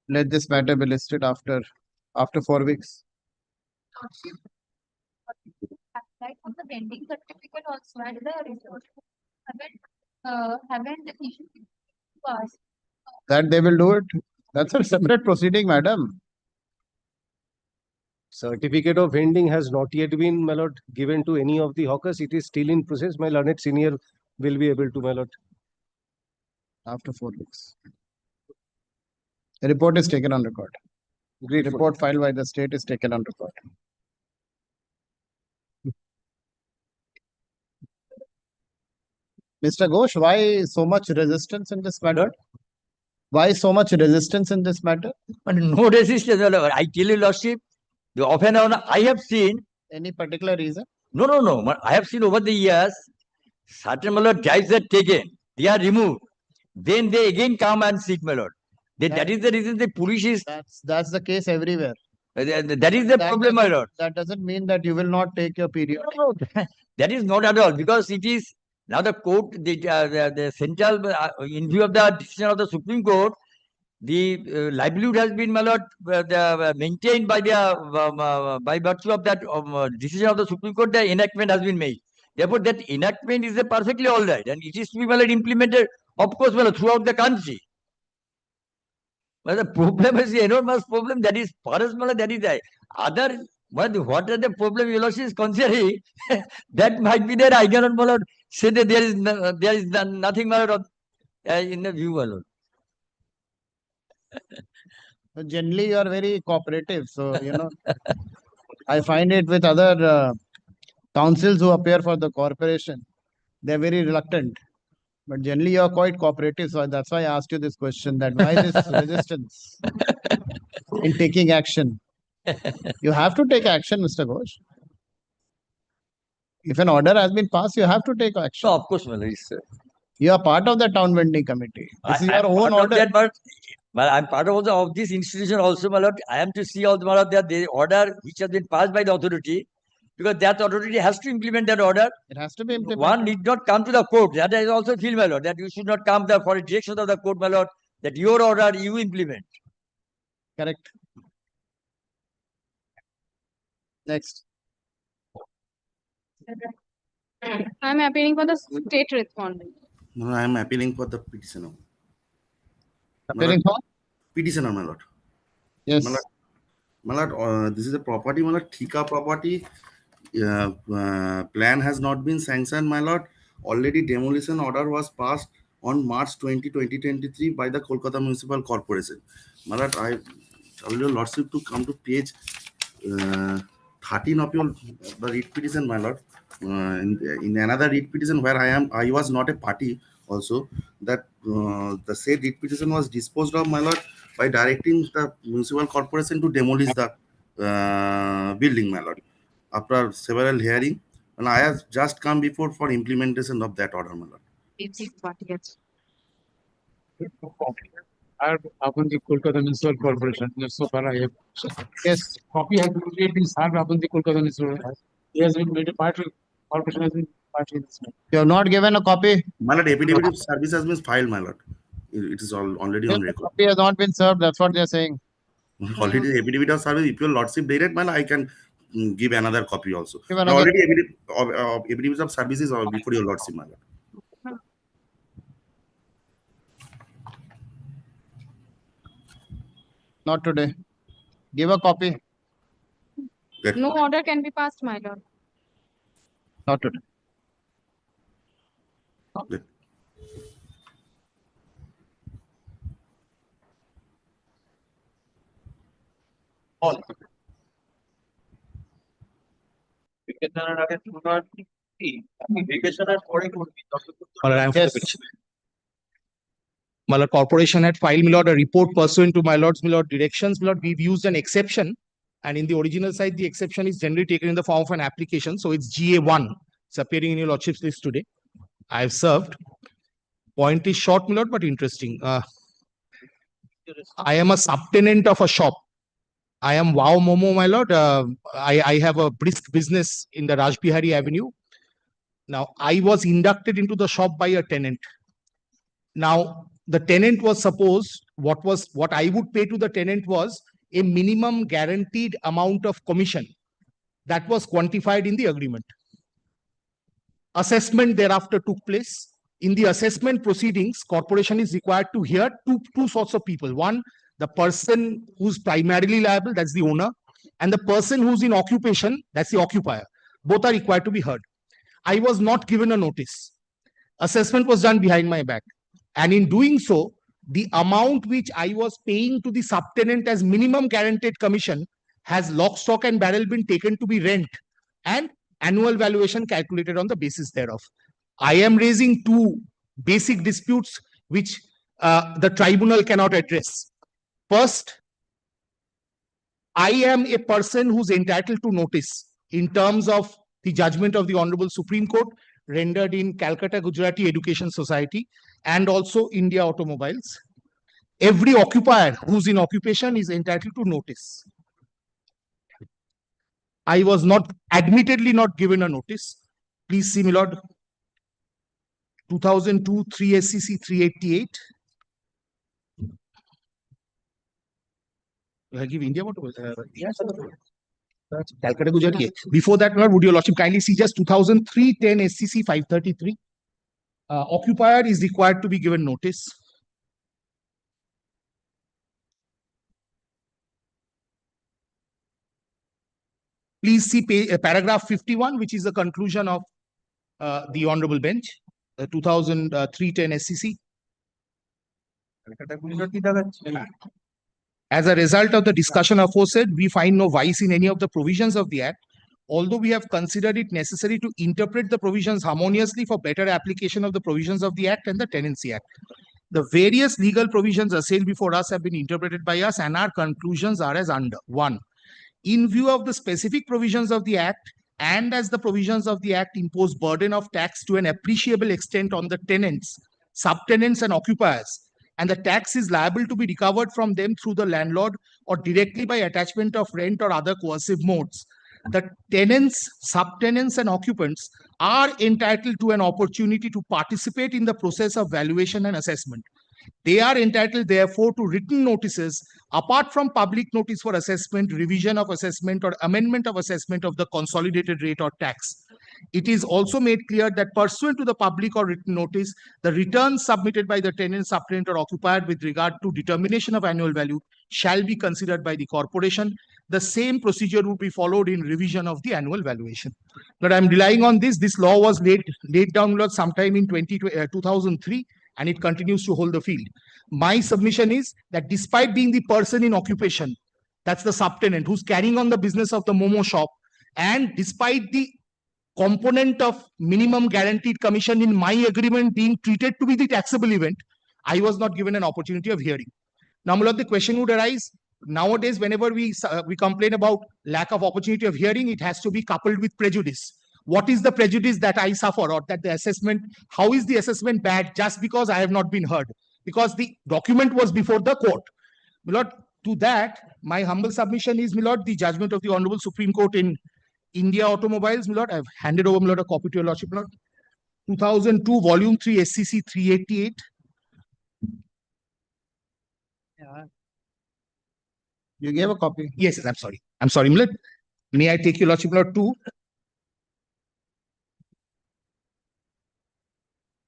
Let this matter be listed after 4 weeks. Applied for the vending certificate also and the report haven't issued to us. That they will do it. That's a separate proceeding, madam. Certificate of vending has not yet been, my lord, given to any of the hawkers. It is still in process. My learned senior will be able to, my lord. After 4 weeks. The report is taken on record. Great. Report filed by the state is taken on record. Mr. Ghosh, why so much resistance in this matter? Why so much resistance in this matter? But no resistance. I tell you, Lordship, the often I have seen. Any particular reason? No. I have seen over the years, certain drives are taken, they are removed. Then they again come and seek, my lord. That is the reason the police is. That's the case everywhere. That is the problem, my lord. That doesn't mean that you will not take your period. No, that is not at all, because it is now the court, the central, in view of the decision of the Supreme Court, the livelihood has been, my lord, maintained by the by virtue of that decision of the Supreme Court. The enactment has been made. Therefore, that enactment is perfectly all right, and it is to be, my lord, implemented, of course, my lord, throughout the country. But the problem is the enormous problem. That is, for us, my lord, that is the other. But what are the problem your lordship is considering? That might be there. I cannot, my lord, say that there is nothing, my lord, in the view, my lord. Generally, you are very cooperative. So, I find it with other councils who appear for the corporation. They're very reluctant. But generally, you are quite cooperative. So, that's why I asked you this question, that why this resistance in taking action? You have to take action, Mr. Ghosh. If an order has been passed, you have to take action. No, of course, my lord. You are part of the town vending committee. This is your own order. But I'm part of this institution also, my lord. I am to see all the order which has been passed by the authority, because that authority has to implement that order. It has to be implemented. One need not come to the court. That I also feel, my lord, that you should not come for a direction of the court, my lord, that your order you implement. Correct. Next. I'm appealing for the state respondent. No, I am appealing for the petitioner. Appealing for? Petitioner, my lord. Yes. My lord, this is a property, my lord, Thika property. Plan has not been sanctioned, my lord. Already demolition order was passed on March 20, 2023 by the Kolkata Municipal Corporation. My lord, I told your lordship to come to page 13 of your the writ petition, my lord. In another writ petition where I was not a party also, that the said writ petition was disposed of, my lord, by directing the municipal corporation to demolish the building, my lord, after several hearing, and I have just come before for implementation of that order, my lord. Upon the Kolkata Municipal Corporation, so far I have. Yes. Copy has been made in served upon the Kolkata Municipal. He has been made a part of corporation has been You have not given a copy. My lord, affidavit of service has been filed, my lord. It is already on The record. copy has not been served. That's what they're saying. Already the affidavit of service, if your lordship did it, man, I can give another copy also. Give Now, another. already affidavit of services are before your lordship, my lord. Not today. Give a copy. No order can be passed, my lord. Not today. All. My lord, corporation had filed, my lord, a report pursuant to my lord's, my lord, directions. My lord, we've used an exception, and in the original side, the exception is generally taken in the form of an application. So it's GA1. It's appearing in your lordship's list today. I've served. Point is short, my lord, but interesting. I am a subtenant of a shop. I am Wow Momo, my lord. I have a brisk business in the Rajbihari Avenue. Now, I was inducted into the shop by a tenant. Now, the tenant was supposed, what I would pay to the tenant was a minimum guaranteed amount of commission that was quantified in the agreement. Assessment thereafter took place. In the assessment proceedings, corporation is required to hear two sorts of people. One, the person who's primarily liable, that's the owner, and the person who's in occupation, that's the occupier. Both are required to be heard. I was not given a notice. Assessment was done behind my back. And in doing so, the amount which I was paying to the subtenant as minimum guaranteed commission has lock, stock and barrel been taken to be rent and annual valuation calculated on the basis thereof. I am raising two basic disputes which the tribunal cannot address. First, I am a person who's entitled to notice in terms of the judgment of the Honorable Supreme Court rendered in Calcutta Gujarati Education Society and also India Automobiles. Every occupier who's in occupation is entitled to notice. I was admittedly not given a notice. Please see, my lord, 2002 3 SCC 388. Will I give India Automobiles? Yes. Calcutta Gujarati. Before that, would your lordship kindly see just 2003 10 SCC 533. Occupier is required to be given notice. Please see paragraph 51, which is the conclusion of the Honorable Bench, 2003 10 SCC. As a result of the discussion aforesaid, we find no vice in any of the provisions of the Act, although we have considered it necessary to interpret the provisions harmoniously for better application of the provisions of the Act and the Tenancy Act. The various legal provisions assailed before us have been interpreted by us, and our conclusions are as under. 1. In view of the specific provisions of the Act, and as the provisions of the Act impose burden of tax to an appreciable extent on the tenants, subtenants and occupiers, and the tax is liable to be recovered from them through the landlord or directly by attachment of rent or other coercive modes, the tenants, subtenants and occupants are entitled to an opportunity to participate in the process of valuation and assessment. They are entitled, therefore, to written notices apart from public notice for assessment, revision of assessment, or amendment of assessment of the consolidated rate or tax. It is also made clear that pursuant to the public or written notice, the returns submitted by the tenant, subtenant, or occupier with regard to determination of annual value shall be considered by the corporation. The same procedure would be followed in revision of the annual valuation. But I'm relying on this. This law was laid down sometime in 2003. And it continues to hold the field. My submission is that despite being the person in occupation, that's the subtenant who's carrying on the business of the Momo shop, and despite the component of minimum guaranteed commission in my agreement being treated to be the taxable event, I was not given an opportunity of hearing. Now, my lord, the question would arise, nowadays, whenever we complain about lack of opportunity of hearing, it has to be coupled with prejudice. What is the prejudice that I suffer, or that the assessment, how is the assessment bad just because I have not been heard? Because the document was before the court. My lord, to that, my humble submission is, my lord, the judgment of the Honorable Supreme Court in India Automobiles, my lord, I've handed over, my lord, a copy to your lordship, my lord. 2002, Volume 3, SCC 388. You gave a copy. Yes, I'm sorry. I'm sorry, Millet. May I take your lordship note to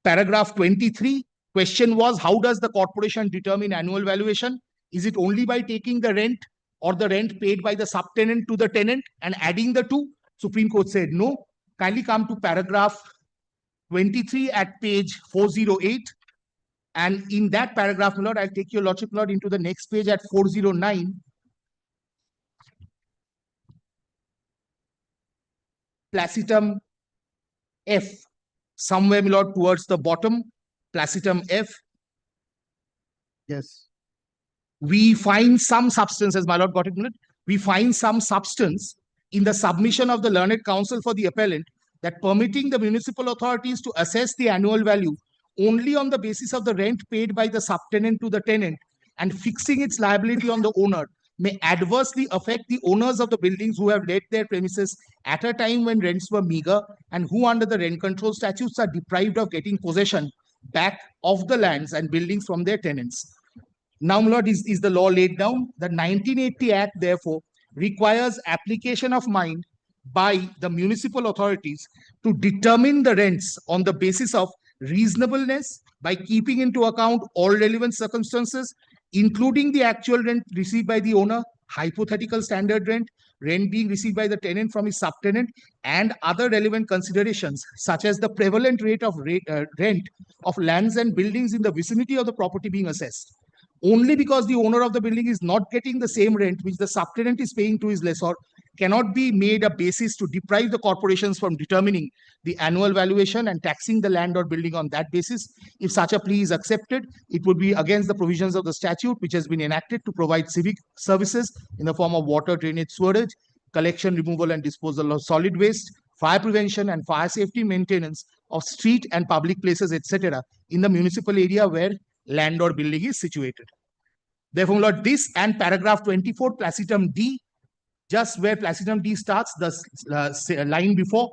paragraph 23? Question was, how does the corporation determine annual valuation? Is it only by taking the rent or the rent paid by the subtenant to the tenant and adding the two? Supreme Court said no. Kindly come to paragraph 23 at page 408. And in that paragraph, my lord, I'll take your lordship lord into the next page at 409. Placitum F, somewhere, my lord, towards the bottom, Placitum F. Yes. We find some substances, my lord, got it, my lord? We find some substance in the submission of the learned counsel for the appellant that permitting the municipal authorities to assess the annual value only on the basis of the rent paid by the subtenant to the tenant and fixing its liability on the owner may adversely affect the owners of the buildings who have let their premises at a time when rents were meager and who under the rent control statutes are deprived of getting possession back of the lands and buildings from their tenants. Now, my lord, is the law laid down? The 1980 Act, therefore, requires application of mind by the municipal authorities to determine the rents on the basis of reasonableness by keeping into account all relevant circumstances, including the actual rent received by the owner, hypothetical standard rent, rent being received by the tenant from his subtenant, and other relevant considerations, such as the prevalent rate of rent of lands and buildings in the vicinity of the property being assessed. Only because the owner of the building is not getting the same rent which the subtenant is paying to his lessor cannot be made a basis to deprive the corporations from determining the annual valuation and taxing the land or building on that basis. If such a plea is accepted, it would be against the provisions of the statute which has been enacted to provide civic services in the form of water, drainage, sewerage, collection, removal and disposal of solid waste, fire prevention and fire safety maintenance of street and public places, etc. in the municipal area where land or building is situated. Therefore, Lord, this and paragraph 24, Placitum D, just where Placitum D starts, the line before,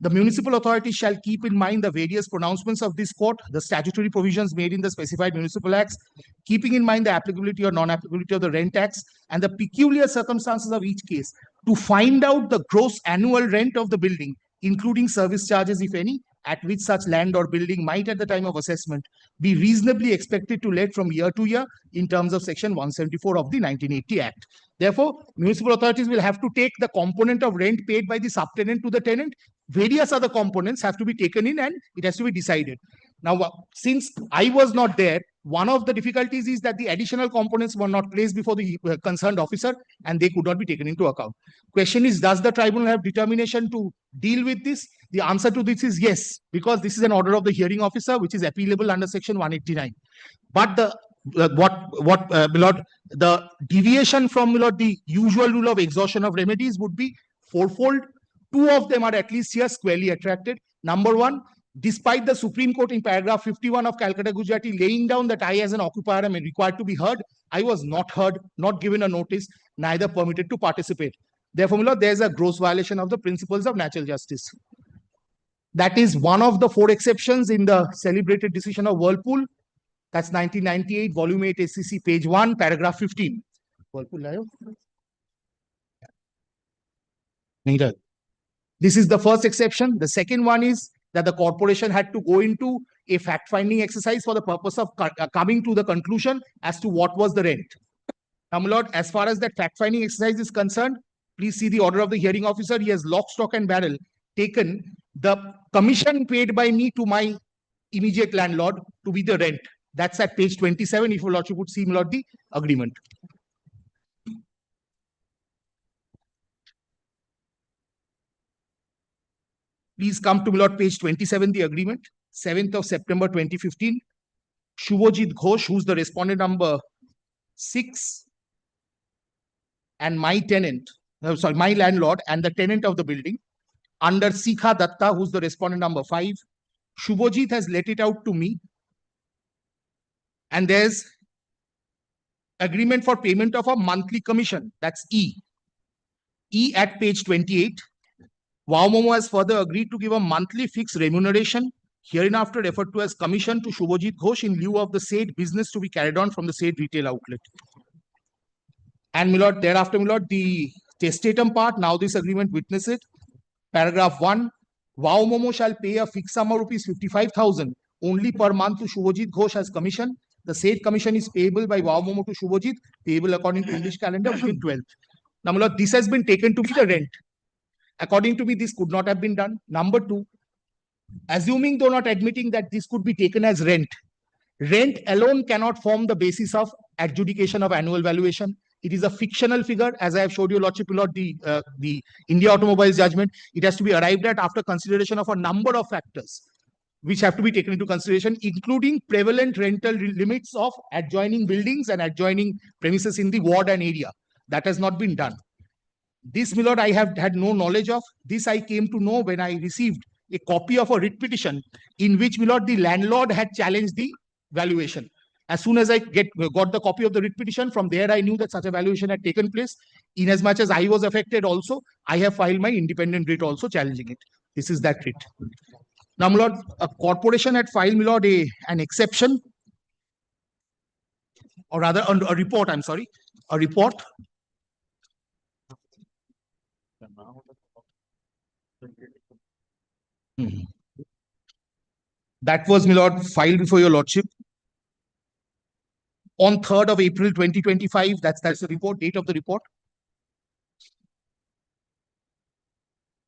the municipal authority shall keep in mind the various pronouncements of this court, the statutory provisions made in the specified municipal acts, keeping in mind the applicability or non-applicability of the rent tax and the peculiar circumstances of each case to find out the gross annual rent of the building, including service charges, if any, at which such land or building might at the time of assessment be reasonably expected to let from year to year in terms of section 174 of the 1980 Act. Therefore, municipal authorities will have to take the component of rent paid by the subtenant to the tenant. Various other components have to be taken in and it has to be decided. Now, since I was not there, one of the difficulties is that the additional components were not placed before the concerned officer and they could not be taken into account. Question is, does the tribunal have determination to deal with this? The answer to this is yes, because this is an order of the hearing officer, which is appealable under section 189. But the deviation from the usual rule of exhaustion of remedies would be fourfold. Two of them are at least here squarely attracted. Number one, despite the Supreme Court in paragraph 51 of Calcutta Gujarati laying down that I as an occupier am required to be heard, I was not heard, not given a notice, neither permitted to participate. Therefore, my lord, there is a gross violation of the principles of natural justice. That is one of the four exceptions in the celebrated decision of Whirlpool. That's 1998, volume 8, SCC, page 1, paragraph 15. Whirlpool, this is the first exception. The second one is that the corporation had to go into a fact-finding exercise for the purpose of coming to the conclusion as to what was the rent. Now, my lord, as far as that fact-finding exercise is concerned, please see the order of the hearing officer. He has lock, stock and barrel taken the commission paid by me to my immediate landlord to be the rent. That's at page 27. If your lordship would see, my lord, the agreement. Please come to, my lord, page 27, the agreement, 7th of September 2015. Shubhajit Ghosh, who's the respondent number 6, and my tenant, my landlord and the tenant of the building, under Sikha Datta, who's the respondent number 5. Shubhajit has let it out to me. And there's agreement for payment of a monthly commission. That's E. E at page 28. Wow Momo has further agreed to give a monthly fixed remuneration hereinafter referred to as commission to Shubhajit Ghosh in lieu of the said business to be carried on from the said retail outlet. And my lord, thereafter, my lord, the testatum part, now this agreement witness it. Paragraph 1, Wow Momo shall pay a fixed sum of rupees 55,000 only per month to Shubhajit Ghosh as commission. The said commission is payable by Wow Momo to Shubhajit, payable according to English calendar within 12. Now, my lord, this has been taken to be the rent. According to me, this could not have been done. Number 2, assuming though not admitting that this could be taken as rent, rent alone cannot form the basis of adjudication of annual valuation. It is a fictional figure, as I have showed you, Lordship, Lord, the India Automobiles judgment. It has to be arrived at after consideration of a number of factors, which have to be taken into consideration, including prevalent rental limits of adjoining buildings and adjoining premises in the ward and area. That has not been done. This, my lord, I have had no knowledge of. This I came to know when I received a copy of a writ petition in which, my lord, the landlord had challenged the valuation. As soon as I got the copy of the writ petition, from there I knew that such a valuation had taken place. Inasmuch as I was affected also, I have filed my independent writ also challenging it. This is that writ. Now, my lord, a corporation had filed, my lord, an exception, or rather a report, I'm sorry, a report. That was, my lord, filed before your lordship on 3rd of April 2025. That's the report, date of the report.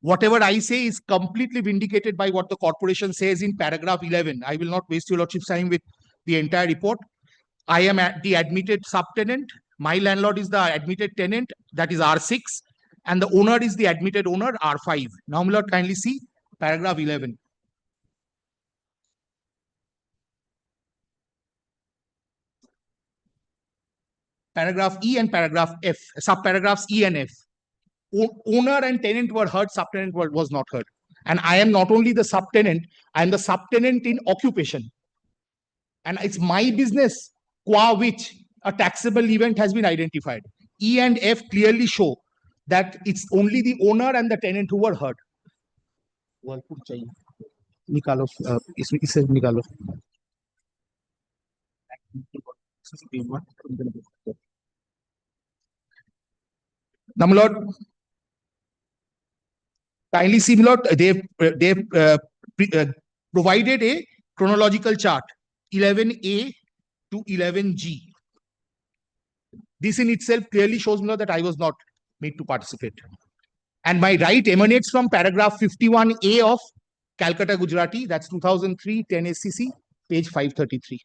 Whatever I say is completely vindicated by what the corporation says in paragraph 11. I will not waste your lordship's time with the entire report. I am at the admitted subtenant. My landlord is the admitted tenant, that is R6, and the owner is the admitted owner, R5. Now, my lord, kindly see paragraph 11. Paragraph E and paragraph F, subparagraphs E and F. Owner and tenant were heard, subtenant was not heard. And I am not only the subtenant, I am the subtenant in occupation. And it's my business qua which a taxable event has been identified. E and F clearly show that it's only the owner and the tenant who were heard. Nikalo, इसे निकालो. Now, my lord, kindly see, my lord, they've provided a chronological chart, 11A to 11G. This in itself clearly shows, my lord, that I was not made to participate. And my right emanates from paragraph 51A of Calcutta, Gujarati. That's 2003, 10 SCC, page 533.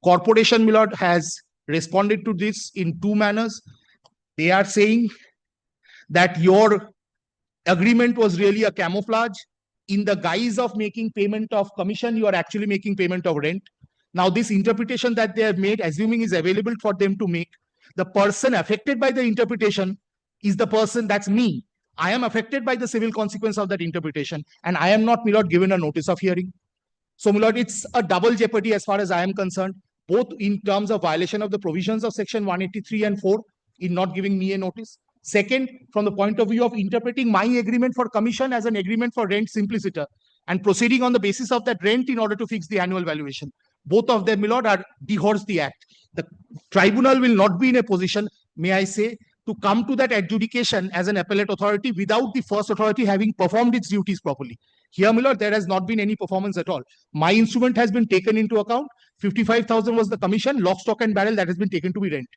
Corporation, my lord, has responded to this in two manners. They are saying that your agreement was really a camouflage. In the guise of making payment of commission, you are actually making payment of rent. Now, this interpretation that they have made, assuming is available for them to make, the person affected by the interpretation is the person, that's me. I am affected by the civil consequence of that interpretation, and I am not, my lord, given a notice of hearing. So, my lord, it's a double jeopardy as far as I am concerned, both in terms of violation of the provisions of section 183 and 4 in not giving me a notice. Second, from the point of view of interpreting my agreement for commission as an agreement for rent simpliciter and proceeding on the basis of that rent in order to fix the annual valuation. Both of them, my lord, are dehors the act. The tribunal will not be in a position, may I say, to come to that adjudication as an appellate authority without the first authority having performed its duties properly. Here, my lord, there has not been any performance at all. My instrument has been taken into account. 55,000 was the commission, lock, stock and barrel, that has been taken to be rent.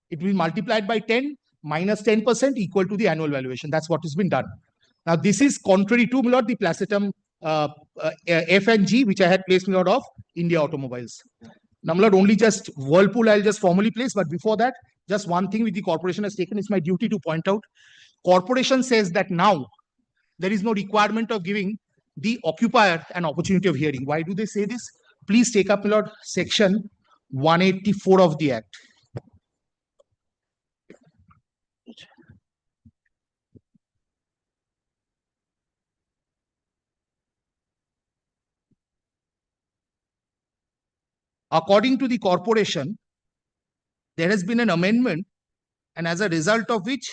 It will be multiplied by 10 minus 10% equal to the annual valuation. That's what has been done. Now, this is contrary to, my lord, the placetum F and G, which I had placed, my lord, of India Automobiles. Now, my lord, only just Whirlpool I'll just formally place, but before that, just one thing which the corporation has taken, it's my duty to point out. Corporation says that now there is no requirement of giving the occupier an opportunity of hearing. Why do they say this? Please take up, my lord, section 184 of the Act. According to the corporation, there has been an amendment, and as a result of which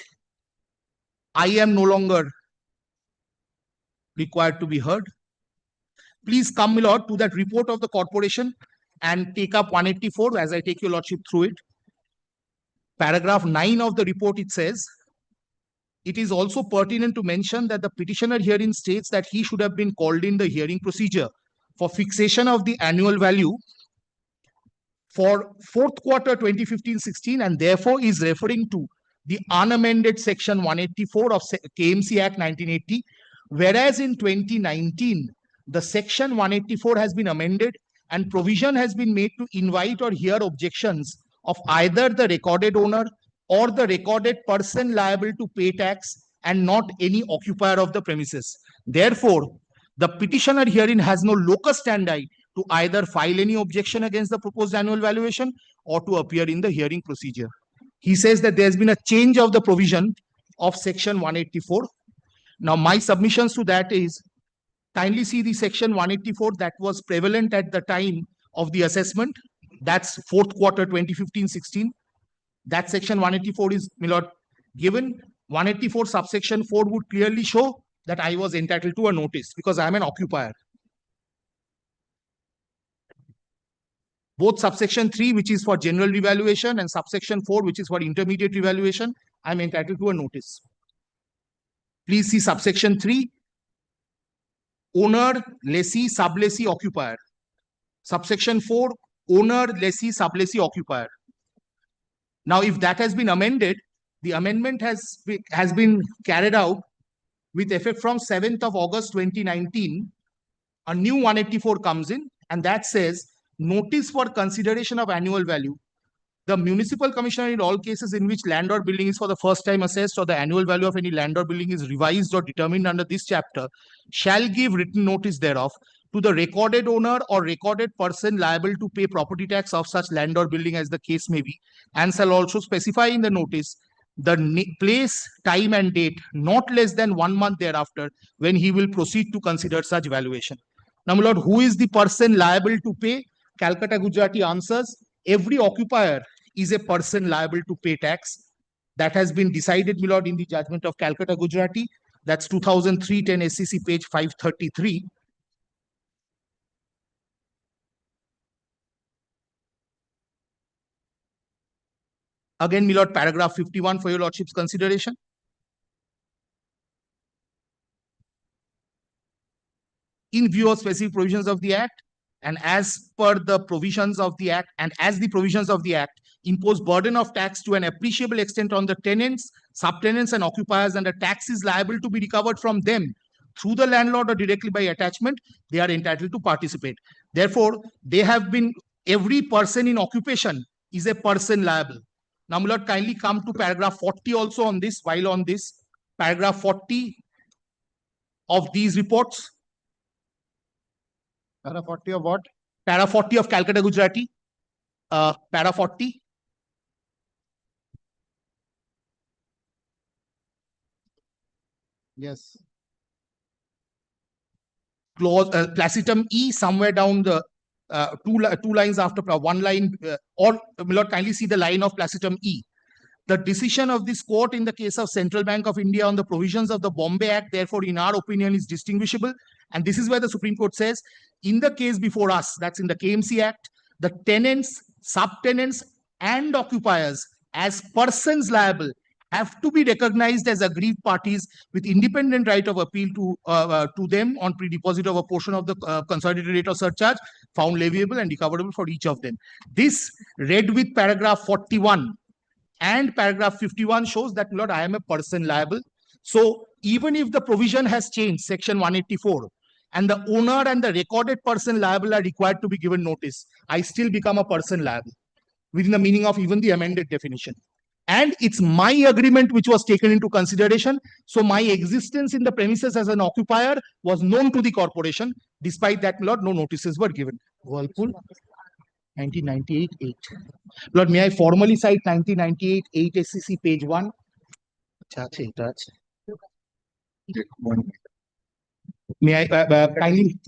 I am no longer required to be heard. Please come, my lord, to that report of the corporation and take up 184 as I take your lordship through it. Paragraph 9 of the report, it says, it is also pertinent to mention that the petitioner herein states that he should have been called in the hearing procedure for fixation of the annual value for fourth quarter 2015-16 and therefore is referring to the unamended section 184 of KMC Act 1980, whereas in 2019, the section 184 has been amended and provision has been made to invite or hear objections of either the recorded owner or the recorded person liable to pay tax and not any occupier of the premises. Therefore, the petitioner herein has no locus standi to either file any objection against the proposed annual valuation or to appear in the hearing procedure. He says that there has been a change of the provision of section 184. Now, my submissions to that is, kindly see the section 184 that was prevalent at the time of the assessment. That's fourth quarter 2015-16. That section 184 is, my lord, given. 184 subsection 4 would clearly show that I was entitled to a notice because I am an occupier. Both subsection 3, which is for general revaluation, and subsection 4, which is for intermediate revaluation, I am entitled to a notice. Please see subsection 3, owner, lessee, sublessee, occupier. Subsection 4, owner, lessee, sublessee, occupier. Now, if that has been amended, the amendment has been carried out with effect from 7th of August 2019. A new 184 comes in, and that says, notice for consideration of annual value. The municipal commissioner, in all cases in which land or building is for the first time assessed or the annual value of any land or building is revised or determined under this chapter, shall give written notice thereof to the recorded owner or recorded person liable to pay property tax of such land or building as the case may be, and shall also specify in the notice the place, time and date not less than 1 month thereafter when he will proceed to consider such valuation. Now, my lord, who is the person liable to pay? Calcutta Gujarati answers, every occupier is a person liable to pay tax. That has been decided, my lord, in the judgment of Calcutta Gujarati. That's 2003-10 SCC page 533. Again, my lord, paragraph 51 for your lordship's consideration. In view of specific provisions of the Act, and as per the provisions of the Act, and as the provisions of the Act impose burden of tax to an appreciable extent on the tenants, subtenants, and occupiers, and the tax is liable to be recovered from them through the landlord or directly by attachment, they are entitled to participate. Therefore, they have been, every person in occupation is a person liable. Now, my lord, kindly come to paragraph 40 also on this, while on this, paragraph 40 of these reports. Para 40 of what? Para 40 of Calcutta Gujarati. Para 40. Yes. Clause placitum E somewhere down the two lines after one line, or my lord, kindly see the line of placitum E. The decision of this court in the case of Central Bank of India on the provisions of the Bombay Act, therefore, in our opinion, is distinguishable. And this is where the Supreme Court says, in the case before us, that's in the KMC Act, the tenants, subtenants, and occupiers as persons liable have to be recognized as aggrieved parties with independent right of appeal to them on pre-deposit of a portion of the consolidated rate of surcharge found leviable and recoverable for each of them. This, read with paragraph 41 and paragraph 51, shows that, Lord, I am a person liable. So even if the provision has changed, section 184, and the owner and the recorded person liable are required to be given notice, I still become a person liable within the meaning of even the amended definition. And it's my agreement which was taken into consideration. So my existence in the premises as an occupier was known to the corporation. Despite that, Lord, no notices were given. Whirlpool, 1998-8. Lord, may I formally cite 1998-8 SCC page 1? May I kindly?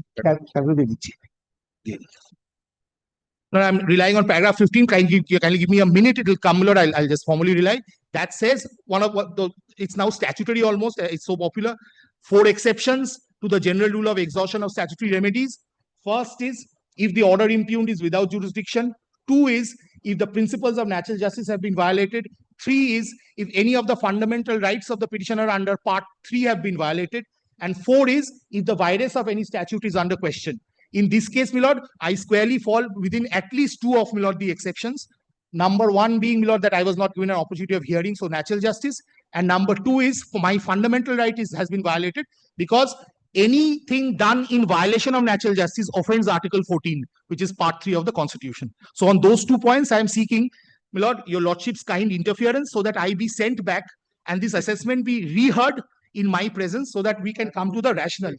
No, I'm relying on paragraph 15. Kindly give me a minute. It will come, Lord. I'll just formally rely. That says one of what it's now statutory almost. It's so popular. 4 exceptions to to the general rule of exhaustion of statutory remedies. First is if the order impugned is without jurisdiction. 2 is if the principles of natural justice have been violated. 3 is if any of the fundamental rights of the petitioner under Part 3 have been violated. And 4 is if the virus of any statute is under question. In this case, my lord, I squarely fall within at least 2 of, my lord, the exceptions. Number 1 being, my lord, that I was not given an opportunity of hearing, so natural justice. And number 2 is for my fundamental right has been violated because anything done in violation of natural justice offends Article 14, which is Part 3 of the Constitution. So on those 2 points, I am seeking, my lord, your lordship's kind interference so that I be sent back and this assessment be reheard in my presence so that we can come to the rationale.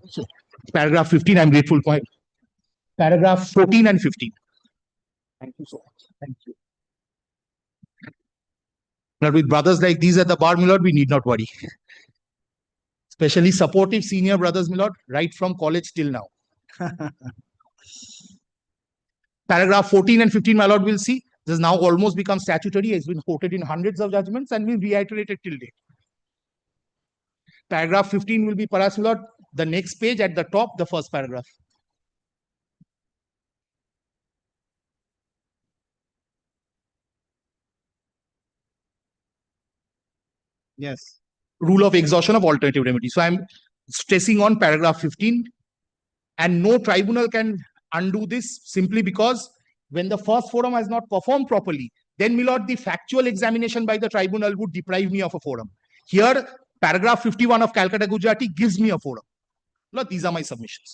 So, paragraph 15, I'm grateful for. Paragraph 14 and 15. Thank you so much. Thank you. Now, with brothers like these at the bar, my lord, we need not worry. Especially supportive senior brothers, my lord, right from college till now. Paragraph 14 and 15, my lord, we'll see. This has now almost become statutory. It's been quoted in hundreds of judgments and we'll reiterate it till date. Paragraph 15 will be, perhaps, my lord, the next page at the top, the first paragraph. Yes. Rule of exhaustion of alternative remedy. So I'm stressing on paragraph 15, and no tribunal can undo this simply because when the first forum has not performed properly, then, my lord, the factual examination by the tribunal would deprive me of a forum. Here, paragraph 51 of Calcutta Gujarati gives me a forum. Lord, these are my submissions.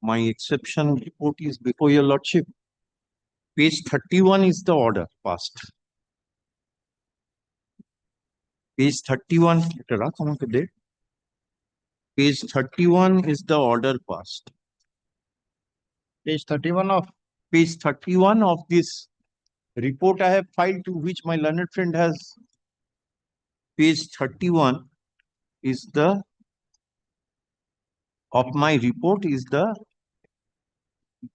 My exception report is before your lordship. Page 31 is the order passed. Page 31, page 31 is the order passed. Page 31 of? Page 31 of this report I have filed, to which my learned friend has. Page 31 is the, of my report is the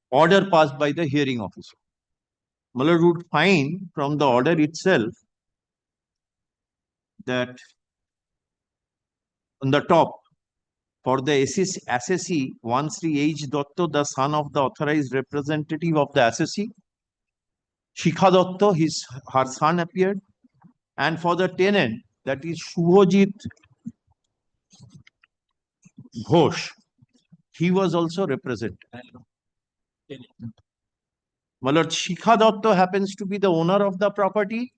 order passed by the hearing officer. Muller would find from the order itself that on the top, for the assessee, one Sri H. Dotto, the son of the authorized representative of the assessee, Shikha Dotto, her son appeared, and for the tenant, that is Shubhajit Ghosh, he was also represented. My lord, Shikha Dotto happens to be the owner of the property.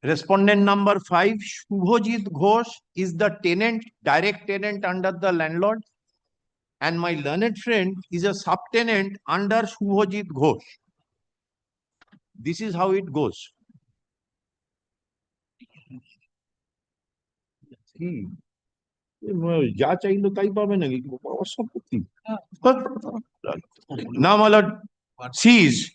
Respondent number 5, Shubhajit Ghosh, is the tenant, direct tenant under the landlord. And my learned friend is a subtenant under Shubhajit Ghosh. This is how it goes. Now, my lord, sees,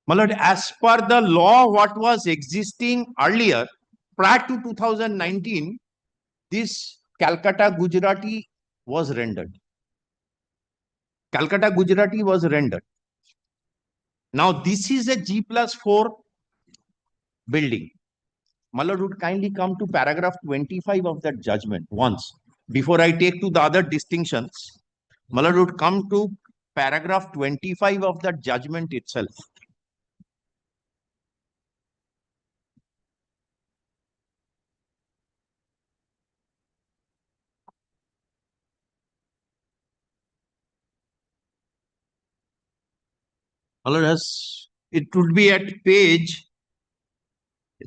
my lord, as per the law, what was existing earlier, prior to 2019, this Calcutta Gujarati was rendered. Calcutta Gujarati was rendered. Now, this is a G+4 building. My lord would kindly come to paragraph 25 of that judgment once. Before I take to the other distinctions, my lord would come to paragraph 25 of that judgment itself. It would be at page,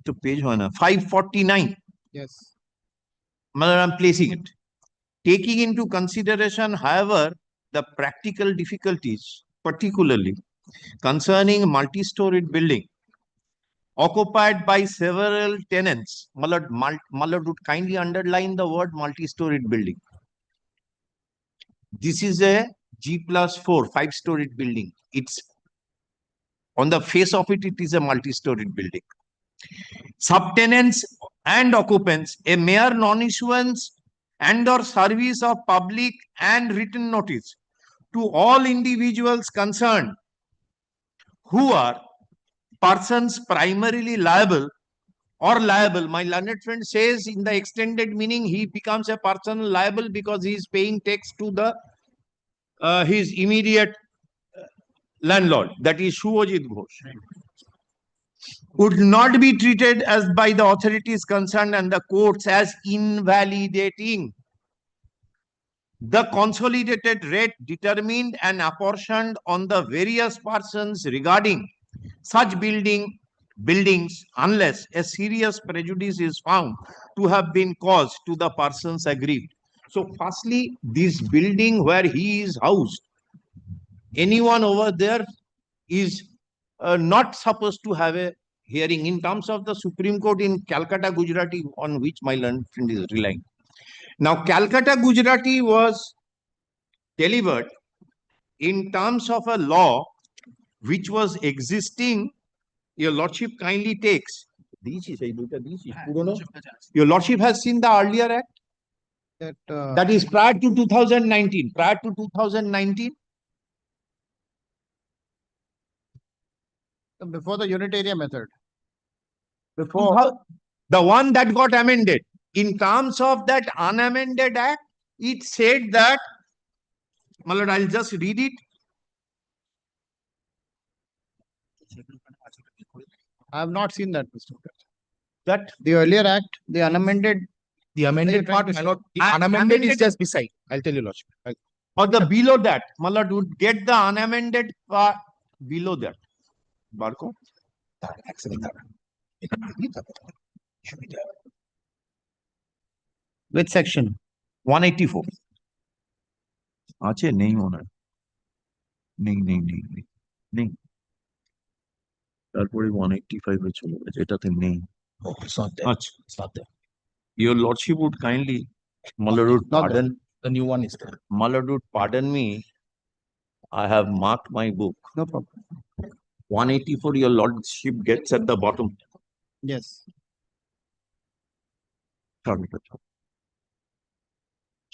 to page 549. Yes. I'm placing it. Taking into consideration, however, the practical difficulties, particularly concerning multi-storied building occupied by several tenants, Mallard would kindly underline the word multi-storied building. This is a G+4, 5-storied building. It's on the face of it, it is a multi-storied building. Subtenants and occupants, a mere non-issuance and or service of public and written notice to all individuals concerned who are persons primarily liable or liable. My learned friend says in the extended meaning, he becomes a person liable because he is paying tax to the his immediate landlord, that is Shubhajit Ghosh, would not be treated as by the authorities concerned and the courts as invalidating the consolidated rate determined and apportioned on the various persons regarding such buildings unless a serious prejudice is found to have been caused to the persons aggrieved. So firstly, this building where he is housed, anyone over there is not supposed to have a hearing in terms of the Supreme Court in Calcutta, Gujarati, on which my learned friend is relying. Now, Calcutta, Gujarati was delivered in terms of a law which was existing. Your Lordship kindly takes. Your Lordship has seen the earlier act. That is prior to 2019. Prior to 2019. Before the Unitarian method. Before the one that got amended. In terms of that unamended act, it said that, my lord, I'll just read it. I have not seen that, Mr. That the earlier act, the unamended. The amended part, my lord, the unamended is just beside. I'll tell you, Lordship. Or the below that, my lord, would get the unamended part below that. Barco. Which section? 184. আছে নেই মনে হয় নেই নেই নেই নেই নেই তারপরে 185 এ চলে গেছে এটাতে নেই আচ্ছা your lordship would kindly my lord would pardon the new one is there. My lord would pardon me, I have marked my book. No problem. 184 your lordship gets at the bottom. Yes.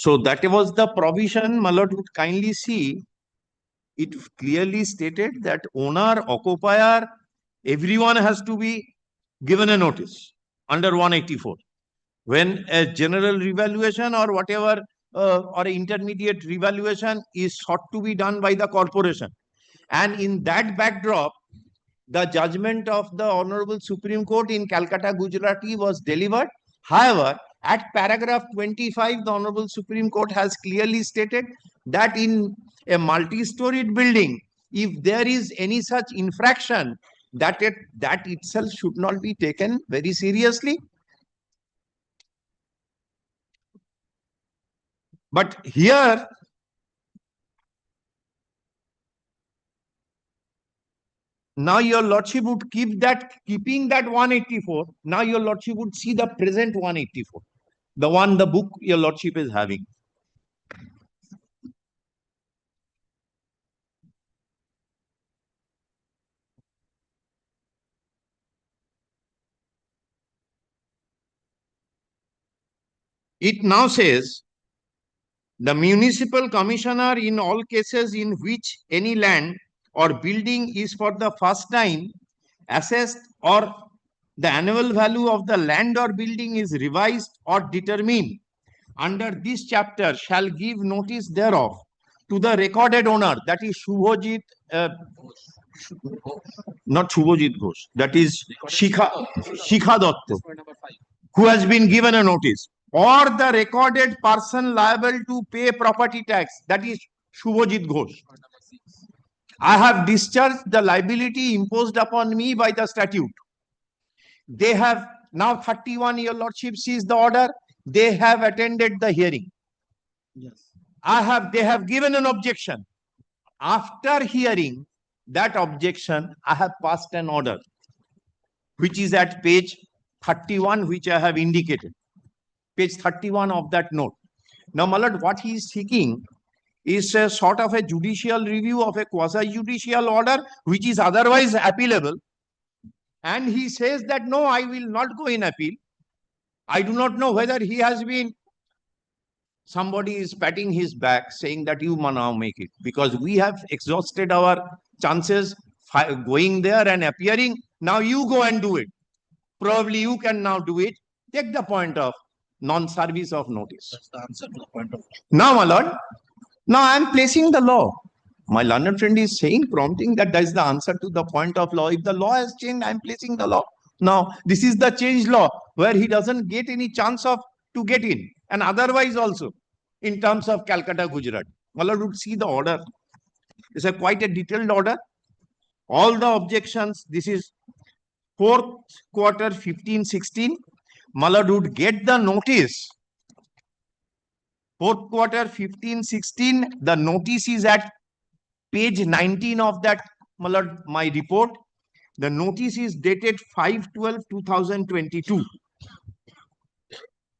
So that was the provision. My lord would kindly see. It clearly stated that owner, occupier, everyone has to be given a notice under 184. When a general revaluation or whatever or intermediate revaluation is sought to be done by the corporation. And in that backdrop, the judgment of the Honorable Supreme Court in Calcutta, Gujarati was delivered. However, at paragraph 25, the Honorable Supreme Court has clearly stated that in a multi-storied building, if there is any such infraction, that itself should not be taken very seriously. But here, now your lordship would keeping that 184. Now your lordship would see the present 184, the book your lordship is having. It now says, the municipal commissioner in all cases in which any land or building is for the first time assessed or the annual value of the land or building is revised or determined under this chapter shall give notice thereof to the recorded owner, that is Shubhajit, not Shubhajit Ghosh, that is Shikha Datta, who has been given a notice, or the recorded person liable to pay property tax, that is Shubhajit Ghosh. I have discharged the liability imposed upon me by the statute. They have now 31, your lordship sees the order. They have attended the hearing. Yes. They have given an objection. After hearing that objection, I have passed an order, which is at page 31, which I have indicated. Page 31 of that note. Now, my lord, what he is seeking is a sort of a judicial review of a quasi-judicial order, which is otherwise appealable. And he says that, no, I will not go in appeal. I do not know whether he has been, somebody is patting his back saying that you now make it, because we have exhausted our chances going there and appearing. Now you go and do it. Probably you can now do it. Take the point of non-service of notice. That's the answer to the point of. Now, my lord, now I am placing the law. My learned friend is saying, prompting that is the answer to the point of law. If the law has changed, I am placing the law. Now, this is the changed law where he doesn't get any chance of to get in. And otherwise also, in terms of Calcutta, Gujarat. My lord would see the order. It's a quite a detailed order. All the objections, this is 4th quarter 15-16. My lord would get the notice. 4th quarter 15-16, the notice is at page 19 of that, my lord, my report. The notice is dated 5/12/2022.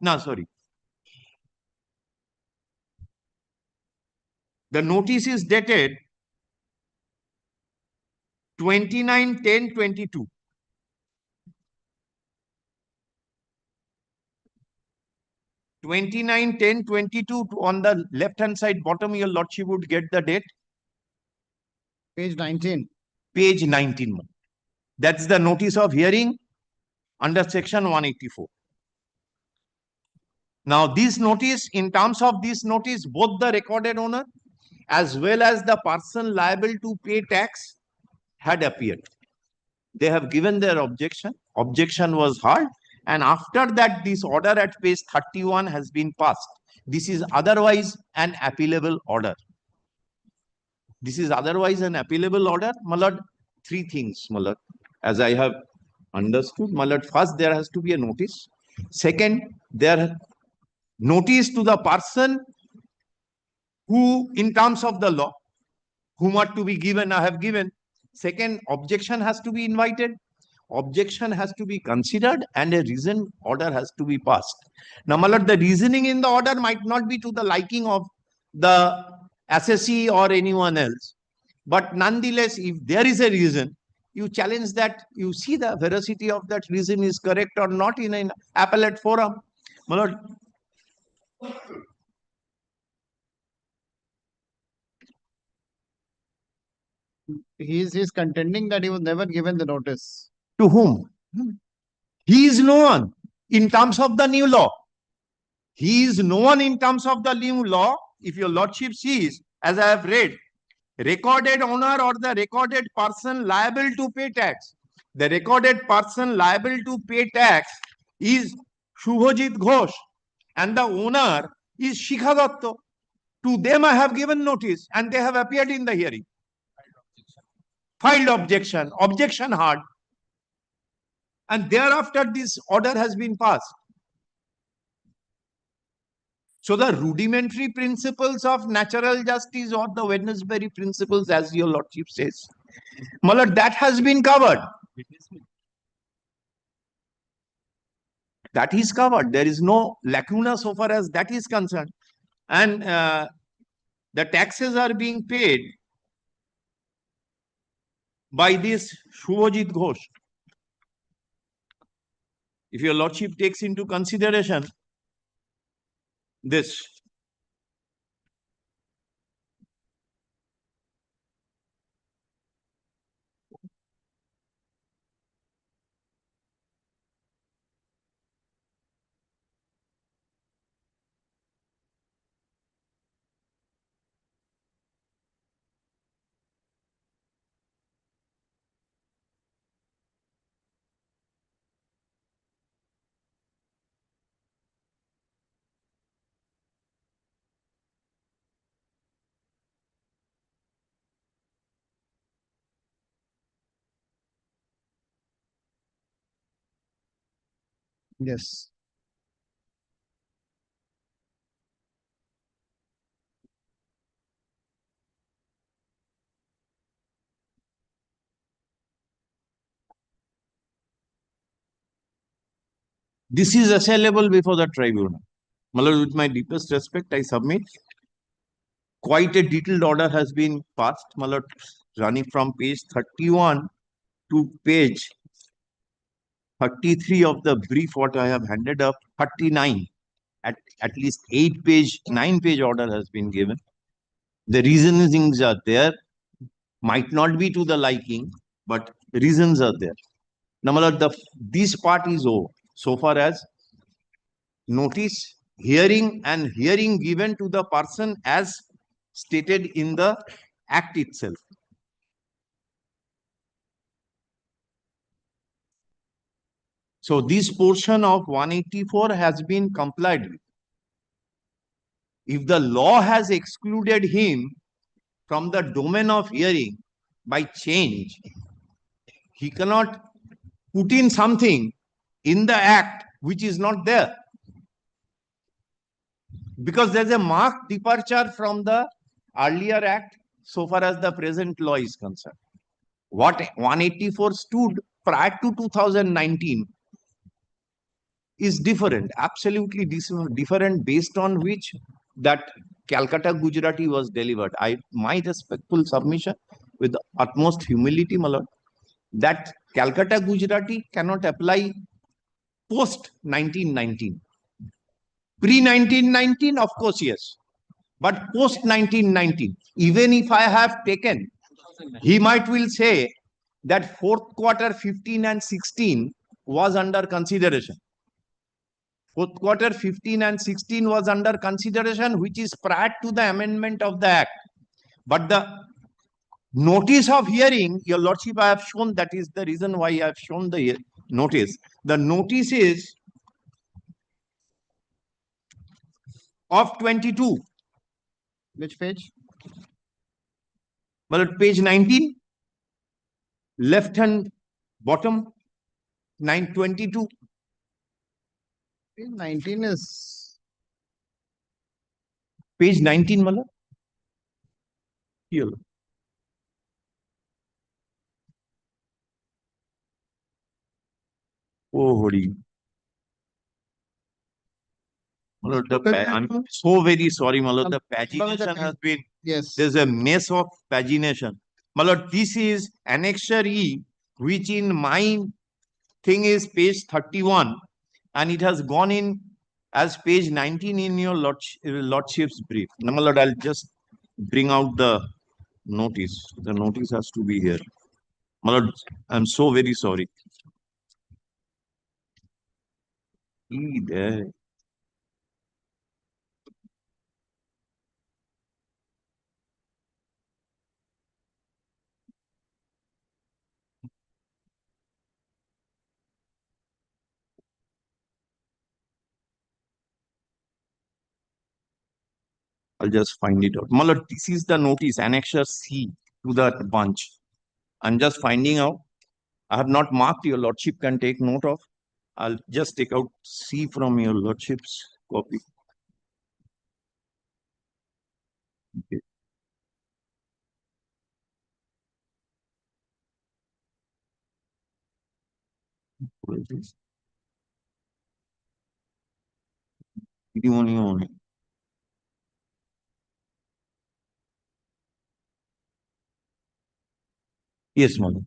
No, sorry. The notice is dated 29/10/22. On the left hand side bottom, your lordship would get the date. Page 19. Page 19. That's the notice of hearing under section 184. Now, this notice, in terms of this notice, both the recorded owner as well as the person liable to pay tax had appeared. They have given their objection. Objection was heard. And after that, this order at page 31 has been passed. This is otherwise an appealable order. This is otherwise an appealable order. My lord, three things, my lord, as I have understood. My lord, first, there has to be a notice. Second, there notice to the person who, in terms of the law, whom are to be given, I have given. Second, objection has to be invited. Objection has to be considered and a reasoned order has to be passed. Now, my lord, the reasoning in the order might not be to the liking of the assessee or anyone else. But nonetheless, if there is a reason, you challenge that, you see the veracity of that reason is correct or not in an appellate forum. My lord, He's contending that he was never given the notice. to whom? He is no one in terms of the new law. He is no one in terms of the new law. If your lordship sees, as I have read, recorded owner or the recorded person liable to pay tax. The recorded person liable to pay tax is Shubhajit Ghosh and the owner is Shikha Datta. To them I have given notice and they have appeared in the hearing. Filed objection, objection heard. And thereafter this order has been passed. So the rudimentary principles of natural justice or the Wednesbury principles, as your lordship says, my lord, that has been covered. That is covered. There is no lacuna so far as that is concerned. And the taxes are being paid by this Shubhajit Ghosh. If your lordship takes into consideration this, Yes. this is assailable before the tribunal. My lord, with my deepest respect, I submit. Quite a detailed order has been passed, my lord, running from page 31 to page 33 of the brief what I have handed up, 39. At least 9-page order has been given. The reasonings are there. Might not be to the liking, but reasons are there. Now, my lord, this part is over so far as notice, hearing and hearing given to the person as stated in the act itself. So this portion of 184 has been complied with. If the law has excluded him from the domain of hearing by change, he cannot put in something in the act which is not there. Because there's a marked departure from the earlier act so far as the present law is concerned. What 184 stood prior to 2019 is different, absolutely different, based on which that Calcutta Gujarati was delivered. My respectful submission with the utmost humility, my lord, that Calcutta Gujarati cannot apply post 1919. Pre 1919, of course, yes, but post 1919, even if I have taken, he might will say that fourth quarter 15 and 16 was under consideration. Fourth quarter 15 and 16 was under consideration, which is prior to the amendment of the act. But the notice of hearing, your lordship, I have shown, that is the reason why I have shown the notice. The notice is of 22. Which page? Well, page 19, left hand bottom, 922. Page 19 is page 19, Mala. Here. Oh, Hori. I'm so very sorry, my lord. The pagination has been, yes, there's a mess of pagination. My lord, this is Annexure E, which in my thing is page 31, and it has gone in as page 19 in your lordship's brief. Now, my lord, I'll just bring out the notice. The notice has to be here. My lord, I'm so very sorry. There. I'll just find it out. My lord, this is the notice, Annexure C to that bunch. I'm just finding out. I have not marked, your lordship can take note of. I'll just take out C from your lordship's copy. Okay. What is this? Yes, mother.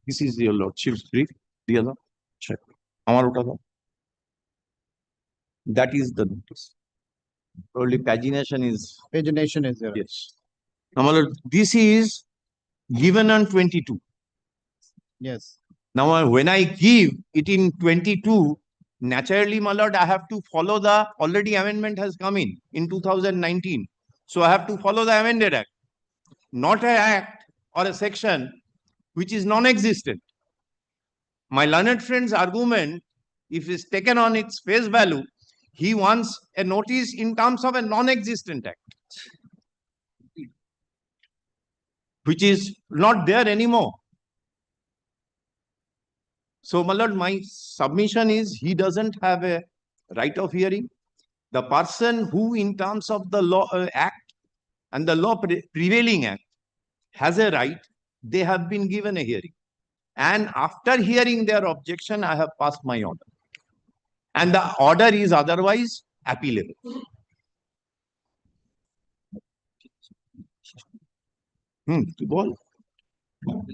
This is your lordship's brief. The other check. That is the notice. Probably pagination is. Pagination is there. Yes. Now, my lord, this is given on 22. Yes. Now, when I give it in 22, naturally, my lord, I have to follow the already amendment has come in 2019. So I have to follow the amended act, not an act or a section which is non-existent. My learned friend's argument, if it's taken on its face value, he wants a notice in terms of a non-existent act, which is not there anymore. So, my lord, my submission is he doesn't have a right of hearing. The person who, in terms of the law act and the law prevailing act, has a right, they have been given a hearing. And after hearing their objection, I have passed my order. And the order is otherwise appealable.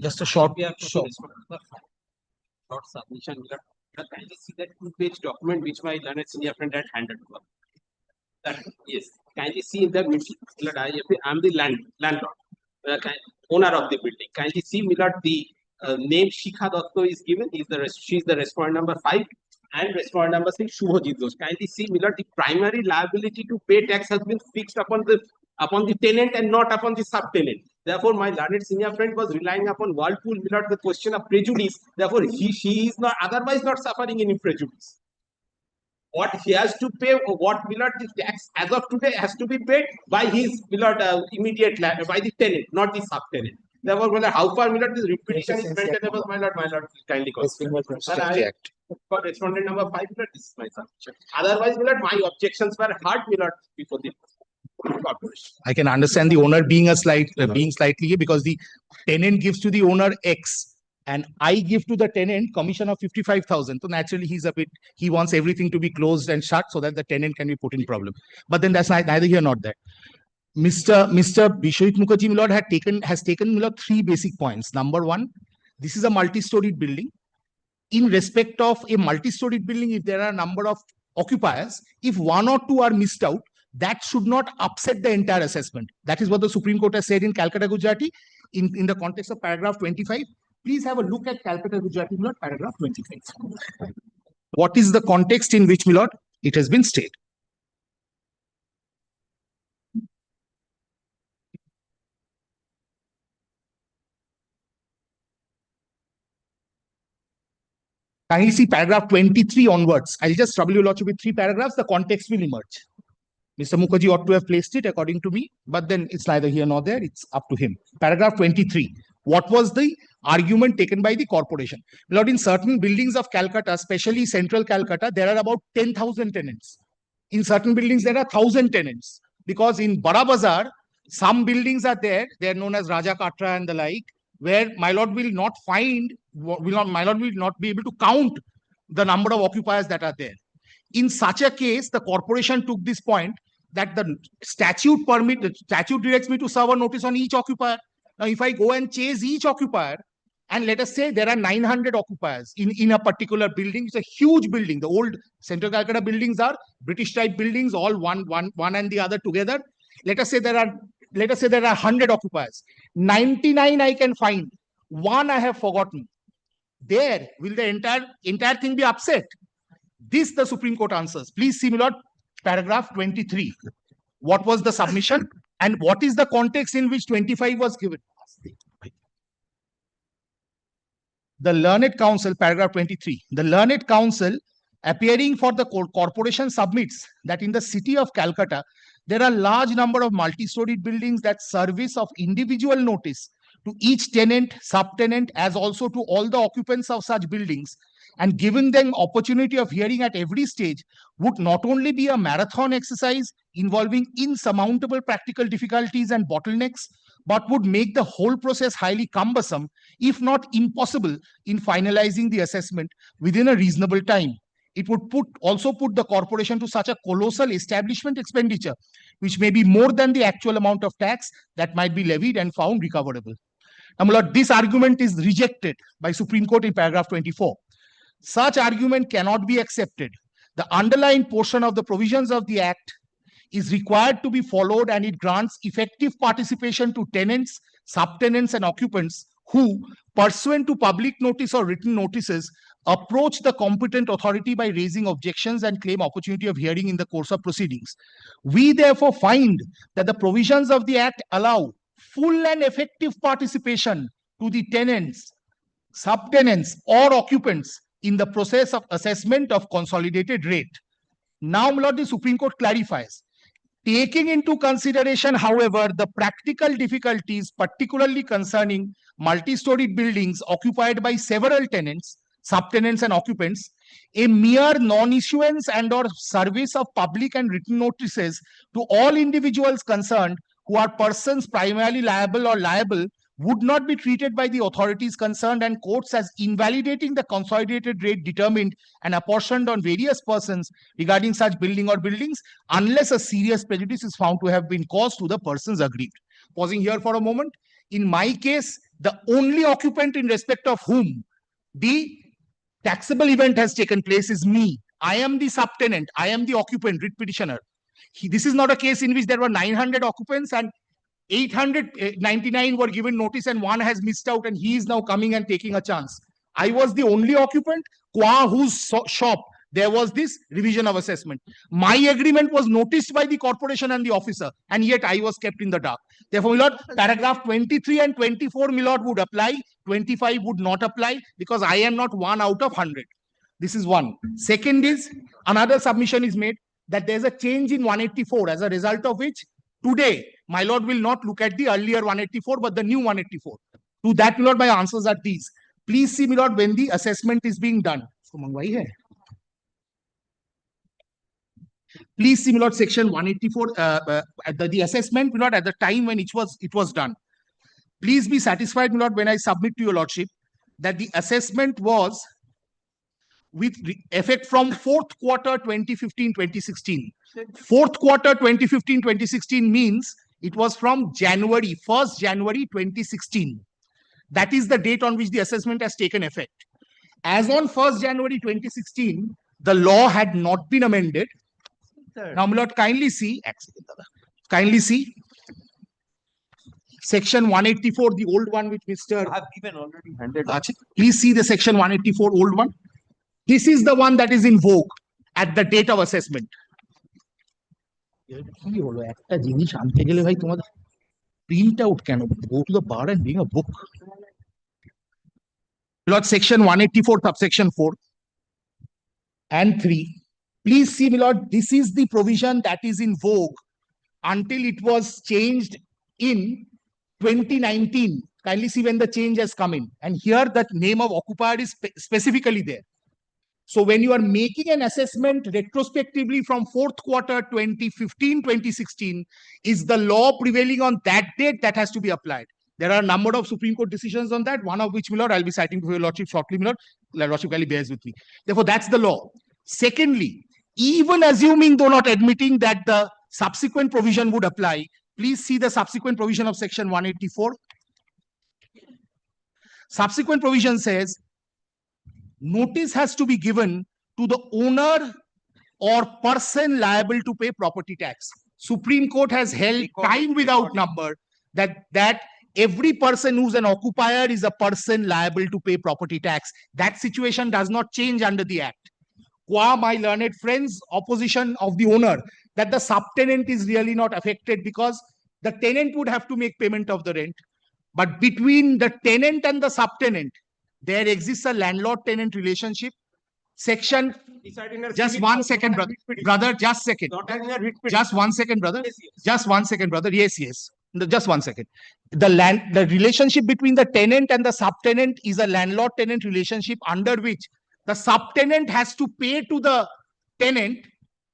Just a short submission. Can you see that two-page document which my learned senior friend had handed to us? That, yes. Can you see the I am the landlord, owner of the building. Can you see, Milord, the name Shikha Dotto is given. She's the respondent number 5. And respondent number 6, Shubhajit Ghosh. Kindly see, Milord, the primary liability to pay tax has been fixed upon the tenant and not upon the subtenant. Therefore, my learned senior friend was relying upon Whirlpool, Milord, the question of prejudice. Therefore, she is not otherwise not suffering any prejudice. What he has to pay, what Milord, the tax as of today has to be paid by his Milord immediate by the tenant, not the subtenant. Therefore, Milord, how far Milord this repetition is maintainable, my lord, kindly consider. For respondent number 5, Milord, this is my submission. Otherwise, Milord, my objections were hard, Milord, before the corporation. I can understand the owner being being slightly here because the tenant gives to the owner X and I give to the tenant commission of 55,000. So naturally he wants everything to be closed and shut so that the tenant can be put in problem. But then that's neither here nor there. Mr. Bishwajit Mukherjee, Milord, has taken Milord 3 basic points. Number 1, this is a multi-storied building. In respect of a multi-storied building, if there are a number of occupiers, if 1 or 2 are missed out, that should not upset the entire assessment. That is what the Supreme Court has said in Calcutta Gujarati in the context of paragraph 25. Please have a look at Calcutta Gujarati, Milord, paragraph 25. What is the context in which, Milord, it has been stated? Kindly see paragraph 23 onwards. I'll just trouble you lot with 3 paragraphs. The context will emerge. Mr. Mukherjee ought to have placed it according to me, but then it's neither here nor there. It's up to him. Paragraph 23. What was the argument taken by the corporation? Lord, in certain buildings of Calcutta, especially central Calcutta, there are about 10,000 tenants. In certain buildings, there are 1,000 tenants. Because in Bada Bazar, some buildings are there. They are known as Raja Katra and the like, where my lord will not be able to count the number of occupiers that are there. In such a case, the corporation took this point that the statute directs me to serve a notice on each occupier. Now, if I go and chase each occupier, and let us say there are 900 occupiers in a particular building, it's a huge building. The old Central Calcutta buildings are British type buildings, all one and the other together. Let us say there are 100 occupiers. 99 I can find. 1 I have forgotten. There will the entire thing be upset. This the Supreme Court answers. Please see, my lord, paragraph 23. What was the submission and what is the context in which 25 was given? The learned counsel, paragraph 23. The learned counsel appearing for the corporation submits that in the city of Calcutta, there are large number of multi-storied buildings that service of individual notice to each tenant, subtenant, as also to all the occupants of such buildings, and giving them opportunity of hearing at every stage would not only be a marathon exercise involving insurmountable practical difficulties and bottlenecks, but would make the whole process highly cumbersome, if not impossible, in finalizing the assessment within a reasonable time. It would also put the corporation to such a colossal establishment expenditure, which may be more than the actual amount of tax that might be levied and found recoverable. Now, my lord, this argument is rejected by Supreme Court in paragraph 24. Such argument cannot be accepted. The underlying portion of the provisions of the Act is required to be followed, and it grants effective participation to tenants, subtenants, and occupants who, pursuant to public notice or written notices, approach the competent authority by raising objections and claim opportunity of hearing in the course of proceedings. We therefore find that the provisions of the Act allow full and effective participation to the tenants, subtenants, or occupants in the process of assessment of consolidated rate. Now, my lord, the Supreme Court clarifies. Taking into consideration, however, the practical difficulties, particularly concerning multi-storied buildings occupied by several tenants, subtenants, and occupants, a mere non-issuance and or service of public and written notices to all individuals concerned who are persons primarily liable or liable would not be treated by the authorities concerned and courts as invalidating the consolidated rate determined and apportioned on various persons regarding such building or buildings, unless a serious prejudice is found to have been caused to the persons aggrieved. Pausing here for a moment. In my case, the only occupant in respect of whom the taxable event has taken place is me. I am the subtenant. I am the occupant, writ petitioner. This is not a case in which there were 900 occupants and 899 were given notice and one has missed out and he is now coming and taking a chance. I was the only occupant, qua whose shop there was this revision of assessment. My agreement was noticed by the corporation and the officer, and yet I was kept in the dark. Therefore, my lord, paragraph 23 and 24, my lord, would apply. 25 would not apply because I am not 1 out of 100. This is one. Second is, another submission is made that there's a change in 184, as a result of which today, my lord will not look at the earlier 184, but the new 184. To that, my lord, my answers are these. Please see, my lord, when the assessment is being done. Please see, my lord, section 184, the assessment, my lord, at the time when it was done. Please be satisfied, my lord, when I submit to your lordship that the assessment was with effect from 4th quarter 2015-2016. 4th quarter 2015-2016 means it was from January, 1st January 2016. That is the date on which the assessment has taken effect. As on 1st January 2016, the law had not been amended. Now, my lord, kindly see section 184, the old one which Mr. I have given already handed. Please see the section 184, old one. This is the one that is in vogue at the date of assessment. Print out can go to the bar and bring a book. Lord, section 184, subsection 4 and 3. Please see, my lord, this is the provision that is in vogue until it was changed in 2019. Kindly see when the change has come in. And here the name of occupier is specifically there. So when you are making an assessment retrospectively from 4th quarter 2015-2016, is the law prevailing on that date that has to be applied. There are a number of Supreme Court decisions on that, one of which, my lord, I'll be citing to your lordship shortly, my lord. Lordship kindly bears with me. Therefore, that's the law. Secondly, even assuming, though not admitting, that the subsequent provision would apply, please see the subsequent provision of section 184. Subsequent provision says, notice has to be given to the owner or person liable to pay property tax. Supreme Court has held time without number that every person who's an occupier is a person liable to pay property tax. That situation does not change under the Act. Qua my learned friends' opposition of the owner that the subtenant is really not affected because the tenant would have to make payment of the rent. But between the tenant and the subtenant, there exists a landlord-tenant relationship. Section, just 1 second, brother. Brother, just second. Just 1 second, brother. Just 1 second, brother. Yes. Just 1 second. The relationship between the tenant and the subtenant is a landlord-tenant relationship under which the subtenant has to pay to the tenant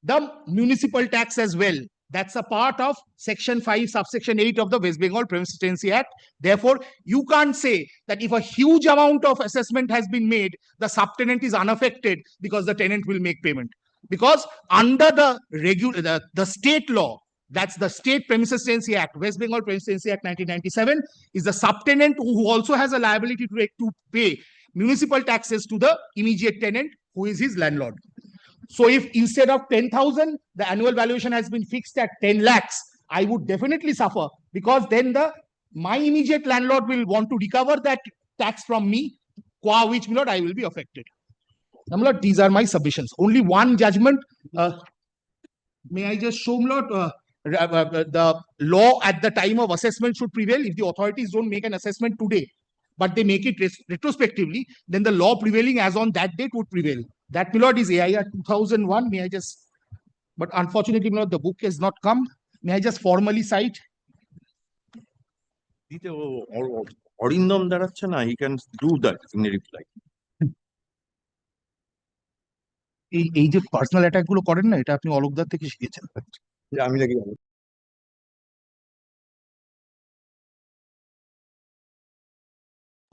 the municipal tax as well. That's a part of section 5, subsection 8 of the West Bengal Premises Tenancy Act. Therefore, you can't say that if a huge amount of assessment has been made, the subtenant is unaffected because the tenant will make payment. Because under the state law, that's the State Premises Tenancy Act, West Bengal Premises Tenancy Act 1997, is the subtenant who also has a liability to pay municipal taxes to the immediate tenant who is his landlord. So if instead of 10,000, the annual valuation has been fixed at 10 lakhs, I would definitely suffer because then my immediate landlord will want to recover that tax from me, qua which, my lord, I will be affected. Now, my lord, these are my submissions. Only one judgment. May I just show, my lord, the law at the time of assessment should prevail. If the authorities don't make an assessment today, but they make it retrospectively, then the law prevailing as on that date would prevail. That, my lord, is AIR 2001. May I just, but unfortunately, my lord, the book has not come. May I just formally cite? Orindam দাঁড়াচ্ছে না, he can do that in a reply. এই যে personal attack গুলো করেন না, এটা আপনি অলোকদার থেকে শিখেছেন। আমি নাকি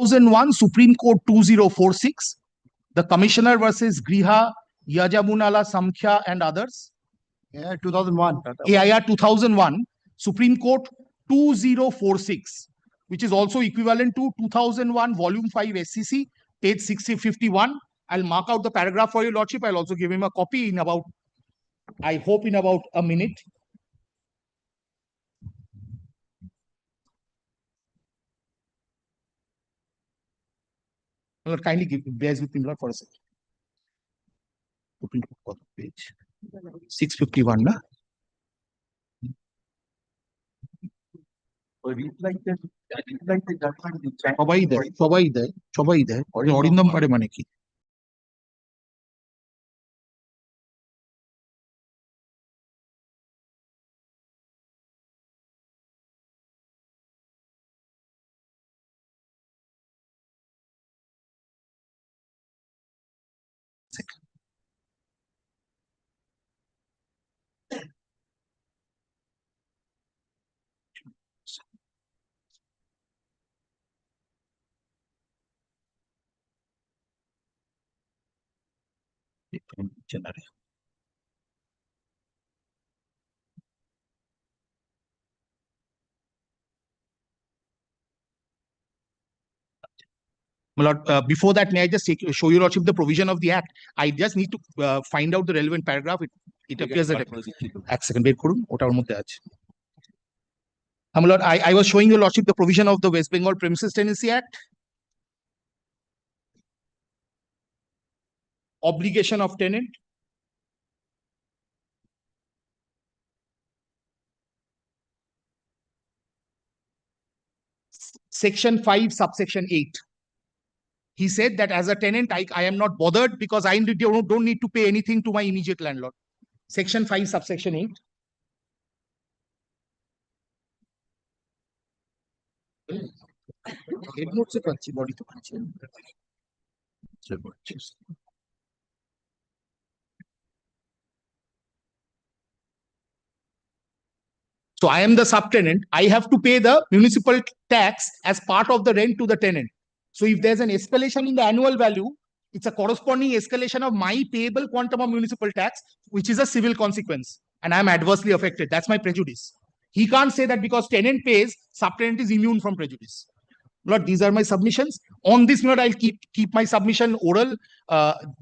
2001 Supreme Court 2046, the Commissioner versus Griha, Yajamunala Samkhya and others. Yeah, 2001. AIR 2001, Supreme Court 2046, which is also equivalent to 2001 Volume 5 SCC, page 651. I'll mark out the paragraph for your lordship. I'll also give him a copy in about, I hope in about a minute. My lord, kindly bears with me, my lord, for a second. Open to page 651, na? সবাই দেয় অরিন্দম পারে মানে কি? General. My lord, before that, may I just show your lordship the provision of the act? I just need to find out the relevant paragraph. It appears that এক second বের করুন, ওটা ওর মধ্যে আছে। My lord, I was showing your lordship the provision of the West Bengal Premises Tenancy Act. Obligation of tenant. Section 5, subsection 8. He said that as a tenant, I am not bothered because I don't need to pay anything to my immediate landlord. Section 5, subsection 8. So I am the subtenant. I have to pay the municipal tax as part of the rent to the tenant. So if there's an escalation in the annual value, it's a corresponding escalation of my payable quantum of municipal tax, which is a civil consequence. And I'm adversely affected. That's my prejudice. He can't say that because tenant pays, subtenant is immune from prejudice. Lord, these are my submissions. On this note, I'll keep my submission oral.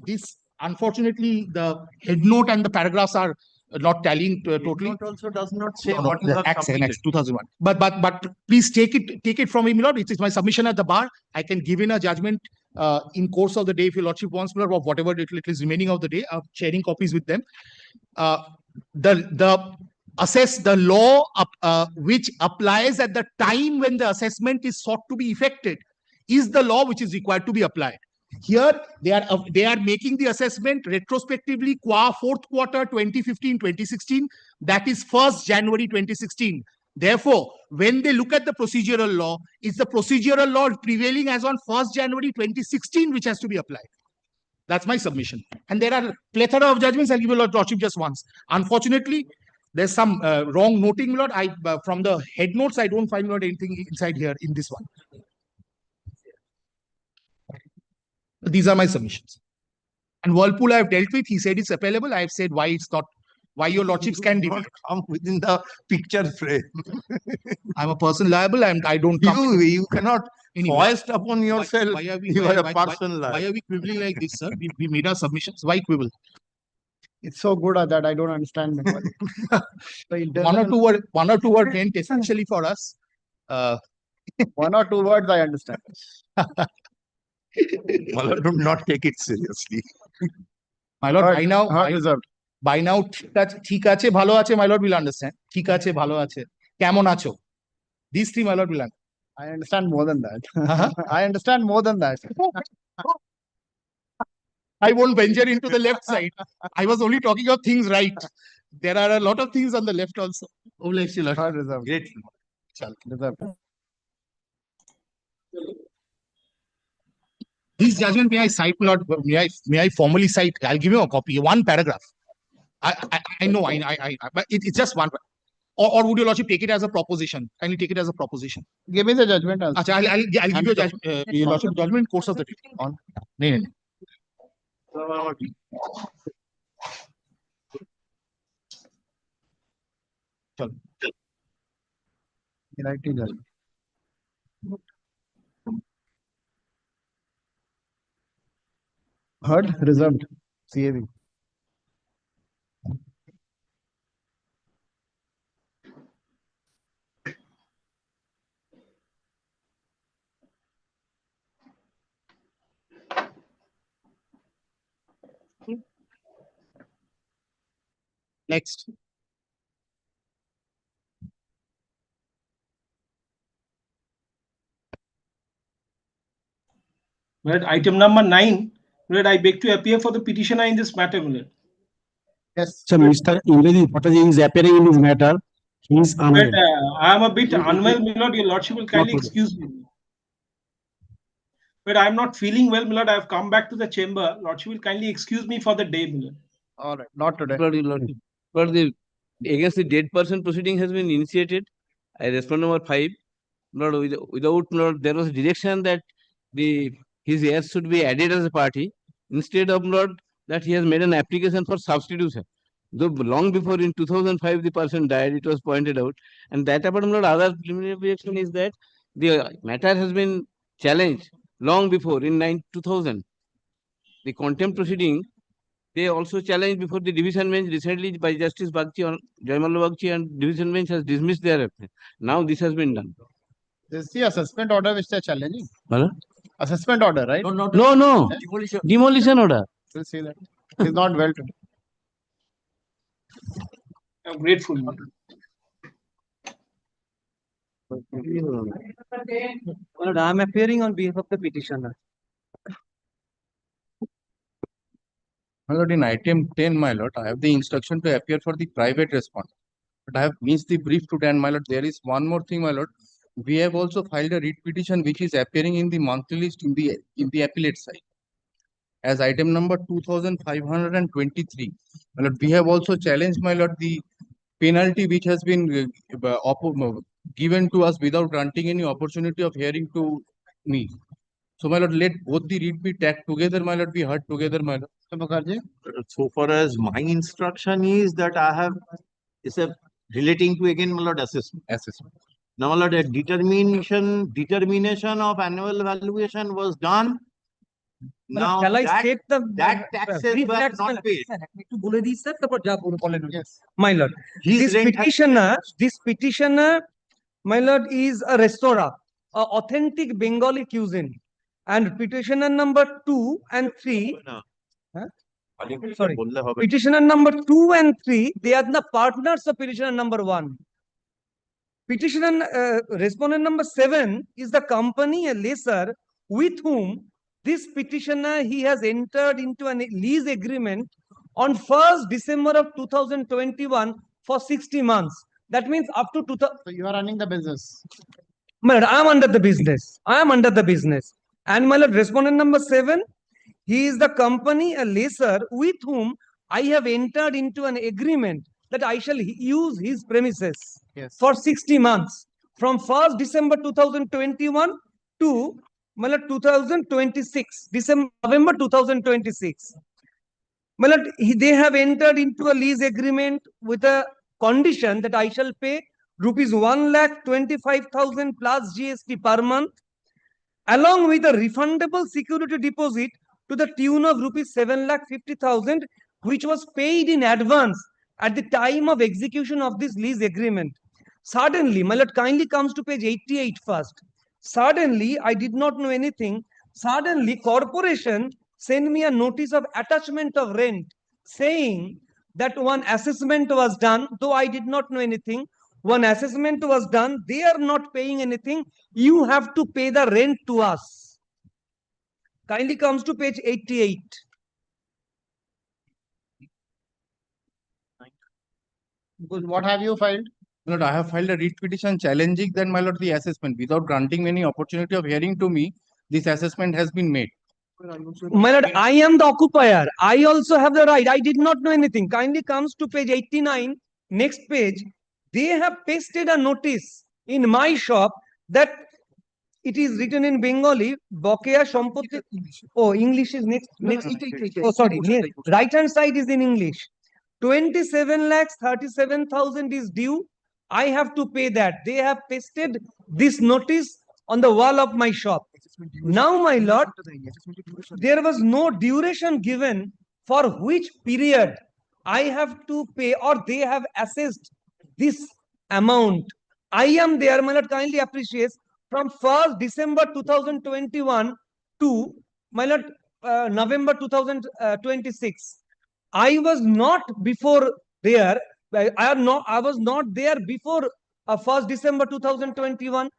This, unfortunately, the head note and the paragraphs are not tallying totally. It also does not say No, what you have Act submitted. 2001. But please take it from me, my lord. It is my submission at the bar. I can give in a judgment in course of the day if your lordship wants, my lord, or whatever it is remaining of the day. Sharing copies with them. The law which applies at the time when the assessment is sought to be effected is the law which is required to be applied. Here they are making the assessment retrospectively qua fourth quarter 2015-2016, that is 1st January 2016. Therefore, when they look at the procedural law, it's the procedural law prevailing as on 1st January 2016 which has to be applied. That's my submission. And there are plethora of judgments. I'll give you lordship just once. Unfortunately, there's some wrong noting, lord. From the head notes, I don't find lord anything inside here in this one. These are my submissions. And Whirlpool I have dealt with. He said it's appellable. I have said why it's not. Why your lordships can come within the picture frame. I'm a person liable. I don't. You cannot anyway, foist upon yourself. Why are we? You are a person liable. Why are we quibbling like this, sir? We made our submissions. Why quibble? It's so good that I don't understand. One or two words meant essentially for us. One or two words I understand. My lord, do not take it seriously. My lord, by now, ঠিক আছে ভালো আছে, my lord will understand. ঠিক আছে ভালো আছে, কেমন আছো? These three, my lord will understand. I understand more than that. I understand more than that. I won't venture into the left side. I was only talking of things right. There are a lot of things on the left also. Oh, bless you, Lord. Grateful. Reserved. This judgment, may I cite, Lord? May I formally cite? I'll give you a copy, one paragraph. I know, but it's just one. Or would your lordship take it as a proposition? Kindly take it as a proposition. Give me the judgment. I'll give you a judgment, your lordship judgment in course of the day. On. No. Heard, reserved. CAV. Next. Right, item number 9. Right, I beg to appear for the petitioner in this matter. Yes. So Mr. Indrajit Bhattaji is appearing in this matter. He is But unwell. I am a bit unwell, my lord. Your lordship will kindly today. excuse me. But I am not feeling well, my lord. I have come back to the chamber. Lordship will kindly excuse me for the day, my lord. All right, not today. But the against the dead person proceeding has been initiated. I respond number 5. Lord, without Lord, there was direction that his heirs should be added as a party. Instead of Lord, that he has made an application for substitution. Though long before in 2005 the person died, it was pointed out. And that apart from Lord, other preliminary objection is that the matter has been challenged long before in 2000. The contempt proceeding, they also challenged before the division bench recently by Justice Bagchi on Jaimalla Bagchi, and division bench has dismissed their appeal. Now this has been done. This is the assessment order which they are challenging. Hello? Assessment order, right? No. Demolition order. We'll see that. He's not well today. I'm grateful. Lord, I am appearing on behalf of the petitioner. My lord, in item 10, my lord, I have the instruction to appear for the private respondent. But I have missed the brief today, and my lord, there is one more thing, my lord. We have also filed a writ petition which is appearing in the monthly list in the appellate side as item number 2523. My lord, we have also challenged, my lord, the penalty which has been given to us without granting any opportunity of hearing to me. So, my lord, let both the writ be tagged together, my lord, be heard together, my lord. So far as my instruction is that I have, it's a relating to again, my lord, assessment. Now, my lord, a determination of annual valuation was done. Now shall I that, state the that taxes brief were facts, not paid. Yes. My lord, His rent this petitioner, my lord, is a restaurant, a authentic Bengali cuisine, and petitioner number 2 and 3. Sorry, petitioner number 2 and 3, they are the partners of petitioner number 1. Petitioner respondent number 7 is the company, a lessor, with whom this petitioner he has entered into a lease agreement on 1st December of 2021 for 60 months. That means up to 2000. So you are running the business. My lord, I am under the business. And my lord, respondent number 7, he is the company, a lessor, with whom I have entered into an agreement that I shall use his premises for 60 months from 1st December 2021 to 2026, November 2026. They have entered into a lease agreement with a condition that I shall pay rupees 1,25,000 plus GST per month, along with a refundable security deposit to the tune of rupees 7,50,000, which was paid in advance at the time of execution of this lease agreement. Suddenly, my lord, kindly comes to page 88 first. Suddenly, I did not know anything. Suddenly, corporation sent me a notice of attachment of rent saying that one assessment was done, though I did not know anything. One assessment was done. They are not paying anything. You have to pay the rent to us. Kindly comes to page 88. What have you filed? My lord, I have filed a writ petition challenging that, my lord, the assessment without granting any opportunity of hearing to me. This assessment has been made. My lord, I am the occupier. I also have the right. I did not know anything. Kindly comes to page 89. Next page. They have pasted a notice in my shop that it is written in Bengali. Bokeya Sampotti. Oh, English is next. Oh, sorry. Right hand side is in English. 27,37,000 is due. I have to pay that. They have pasted this notice on the wall of my shop. Now, my lord, there was no duration given for which period I have to pay, or they have assessed this amount. I am there, my lord, kindly appreciate, from 1st December 2021 to, my lord, November 2026. I was not before there. I was not there before 1st December 2021.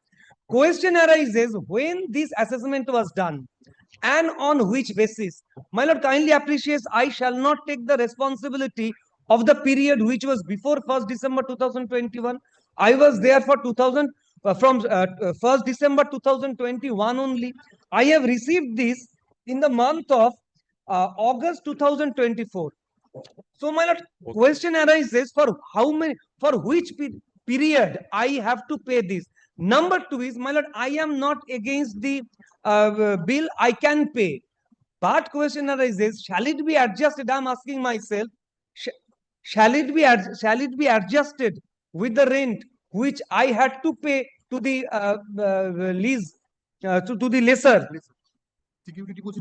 Question arises when this assessment was done and on which basis. My lord, kindly appreciates I shall not take the responsibility of the period which was before 1st December 2021. I was there for 1st December 2021 only. I have received this in the month of August 2024. So, my lord, question arises for how many, for which period I have to pay this. Number two is, my lord, I am not against the bill I can pay. But question arises, shall it be adjusted? I'm asking myself, shall it be adjusted with the rent which I had to pay to the lease, to the lessor?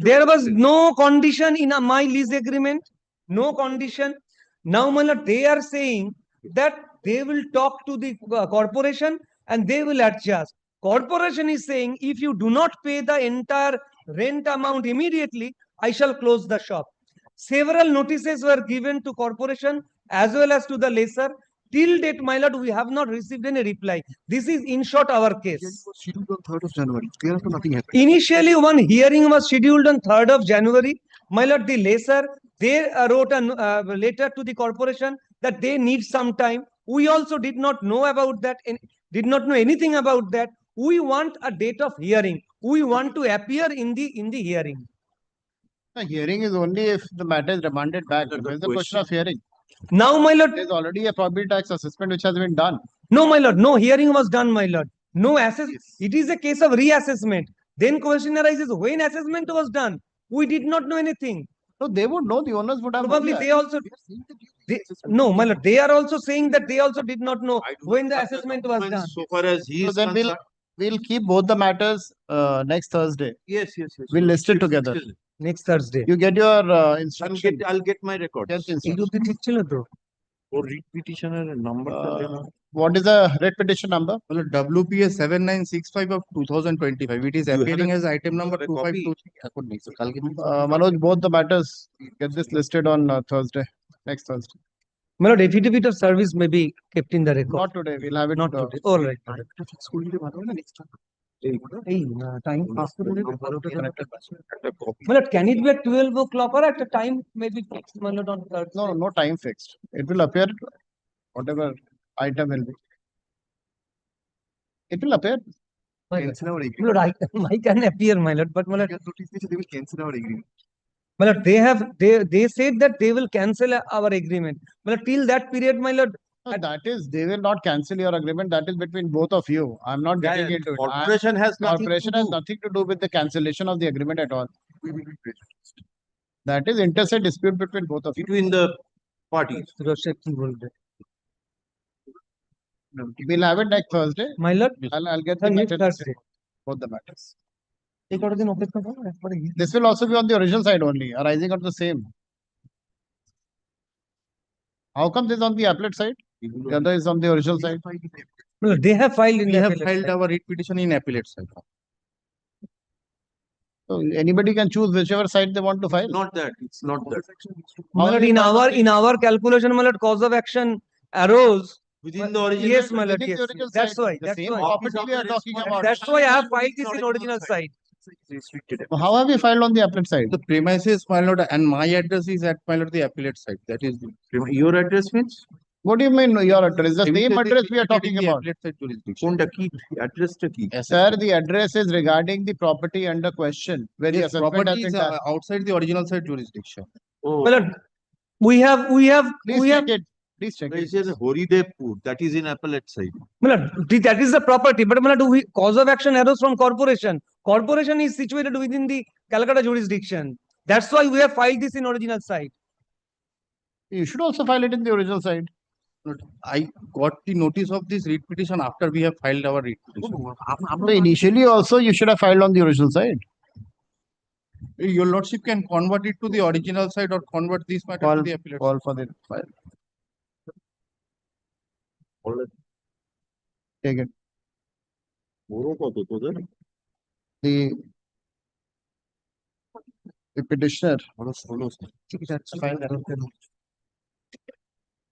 There was no condition in my lease agreement, no condition. Now, my lord, they are saying that they will talk to the corporation and they will adjust. Corporation is saying, if you do not pay the entire rent amount immediately, I shall close the shop. Several notices were given to corporation as well as to the lessor. Till date, my lord, we have not received any reply. This is in short our case. Scheduled on 3rd of January. Thereafter, nothing happened. Initially, one hearing was scheduled on 3rd of January. My lord, the lessor, they wrote a letter to the corporation that they need some time. We also did not know about that and did not know anything about that. We want a date of hearing. We want to appear in the hearing. The hearing is only if the matter is remanded back. There is the question of hearing. Now, my lord, there is already a property tax assessment which has been done. No, my lord, no hearing was done, my lord. No assessment. It is a case of reassessment. Then question arises, when assessment was done? We did not know anything. So they would know, the owners would have Probably known they that. also. No, my lord, they are also saying that they also did not know when the assessment was done. So far as he So is then concerned. we'll keep both the matters next Thursday. Yes. We'll list it together. Next Thursday. You get your instruction. I'll get my records. Get instruction. Or read petitioner number. What is the red petition number? Well, WPS 7965 of 2025. It is You have appearing a- as item number a copy? 2523. Manoj, both the matters, get this listed on Thursday, next Thursday. My lord, affidavit of service may be kept in the record. Not today, we'll have it. Not today. All right. Time pass my lord, can it be at 12 o'clock or at a time maybe fixed, my lord, on Thursday? No, no time fixed. It will appear, whatever item will be. It will appear. My lord, I can appear, my lord, but my lord, They will cancel our agreement. my lord, they said that they will cancel our agreement. My lord, till that period, my lord. No, that is, they will not cancel your agreement. That is between both of you. I'm not Yeah, getting yeah, into it. corporation has nothing to Corporation has do. nothing to do with the cancellation of the agreement at all. That is interstate dispute between both of you. Between the parties. We'll have it next Thursday. My lord, I'll get the next matters, Thursday. both the matters. This will also be on the original side only, arising out of the same. How come this is on the appellate side? The other is on the original side. My lord, they have filed in We the have appellate filed side. our writ petition in appellate side. So anybody can choose whichever side they want to file. Not that. It's not that. My lord, in our calculation, my lord, cause of action arose Within the original. yes, my lord, Within yes. the original That's side, why. the That's same why. property we are talking about. That's why I have filed this in original side. How have you filed on the appellate side? The premises, my lord, and my address is at, my lord, the appellate side. That is Your address means? What do you mean your address? The same address we are talking the about. appellate side jurisdiction. Konda key address to key. Sir, the address is regarding the property under question, where the Yes, assessment has property been is done. outside the original side jurisdiction. Oh, My lord, we have. Please check it. Please check it it. says Horidevpur. That is in appellate side. My lord, that is the property, but my lord, cause of action arose from corporation. Corporation is situated within the Calcutta jurisdiction. That's why we have filed this in original side. You should also file it in the original side. I got the notice of this writ petition after we have filed our writ petition. So initially also you should have filed on the original side. Your lordship can convert it to the original side or convert this matter to the appellate Call for the file. Take it. The petitioner.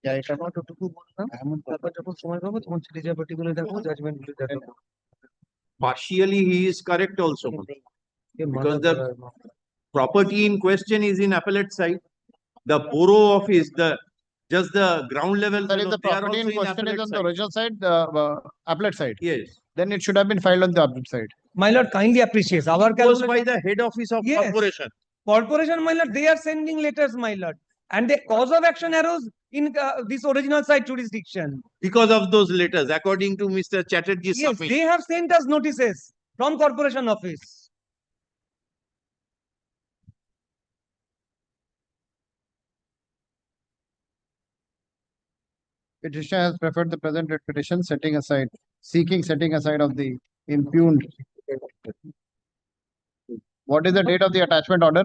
এটা আমার যতটুকু বললাম তারপর যখন সময় পাবো তখন ছেড়ে যাবো পার্টিকুলার দেখো জাজমেন্ট দেখো Partially, he is correct also. Because the property in question is in appellate side. The borough office, just the ground level. That is the they are property in also question is appellate on the side. original side, the appellate side. Yes. Then it should have been filed on the appellate side. My lord kindly appreciates our Goes by calculation. the head office of Yes. corporation. Corporation, my lord, they are sending letters, my lord, and the cause of action arose in this original site jurisdiction. Because of those letters, according to Mr. Chatterjee's Yes, submission. they have sent us notices from corporation office. Petitioner has preferred the present writ petition, seeking setting aside of the impugned. What is the date of the attachment order?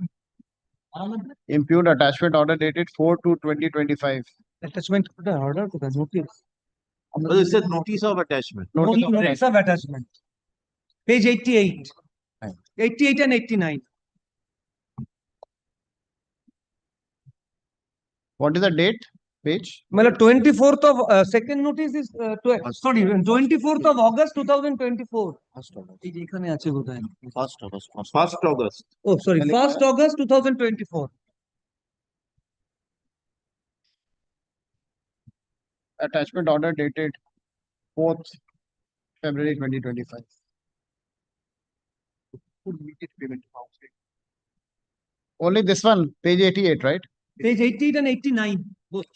Impugned attachment order dated 4/2/2025. Attachment order to the notice. Oh, it says notice of attachment. Notice of attachment. Page 88. 88 and 89. What is the date? Page? Well, 24th of second notice is sorry, 24th of August 2024. First August. Oh, sorry, 1st August 2024. Attachment order dated 4th February 2025. Only this one, page 88, right? Page 88 and 89. Both.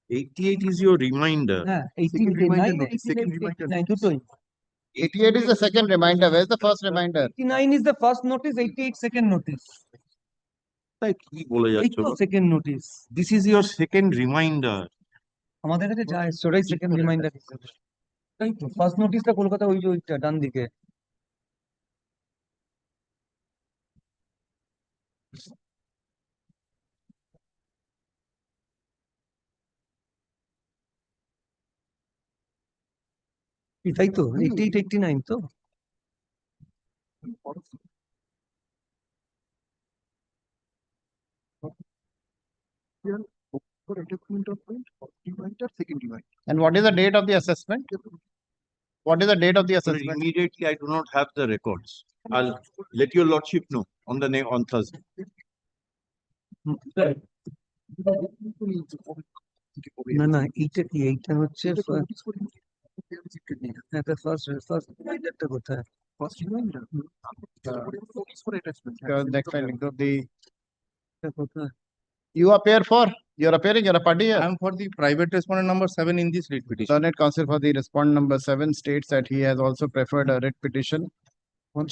88 is your reminder. 89 is the second reminder. Where's the first reminder? 89 is the first notice, 88 second notice. কি বলে যাচ্ছ? Second notice. This is your second reminder. আমাদের কাছে যা এসছে ওটাই second reminder হিসেবে। তাই তো ফার্স্ট নোটিসটা কলকাতা ওই যে ওইটা ডান দিকে। তাই তো 88 89 তো And what is the date of the assessment? What is the date of the Well, assessment? immediately, I do not have the records. I'll let your lordship know on Thursday. না না এইটা কি এইটা হচ্ছে ফার্স্ট রিমাইন্ডারটা কোথায় Next finding of the you appear for you're appearing, you're a party here. I am for the private respondent number 7 in this writ petition. Learned counsel for the respondent number 7 states that he has also preferred a writ petition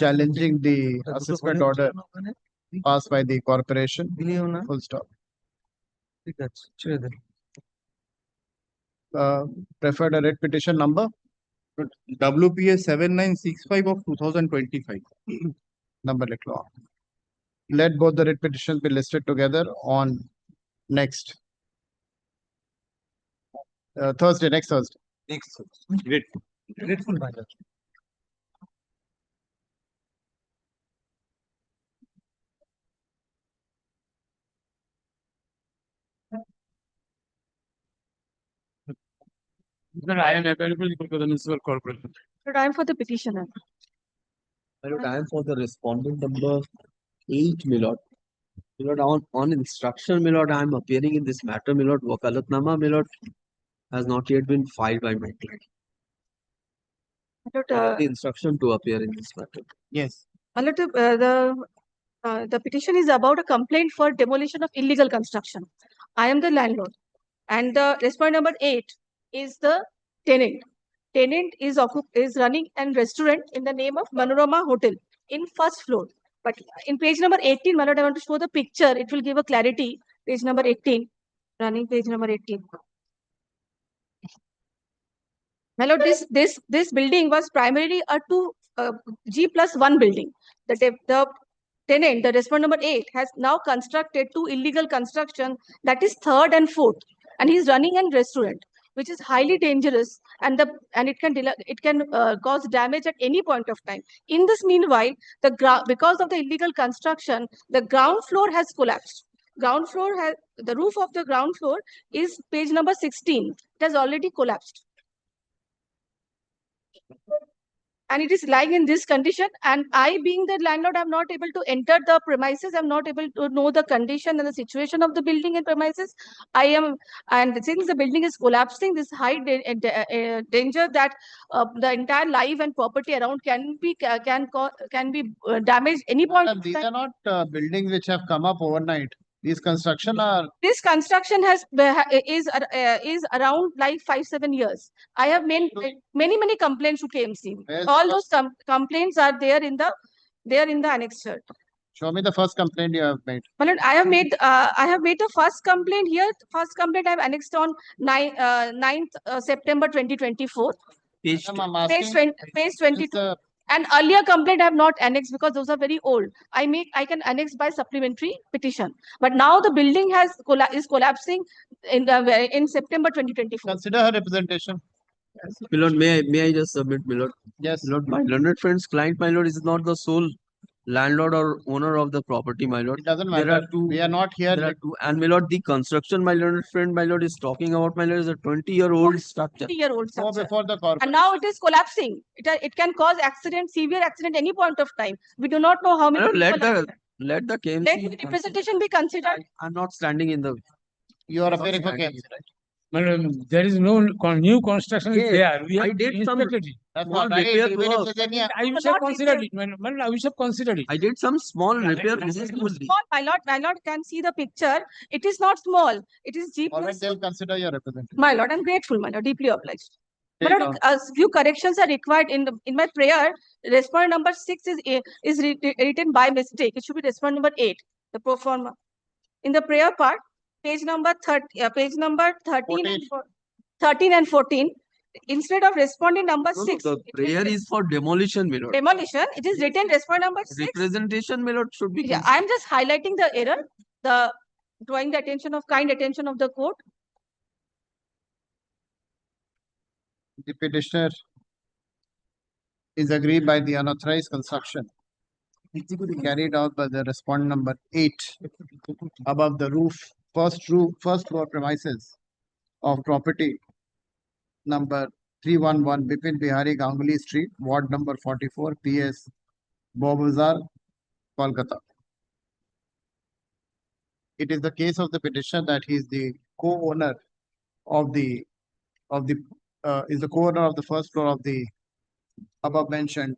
challenging the assessment order passed by the corporation. Full stop. ঠিক আছে ছেড়ে দেন Preferred a writ petition number WPA 7965 of 2025. number likh lo. Let both the writ petitions be listed together on next Thursday, next Thursday. grateful by that. I am available for the municipal corporation. But I am for the petitioner. I am for the respondent number 8, my lord. My lord, on instruction, my lord, I am appearing in this matter, my lord. Wakalatnama, my lord, has not yet been filed by my client. But, The instruction to appear in this matter. Yes. The petition is about a complaint for demolition of illegal construction. I am the landlord, and the respondent number 8 is the tenant. Tenant is running a restaurant in the name of Manorama Hotel in first floor. But in page number 18, my lord, I want to show the picture. It will give a clarity. Page number 18, running page number 18. My lord, this building was primarily a G+1 building. The tenant, the respondent number 8, has now constructed 2 illegal construction, that is 3rd and 4th, and he's running a restaurant, which is highly dangerous, and it can cause damage at any point of time. In this meanwhile, because of the illegal construction, the ground floor has collapsed. ground floor has, the roof of the ground floor is page number 16. It has already collapsed. And it is lying in this condition. And I, being the landlord, I'm not able to enter the premises. I'm not able to know the condition and the situation of the building and premises. And since the building is collapsing, this high danger that the entire life and property around can be damaged any point of These time. are not buildings which have come up overnight. These construction are This construction is around like 5-7 years. I have made many complaints to KMC. Where's All the those complaints are there in the annexure. Show me the first complaint you have made. But I have made the first complaint here. First complaint I have annexed on 9th September 2024. Page Madam, I'm Page asking, 22. And earlier complaint I have not annexed because those are very old. I can annex by supplementary petition. But now the building is collapsing in September 2024. Consider her representation. My lord, may I just submit, my lord? Yes. My lord, my learned friend's client, my lord, is not the sole landlord or owner of the property, my lord. It doesn't There matter. are two. We are not here. There are two. And my lord, the construction, my learned friend, my lord, is talking about, my lord, is a 20-year-old structure. 20-year-old Go structure. before the corporate. And now it is collapsing. It can cause accident, severe accident any point of time. We do not know how My many lord, people are there. let the KMC. Let the representation be considered. I'm not standing in the. You are I'm not appearing for standing KMC, in- right? There is no new construction is Yes, there. We I have did some inspected it. That's small not right. repair Even if work. there's any I wish Not have considered repair. it. I wish have considered it. I did some small repair. Small, my lord can see the picture. It is not small. It is G all right, plus. they'll consider your representation. My lord, I'm grateful, my lord, deeply obliged. My Take lord, down. a few corrections are required in my prayer. Respondent number 6 is written by mistake. It should be respondent number 8. The pro forma. In the prayer part, page number 13 and 13 and 14. Instead of respondent number No, 6, the prayer is for demolition, my lord. demolition. It is written respondent number 6. Representation, my lord, should be. Yeah, I'm just highlighting the error. Drawing the kind attention of the court. The petitioner is agreed by the unauthorized construction carried out by the respondent number 8 above the first floor premises of property number 311 Bipin Bihari Ganguly Street, Ward number 44, PS Bobazar, Kolkata. It is the case of the petitioner that he is the co-owner of the first floor of the above mentioned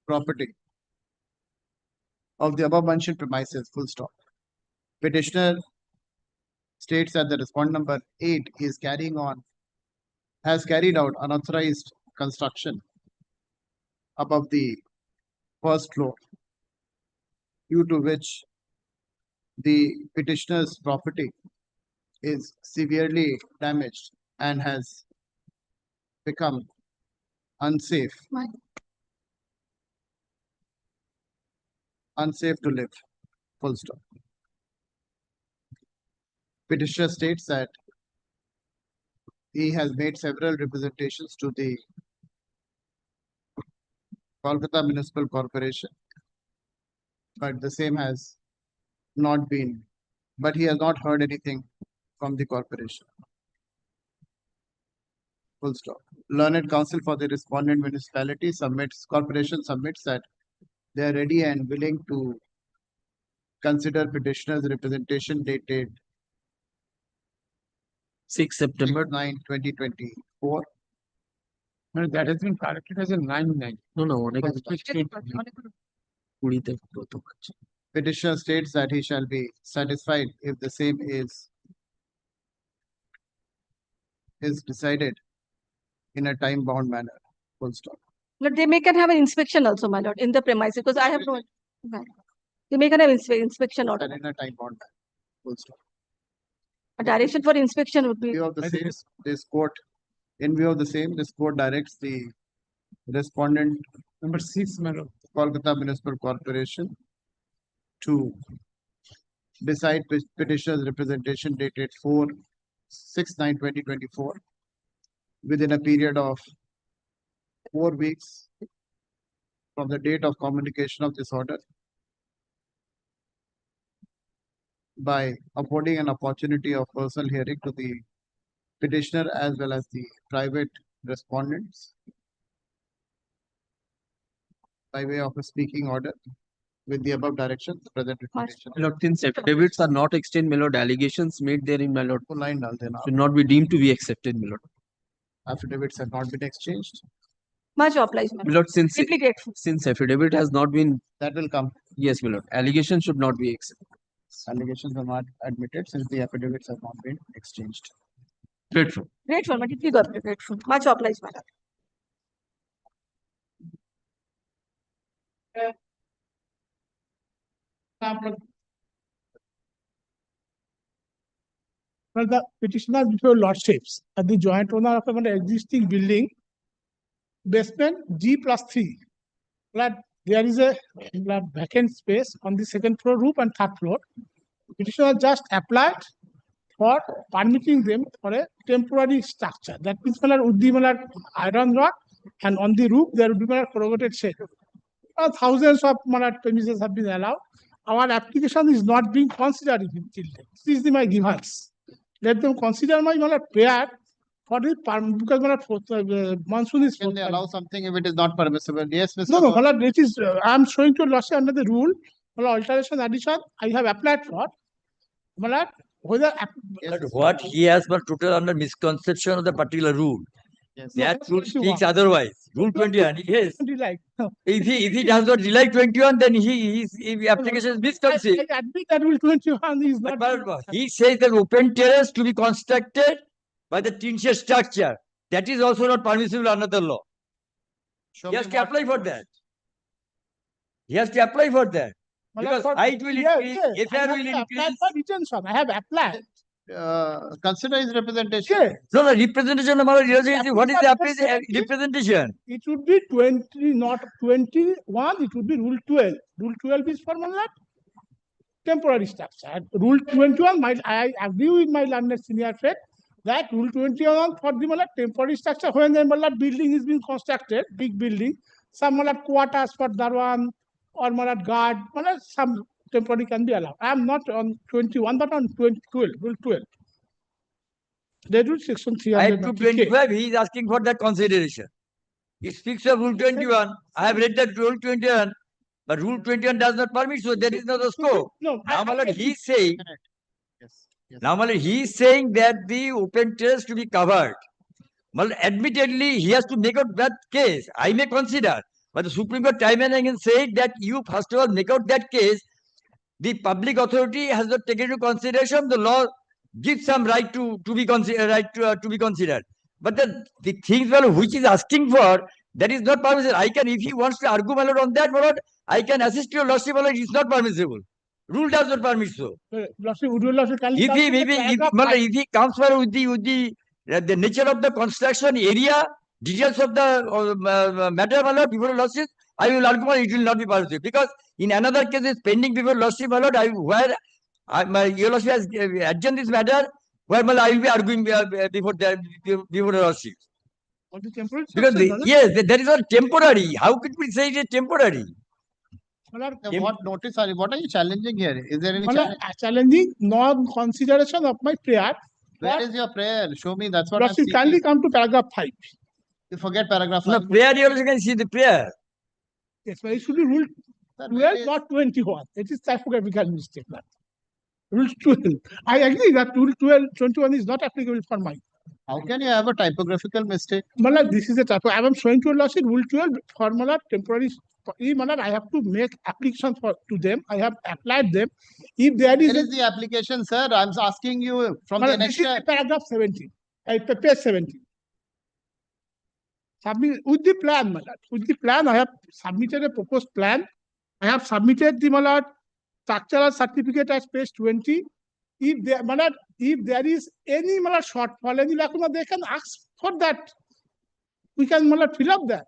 property of the above mentioned premises, full stop. Petitioner states that the respondent number 8 has carried out unauthorized construction above the first floor, due to which the petitioner's property is severely damaged and has become unsafe to live, full stop. Petitioner states that he has made several representations to the Calcutta Municipal Corporation, but the same has not been, but he has not heard anything from the corporation. Full stop. Learned counsel for the respondent corporation submits that they are ready and willing to consider petitioner's representation dated 6 September 9, 2024. No, that has been corrected as a 9-9. No. Petitioner states that he shall be satisfied if the same is decided in a time-bound manner. Full stop. But they can have an inspection also, my lord, in the premises, because I have no. They can have inspection order. And in a time-bound manner. Full stop. A direction for inspection would be. In view of the same, this court directs the respondent Number 6, my lord. Calcutta Municipal Corporation to decide petitioner's representation dated 4/6/9/2024 within a period of 4 weeks from the date of communication of this order, by affording an opportunity of personal hearing to the petitioner as well as the private respondents by way of a speaking order with the above direction, the present reputation. My lord, since affidavits are not extended, my lord, allegations made therein, my lord, Line dal dena. should not be deemed to be accepted, my lord. Affidavits have not been exchanged. Much obliged, my My lord, since Deeply grateful. affidavit has not been, That will come. yes, my lord, allegations should not be accepted. Allegations are not admitted since the affidavits have not been exchanged. Grateful. Grateful, my deeply grateful. Much obliged, my lord. Well, the petitioner before lordships are the joint owner of an existing building, basement G+3. But there is a vacant space on the second floor roof and third floor. Petitioner just applied for permitting them for a temporary structure. That means would be iron rod, and on the roof there would be corrugated shed. Thousands of premises have been allowed. Our application is not being considered till date. This is my grievance. Let them consider my prayer for the because monsoon is. Can they allow something if it is not permissible? Yes, Mr. No, Gaur. it is. I am showing to lordship under the rule. Alteration addition. I have applied for. Whether But what he has but total under misconception of the particular rule. Yes. That rule speaks otherwise. Rule 21. Yes. If he does not rely 21, then his application is misconceived. I admit that rule 21 is not. But he says that open terrace to be constructed by the tin shed structure. That is also not permissible under the law. He has to apply for that. He has to apply for that. Because height will increase, FR will increase. For retention, I have applied. Consider his representation. No, representation. What is the representation? It would be 20, not 21. It would be rule 12. Rule 12 is for temporary structure. Rule 21, I agree with my learned senior friend that rule 21 for the temporary structure when the building is being constructed, big building, some quarters for Darwan or guard, some temporary can be allowed. I am not on 21, but on 12, rule 12. They do section 300. At 25, he is asking for that consideration. He speaks of rule 21. I have read that rule 21, but rule 21 does not permit, so there is no scope. No, now, he is saying. Now, he is saying that the open terrace to be covered. Well, admittedly, he has to make out that case. I may consider. But the Supreme Court time and again said that you first of all make out that case. The public authority has not taken into consideration. The law gives some right to be considered. But the things which is asking for, that is not permissible. I can, if he wants to argue my lord on that, my lord, I can assist your lordship, my lord, it is not permissible. Rule does not permit so. If he comes with the nature of the construction area, details of the matter, my lord, before lordship, I will argue it will not be permissible. Because in another case is pending before lordship, my lord, your lordship has adjourned this matter, where I will be arguing before the lordship. Because yes, that is not temporary. How could we say it is temporary? What notice are you? What are you challenging here? Is there any challenge? Challenging non-consideration of my prayer. Where is your prayer? Show me. That's what I'm seeking. Kindly come to paragraph 5. You forget paragraph 5. No, prayer you also can see the prayer. Yes, but it should be rule 12, not 21. It is typographical mistake. Rule 12. I agree that rule 12, 21 is not applicable for mine. How can you have a typographical mistake? This is a typo. I am showing to a lordship rule 12 formula temporary. I have to make application to them. I have applied them. If there is the application, sir. I'm asking you from the next paragraph 17. Page 17. Submit with the plan, my lord. With the plan, I have submitted a proposed plan. I have submitted the structural certificate as page 20. If there is any shortfall, they can ask for that. We can fill up that.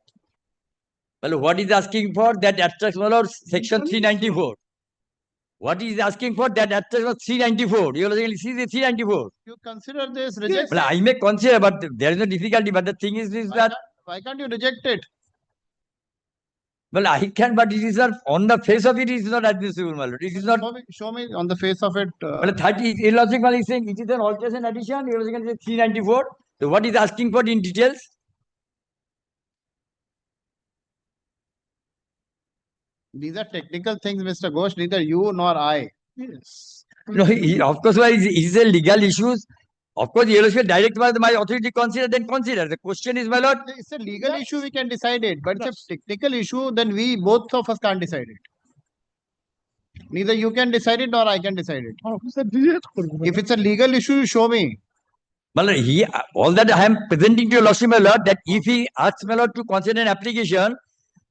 Well, what is asking for that abstract section 394? What is asking for that abstract 394? You will see the 394. You consider this reject. Well, I may consider, but there is no difficulty. But the thing is that why can't you reject it? Well, I can, but it is not on the face of it. It is not admissible, my lord. It is not. Show me on the face of it. Well, 30 illogical is saying it is an alteration addition. Illogical is 394. So what is asking for in details? These are technical things, Mr. Ghosh. Neither you nor I. Yes. No, of course, why is a legal issues. Of course, the direct by my authority consider, then consider. The question is, my lord. It's a legal issue, we can decide it. But it's a technical issue, then we both of us can't decide it. Neither you can decide it nor I can decide it. If it's a legal issue, you show me. Well, all that I am presenting to your lordship, my lord, that if he asks my lord to consider an application,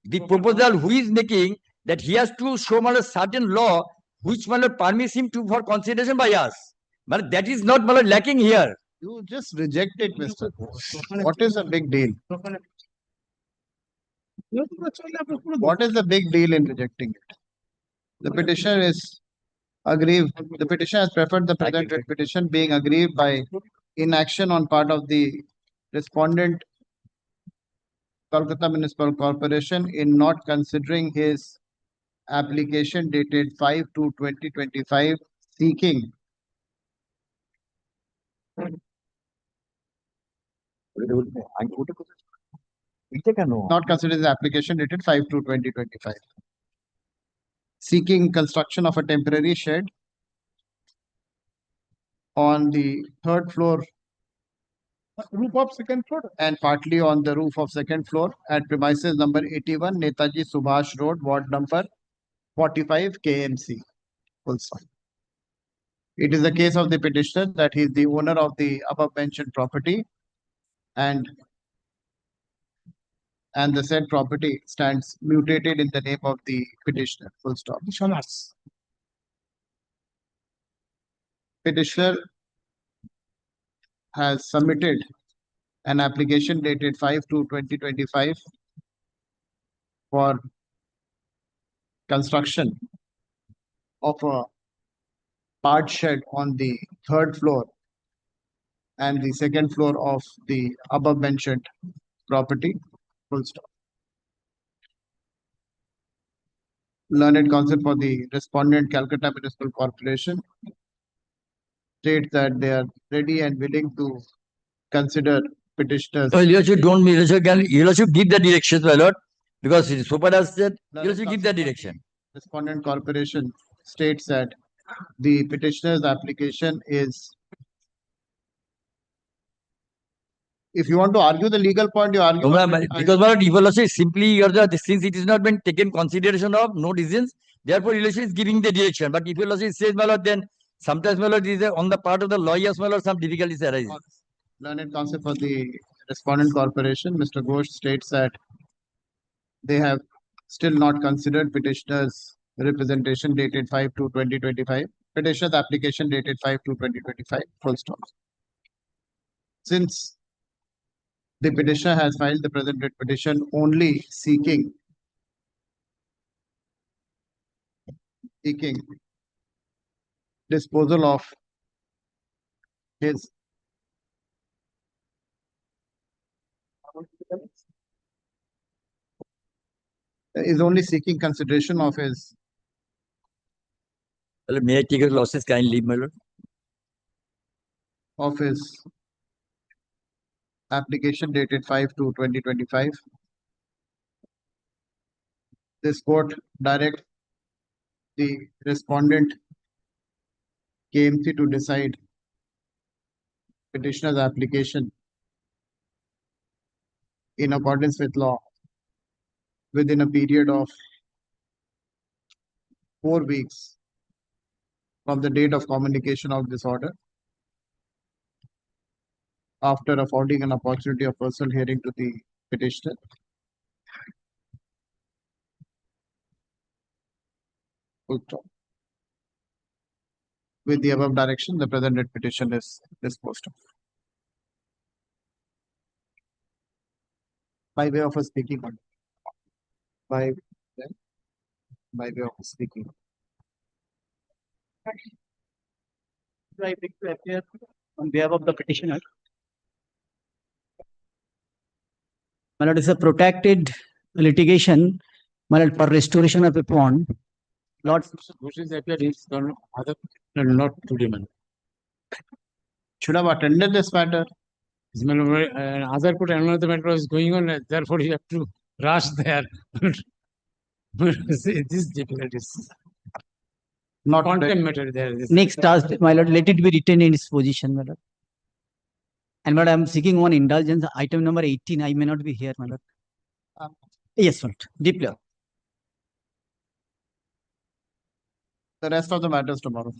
the proposal who is making that he has to show my lord certain law which my lord permits him to for consideration by us. But that is not my lord lacking here. You just reject it, Mr. Ghosh. What is the big deal? What is the big deal in rejecting it? The petitioner is aggrieved. The petitioner has preferred the present writ petition being aggrieved by inaction on part of the respondent Calcutta Municipal Corporation in not considering his application dated 5/2/2025 seeking not considering the application dated 5/2/2025 seeking construction of a temporary shed on the third floor Roof of second floor. and partly on the roof of second floor at premises number 81 Netaji Subhash Road, ward number 45 KMC. Full stop. It is the case of the petitioner that he is the owner of the above mentioned property and the said property stands mutated in the name of the petitioner. Full stop. Petitioner has submitted an application dated 5/2/2025 for construction of a part shed on the third floor and the second floor of the above mentioned property. Full stop. Learned counsel for the respondent Calcutta Municipal Corporation states that they are ready and willing to consider petitioners. Well, you should don't you should give the directions, my lord, because so far as said, you should give the direction. Respondent Corporation states that the petitioner's application is. If you want to argue the legal point, you argue. No, because my lord, evaluation is simply since it is not been taken consideration of no reasons, therefore evaluation is giving the direction. But if evaluation says, my lord, then sometimes my lord is on the part of the lawyers, my lord, some difficulties arise. Learned counsel for the respondent corporation, Mr. Ghosh states that they have still not considered petitioner's representation dated 5/2/2025. Petitioner's application dated 5/2/2025. Full stop. Since the petitioner has filed the present writ petition only seeking disposal of his is only seeking consideration of his. Well, may I take your losses kindly, my lord? Of his application dated 5/2/2025. This court direct the respondent KMC to decide petitioner's application in accordance with law within a period of 4 weeks from the date of communication of this order, after affording an opportunity of personal hearing to the petitioner. Full stop. With the above direction, the present writ petition is disposed of. By way of a speaking order. By way of a speaking. I beg to appear on behalf of the petitioner. My lord, it's a protracted litigation My lord, for restoration of a pond, Lord, Notice appeared is done other, not today, man. Should have attended this matter. Other put another matter is going on, therefore you have to rush there. This difficulties. Not Content matter there. This- next task, my lord, let it be retained in its position, my lord. And my lord, I am seeking one indulgence, item number 18, I may not be here, my lord. Yes, my lord, deeply. The rest of the matters tomorrow.